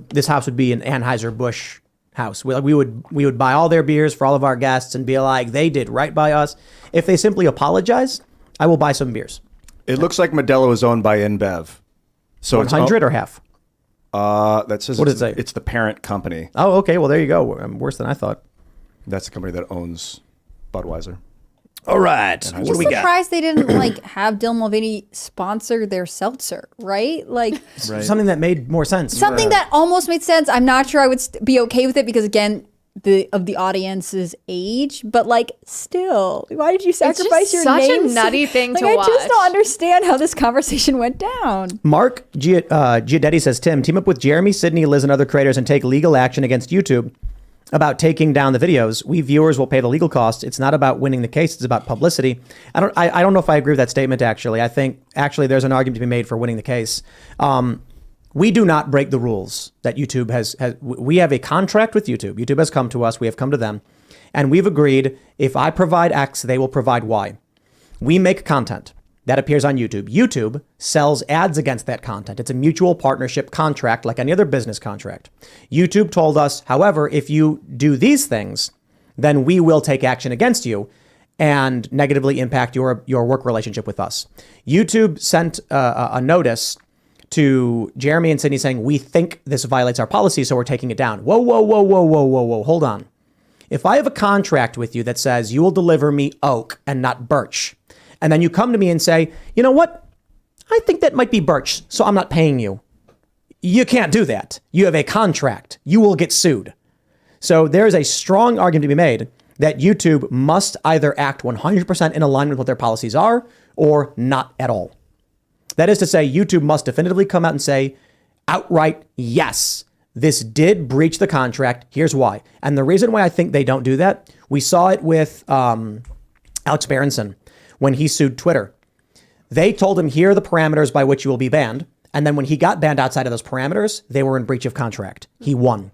This house would be an Anheuser-Busch house. We would buy all their beers for all of our guests and be like, they did right by us. If they simply apologize, I will buy some beers. It looks like Modelo is owned by InBev. So 100 or half? That says What does it say? It's the parent company. Oh, okay. Well, there you go. Worse than I thought. That's the company that owns Budweiser. All right. I'm just surprised they didn't have Dylan Mulvaney sponsor their seltzer, right? Like Something that made more sense. something that almost made sense. I'm not sure I would be okay with it because again, the audience's age, but still, why did you sacrifice your such name? a nutty thing to I watch. just don't understand how this conversation went down. Mark Giadetti says, Tim, team up with Jeremy, Sydney, Liz, and other creators and take legal action against YouTube about taking down the videos. We viewers will pay the legal costs. It's not about winning the case. It's about publicity. I don't know if I agree with that statement, actually. I think, actually, there's an argument to be made for winning the case. We do not break the rules that YouTube has. We have a contract with YouTube. YouTube has come to us. We have come to them. And we've agreed if I provide X, they will provide Y. We make content that appears on YouTube. YouTube sells ads against that content. It's a mutual partnership contract like any other business contract. YouTube told us, however, if you do these things, then we will take action against you and negatively impact your work relationship with us. YouTube sent a notice to Jeremy and Sydney saying, we think this violates our policy, so we're taking it down. Whoa, hold on. If I have a contract with you that says you will deliver me oak and not birch, and then you come to me and say, you know what? I think that might be birch, so I'm not paying you. You can't do that. You have a contract. You will get sued. So there is a strong argument to be made that YouTube must either act 100% in alignment with what their policies are or not at all. That is to say, YouTube must definitively come out and say outright, yes, this did breach the contract. Here's why. And the reason why I think they don't do that, we saw it with Alex Berenson when he sued Twitter. They told him, here are the parameters by which you will be banned. And then when he got banned outside of those parameters, they were in breach of contract. He won.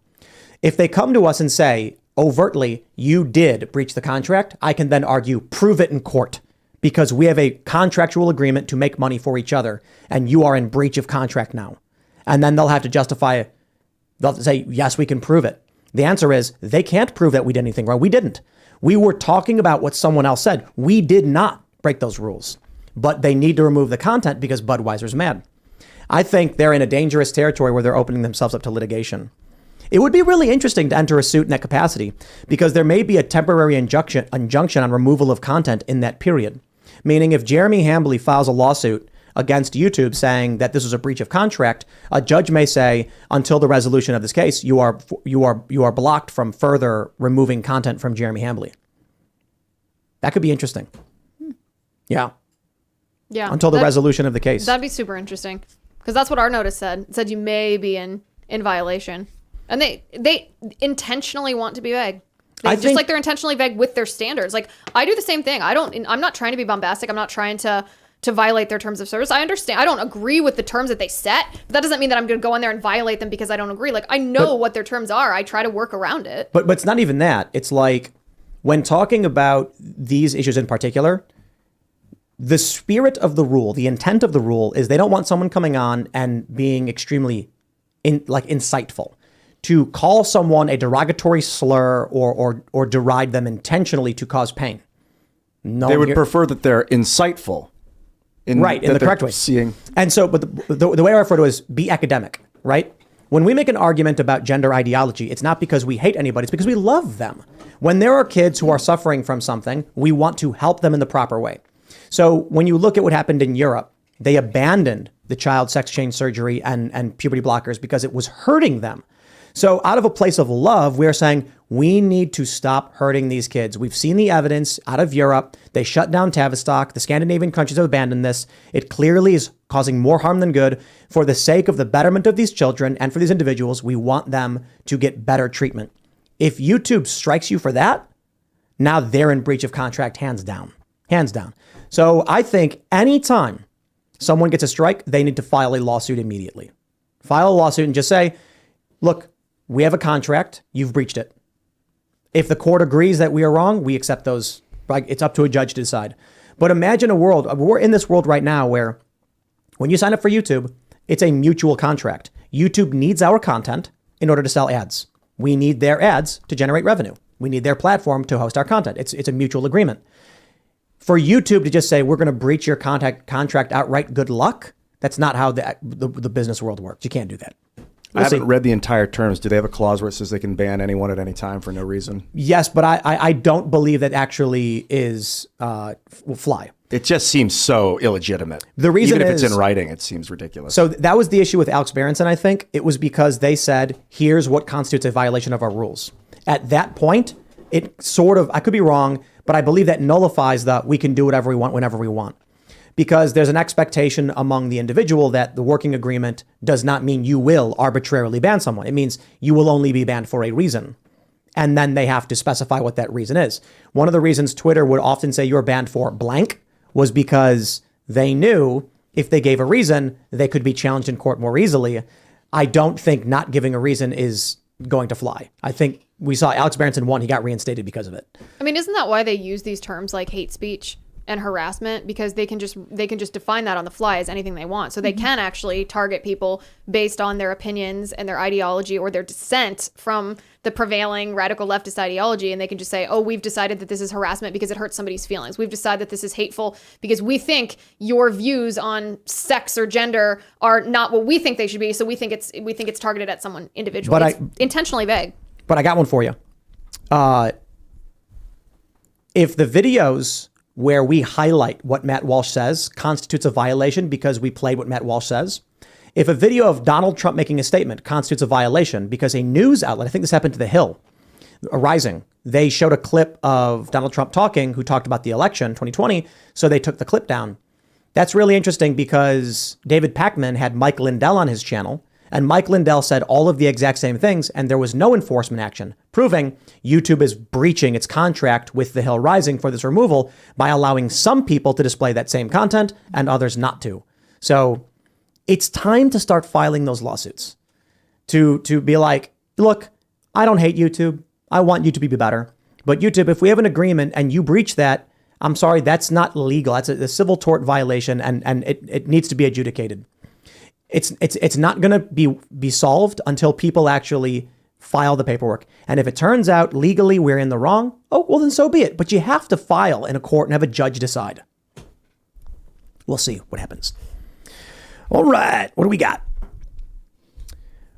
If they come to us and say, overtly, you did breach the contract, I can then argue, prove it in court. Because we have a contractual agreement to make money for each other, and you are in breach of contract now. And then they'll have to justify it. They'll say, yes, we can prove it. The answer is they can't prove that we did anything wrong. We didn't. We were talking about what someone else said. We did not break those rules, but they need to remove the content because Budweiser's mad. I think they're in a dangerous territory where they're opening themselves up to litigation. It would be really interesting to enter a suit in that capacity because there may be a temporary injunction on removal of content in that period. Meaning if Jeremy Hambly files a lawsuit against YouTube saying that this was a breach of contract, a judge may say, until the resolution of this case, you are blocked from further removing content from Jeremy Hambly. That could be interesting. Yeah. Yeah. Until the resolution of the case. That'd be super interesting because that's what our notice said. It said you may be in violation. And they intentionally want to be vague. Just like they're intentionally vague with their standards. Like I do the same thing. I'm not trying to be bombastic. I'm not trying to violate their terms of service. I understand. I don't agree with the terms that they set, but that doesn't mean that I'm going to go in there and violate them because I don't agree. Like I know what their terms are. I try to work around it. But it's not even that. It's like when talking about these issues in particular, the spirit of the rule, the intent of the rule is they don't want someone coming on and being extremely insightful. To call someone a derogatory slur or deride them intentionally to cause pain. No, they would prefer that they're insightful. In the correct way. And so, but the way I refer to it is be academic, right? When we make an argument about gender ideology, it's not because we hate anybody, it's because we love them. When there are kids who are suffering from something, we want to help them in the proper way. So when you look at what happened in Europe, they abandoned the child sex change surgery and puberty blockers because it was hurting them. So out of a place of love, we're saying we need to stop hurting these kids. We've seen the evidence out of Europe. They shut down Tavistock. The Scandinavian countries have abandoned this. It clearly is causing more harm than good. For the sake of the betterment of these children and for these individuals, we want them to get better treatment. If YouTube strikes you for that, now they're in breach of contract, hands down. Hands down. So I think anytime someone gets a strike, they need to file a lawsuit immediately. File a lawsuit and just say, look, we have a contract. You've breached it. If the court agrees that we are wrong, we accept those Like, it's up to a judge to decide. But imagine a world, we're in this world right now where when you sign up for YouTube, it's a mutual contract. YouTube needs our content in order to sell ads. We need their ads to generate revenue. We need their platform to host our content. It's a mutual agreement. For YouTube to just say, we're going to breach your contract outright, good luck. That's not how the business world works. You can't do that. I haven't read the entire terms. Do they have a clause where it says they can ban anyone at any time for no reason? Yes, but I don't believe that actually will fly. It just seems so illegitimate. The reason Even if is, it's in writing, it seems ridiculous. So that was the issue with Alex Berenson, I think. It was because they said, here's what constitutes a violation of our rules. At that point, it sort of, I could be wrong, but I believe that nullifies the we can do whatever we want whenever we want. Because there's an expectation among the individual that the working agreement does not mean you will arbitrarily ban someone. It means you will only be banned for a reason. And then they have to specify what that reason is. One of the reasons Twitter would often say you're banned for blank was because they knew if they gave a reason, they could be challenged in court more easily. I don't think not giving a reason is going to fly. I think we saw Alex Berenson won. He got reinstated because of it. I mean, isn't that why they use these terms like hate speech and harassment? Because they can just define that on the fly as anything they want. So they can actually target people based on their opinions and their ideology or their dissent from the prevailing radical leftist ideology. And they can just say, oh, we've decided that this is harassment because it hurts somebody's feelings. We've decided that this is hateful because we think your views on sex or gender are not what we think they should be. So we think it's targeted at someone individually. But it's intentionally vague. But I got one for you. If the videos where we highlight what Matt Walsh says constitutes a violation because we played what Matt Walsh says, if a video of Donald Trump making a statement constitutes a violation because a news outlet, I think this happened to The Hill, Rising, they showed a clip of Donald Trump talking, who talked about the election 2020, so they took the clip down. That's really interesting because David Pakman had Mike Lindell on his channel, and Mike Lindell said all of the exact same things, and there was no enforcement action, proving YouTube is breaching its contract with The Hill Rising for this removal by allowing some people to display that same content and others not to. So it's time to start filing those lawsuits to be like, look, I don't hate YouTube. I want YouTube to be better. But YouTube, if we have an agreement and you breach that, I'm sorry, that's not legal. That's a civil tort violation, and it needs to be adjudicated. It's not going to be solved until people actually file the paperwork. And if it turns out legally we're in the wrong, oh, well, then so be it. But you have to file in a court and have a judge decide. We'll see what happens. All right. What do we got?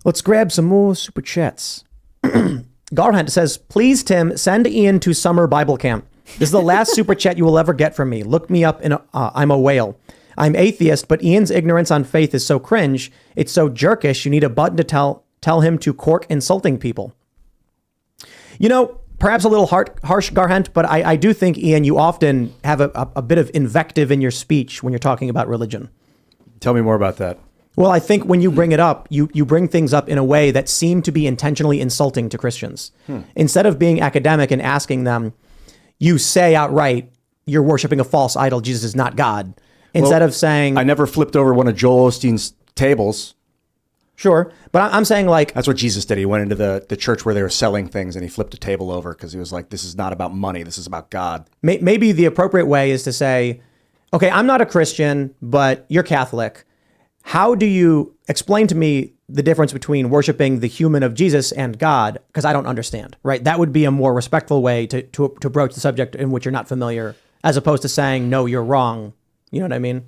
Let's grab some more super chats. Garhunt says, please, Tim, send Ian to summer Bible camp. This is the last super chat you will ever get from me. Look me up I'm a whale. I'm atheist, but Ian's ignorance on faith is so cringe. It's so jerkish. You need a button to tell him to cork insulting people. You know, perhaps a little harsh, Garhunt, but I do think, Ian, you often have a bit of invective in your speech when you're talking about religion. Tell me more about that. Well, I think when you bring it up, you bring things up in a way that seem to be intentionally insulting to Christians. Instead of being academic and asking them, you say outright, you're worshiping a false idol. Jesus is not God. Instead of saying... I never flipped over one of Joel Osteen's tables. Sure. But I'm saying like... That's what Jesus did. He went into the church where they were selling things and he flipped a table over because he was like, this is not about money. This is about God. Maybe the appropriate way is to say, okay, I'm not a Christian, but you're Catholic. How do you explain to me the difference between worshiping the human of Jesus and God? Because I don't understand, right? That would be a more respectful way to broach the subject in which you're not familiar, as opposed to saying, no, you're wrong. You know what I mean?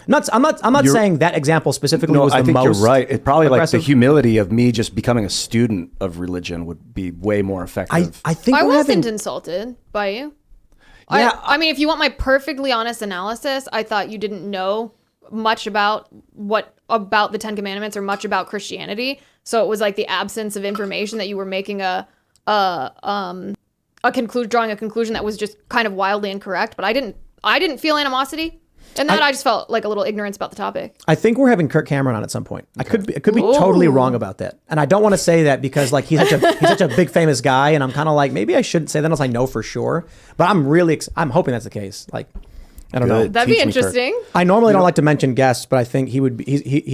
I'm not saying that example specifically was the most. I think you're right. It probably aggressive. Like the humility of me just becoming a student of religion would be way more effective. I think I wasn't insulted by you. Yeah, I mean, if you want my perfectly honest analysis, I thought you didn't know much about the Ten Commandments or much about Christianity. So it was like the absence of information that you were making drawing a conclusion that was just kind of wildly incorrect. But I didn't feel animosity. And then I just felt like a little ignorance about the topic. I think we're having Kirk Cameron on at some point. I could be totally wrong about that. And I don't want to say that because like he's such a big famous guy, and I'm kind of like, maybe I shouldn't say that unless I know for sure. But I'm hoping that's the case. Like, I don't know. That'd be interesting. I normally don't like to mention guests, but I think he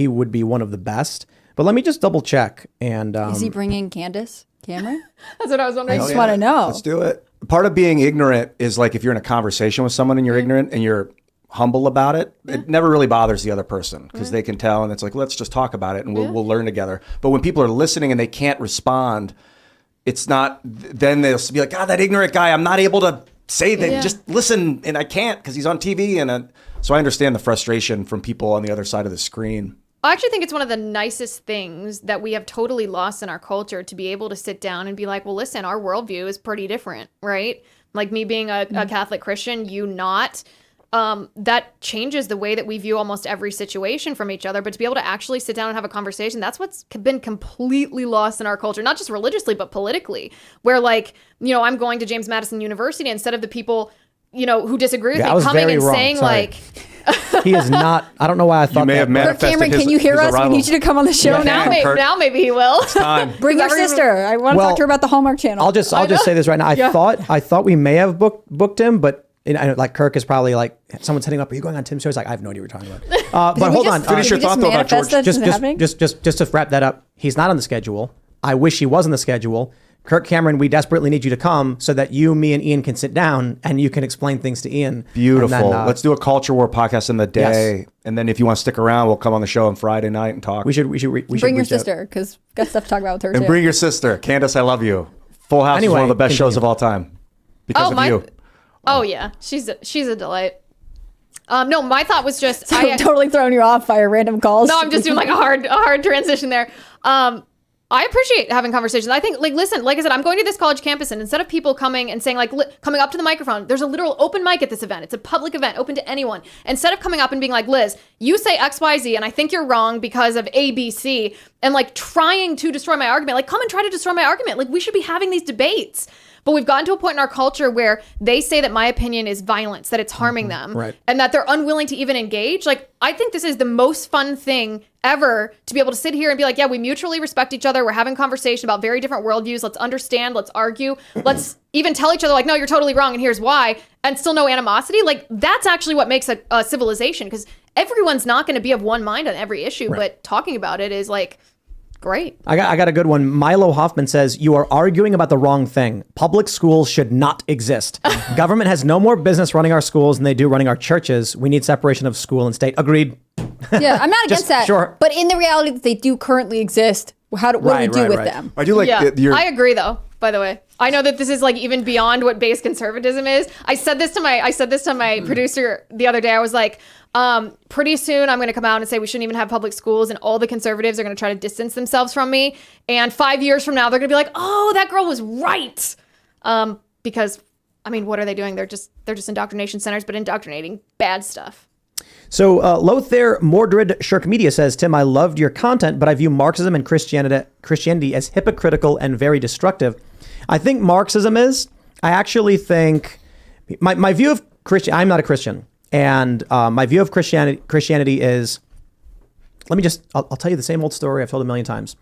would be one of the best. But let me just double check. And is he bringing Candace Cameron? That's what I was wondering. I just want to know. Let's do it. part of being ignorant is like if you're in a conversation with someone and you're ignorant and you're humble about it, it never really bothers the other person because they can tell, and it's like, let's just talk about it and we'll learn together. But when people are listening and they can't respond, it's not, then they'll be like, God, that ignorant guy, I'm not able to say that, just listen, and I can't because he's on TV. So I understand the frustration from people on the other side of the screen. I actually think it's one of the nicest things that we have totally lost in our culture, to be able to sit down and be like, well, listen, our worldview is pretty different, right? Like me being a Catholic Christian, you not. That changes the way that we view almost every situation from each other. But to be able to actually sit down and have a conversation, that's what's been completely lost in our culture, not just religiously, but politically, where like, I'm going to James Madison University, instead of the people, who disagree with me coming and saying like, he is not, I don't know why I thought you may that. have manifested Cameron, can you hear us? We need you to come on the show now. Now maybe he will. It's time. Bring your sister. I want to talk to her about the Hallmark Channel. I'll just say this right now. I thought we may have booked him, but like Kirk is probably like, someone's hitting up, are you going on Tim's show? He's like, I have no idea what you're talking about. But hold on. Finish your thought though about George. Just to wrap that up, he's not on the schedule. I wish he was on the schedule. Kirk Cameron, we desperately need you to come so that you, me, and Ian can sit down and you can explain things to Ian. Beautiful. Then, let's do a Culture War podcast in the day. Yes. And then if you want to stick around, we'll come on the show on Friday night and talk. We should bring your sister, because got stuff to talk about with her too. And bring your sister. Candace, I love you. Full House is one of the best shows of all time. Because of you. Oh yeah. She's a delight. No, my thought was just I'm totally throwing you off by random calls. No, I'm just doing like a hard transition there. I appreciate having conversations. I think, like, listen, like I said, I'm going to this college campus, and instead of people coming and saying, like, coming up to the microphone, there's a literal open mic at this event. It's a public event, open to anyone. Instead of coming up and being like, Liz, you say X, Y, Z, and I think you're wrong because of A, B, C, and like trying to destroy my argument, like, come and try to destroy my argument. Like, we should be having these debates. But we've gotten to a point in our culture where they say that my opinion is violence, that it's harming them, right, and that they're unwilling to even engage. Like, I think this is the most fun thing ever, to be able to sit here and be like, yeah, we mutually respect each other. We're having conversation about very different worldviews. Let's understand. Let's argue. Let's even tell each other, like, no, you're totally wrong, and here's why, and still no animosity. Like, that's actually what makes a civilization, because everyone's not going to be of one mind on every issue, right, but talking about it is like, great. I got a good one. Milo Hoffman says, you are arguing about the wrong thing. Public schools should not exist. Government has no more business running our schools than they do running our churches. We need separation of school and state. Agreed. Yeah, I'm not against that. Sure. But in the reality that they do currently exist, what do we do with them? I do like I agree, though, by the way. I know that this is like even beyond what base conservatism is. I said this to my producer the other day. I was like, pretty soon I'm going to come out and say we shouldn't even have public schools, and all the conservatives are going to try to distance themselves from me. And 5 years from now, they're going to be like, oh, that girl was right. Because, I mean, what are they doing? They're just indoctrination centers, but indoctrinating bad stuff. So Lothair Mordred Shirk Media says, Tim, I loved your content, but I view Marxism and Christianity as hypocritical and very destructive. I think Marxism is. I actually think my view of Christian. I'm not a Christian, and my view of Christianity is. I'll tell you the same old story I've told a million times.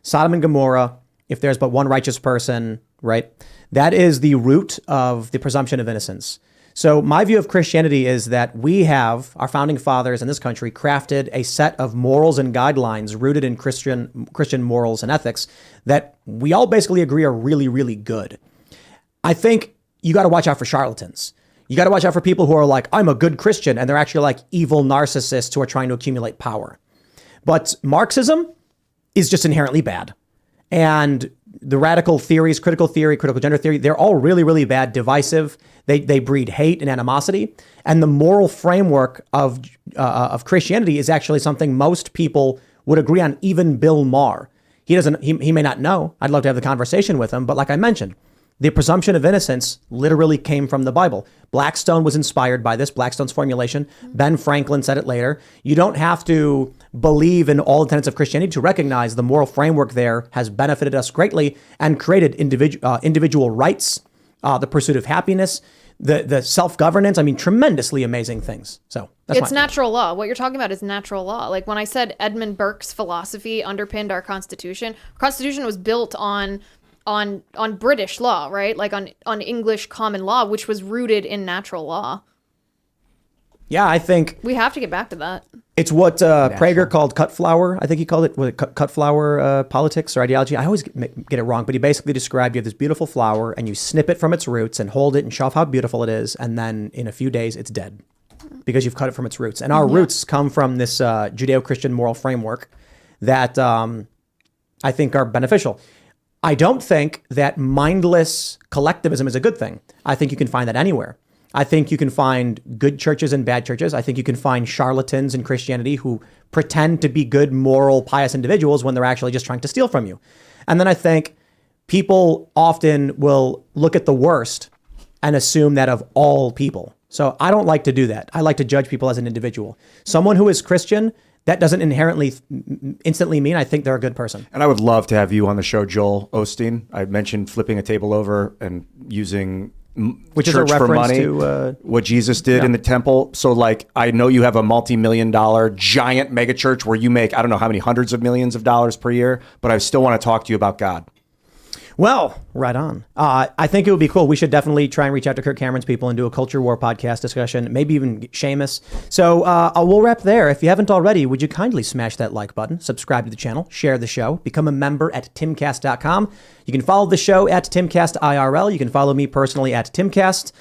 Sodom and Gomorrah. If there's but one righteous person, right? That is the root of the presumption of innocence. So my view of Christianity is that we have, our founding fathers in this country, crafted a set of morals and guidelines rooted in Christian morals and ethics that we all basically agree are really, really good. I think you got to watch out for charlatans. You got to watch out for people who are like, I'm a good Christian, and they're actually like evil narcissists who are trying to accumulate power. But Marxism is just inherently bad. And the radical theories, critical theory, critical gender theory, they're all really, really bad, divisive. They breed hate and animosity. And the moral framework of Christianity is actually something most people would agree on, even Bill Maher. He may not know. I'd love to have the conversation with him. But like I mentioned, the presumption of innocence literally came from the Bible. Blackstone was inspired by this, Blackstone's formulation. Ben Franklin said it later. You don't have to believe in all the tenets of Christianity to recognize the moral framework there has benefited us greatly and created individual rights, the pursuit of happiness, the self-governance. I mean, tremendously amazing things. So it's natural law. What you're talking about is natural law. Like when I said Edmund Burke's philosophy underpinned our Constitution was built on British law, right? Like on English common law, which was rooted in natural law. Yeah, I think We have to get back to that. it's what Prager called cut flower. I think he called it, cut flower politics or ideology. I always get it wrong, but he basically described you have this beautiful flower and you snip it from its roots and hold it and show off how beautiful it is. And then in a few days, it's dead because you've cut it from its roots. And our roots come from this Judeo-Christian moral framework that I think are beneficial. I don't think that mindless collectivism is a good thing. I think you can find that anywhere. I think you can find good churches and bad churches. I think you can find charlatans in Christianity who pretend to be good, moral, pious individuals when they're actually just trying to steal from you. And then I think people often will look at the worst and assume that of all people. So I don't like to do that. I like to judge people as an individual. Someone who is Christian, that doesn't inherently instantly mean I think they're a good person. And I would love to have you on the show, Joel Osteen. I mentioned flipping a table over and using Which church is a for reference money, to what Jesus did in the temple. So like, I know you have a multi-million-dollar giant mega church where you make, I don't know how many hundreds of millions of dollars per year, but I still want to talk to you about God. Well, right on. I think it would be cool. We should definitely try and reach out to Kirk Cameron's people and do a culture war podcast discussion, maybe even Seamus. So we'll wrap there. If you haven't already, would you kindly smash that like button, subscribe to the channel, share the show, become a member at timcast.com. You can follow the show at Timcast IRL. You can follow me personally at Timcast.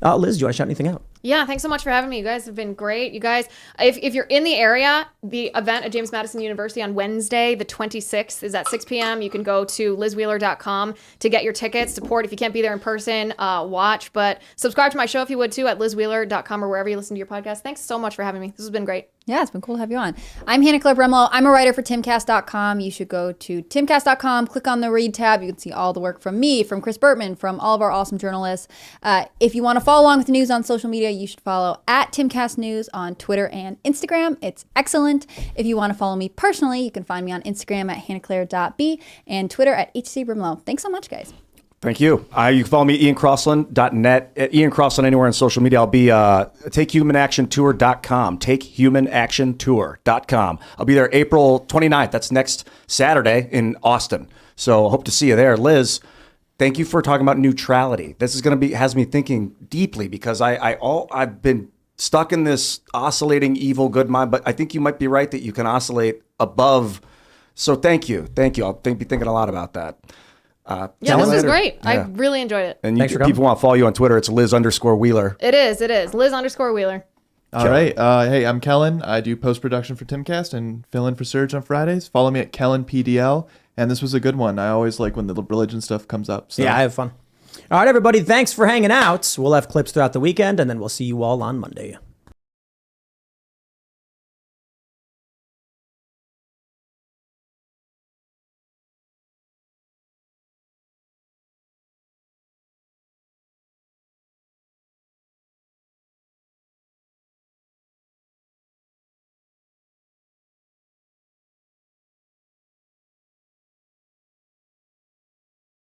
Liz, do you want to shout anything out? Yeah, thanks so much for having me. You guys have been great. You guys, if you're in the area, the event at James Madison University on Wednesday, the 26th, is at 6 p.m. You can go to lizwheeler.com to get your tickets, support. If you can't be there in person, watch. But subscribe to my show if you would too at lizwheeler.com or wherever you listen to your podcast. Thanks so much for having me. This has been great. Yeah, it's been cool to have you on. I'm Hannah Claire Bremlow. I'm a writer for Timcast.com. You should go to Timcast.com, click on the read tab. You can see all the work from me, from Chris Bertman, from all of our awesome journalists. If you want to follow along with the news on social media, you should follow at Timcast News on Twitter and Instagram. It's excellent. If you want to follow me personally, you can find me on Instagram at hannahclaire.b and Twitter at hcbrimlow. Thanks so much, guys. Thank you. You can follow me, iancrossland.net. At Ian Crossland anywhere on social media. I'll be takehumanactiontour.com. Takehumanactiontour.com. I'll be there April 29th. That's next Saturday in Austin. So I hope to see you there. Liz, thank you for talking about neutrality. This is going to has me thinking deeply because I've been stuck in this oscillating evil good mind, but I think you might be right that you can oscillate above. So thank you. Thank you. I'll be thinking a lot about that. Yeah, this was great. Yeah. I really enjoyed it. And Thanks for coming. people want to follow you on Twitter. It's Liz_Wheeler. It is. Liz_Wheeler. All right. Hey, I'm Kellen. I do post-production for Timcast and fill in for Serge on Fridays. Follow me at KellenPDL. And this was a good one. I always like when the religion stuff comes up. So. Yeah, I have fun. All right, everybody. Thanks for hanging out. We'll have clips throughout the weekend, and then we'll see you all on Monday.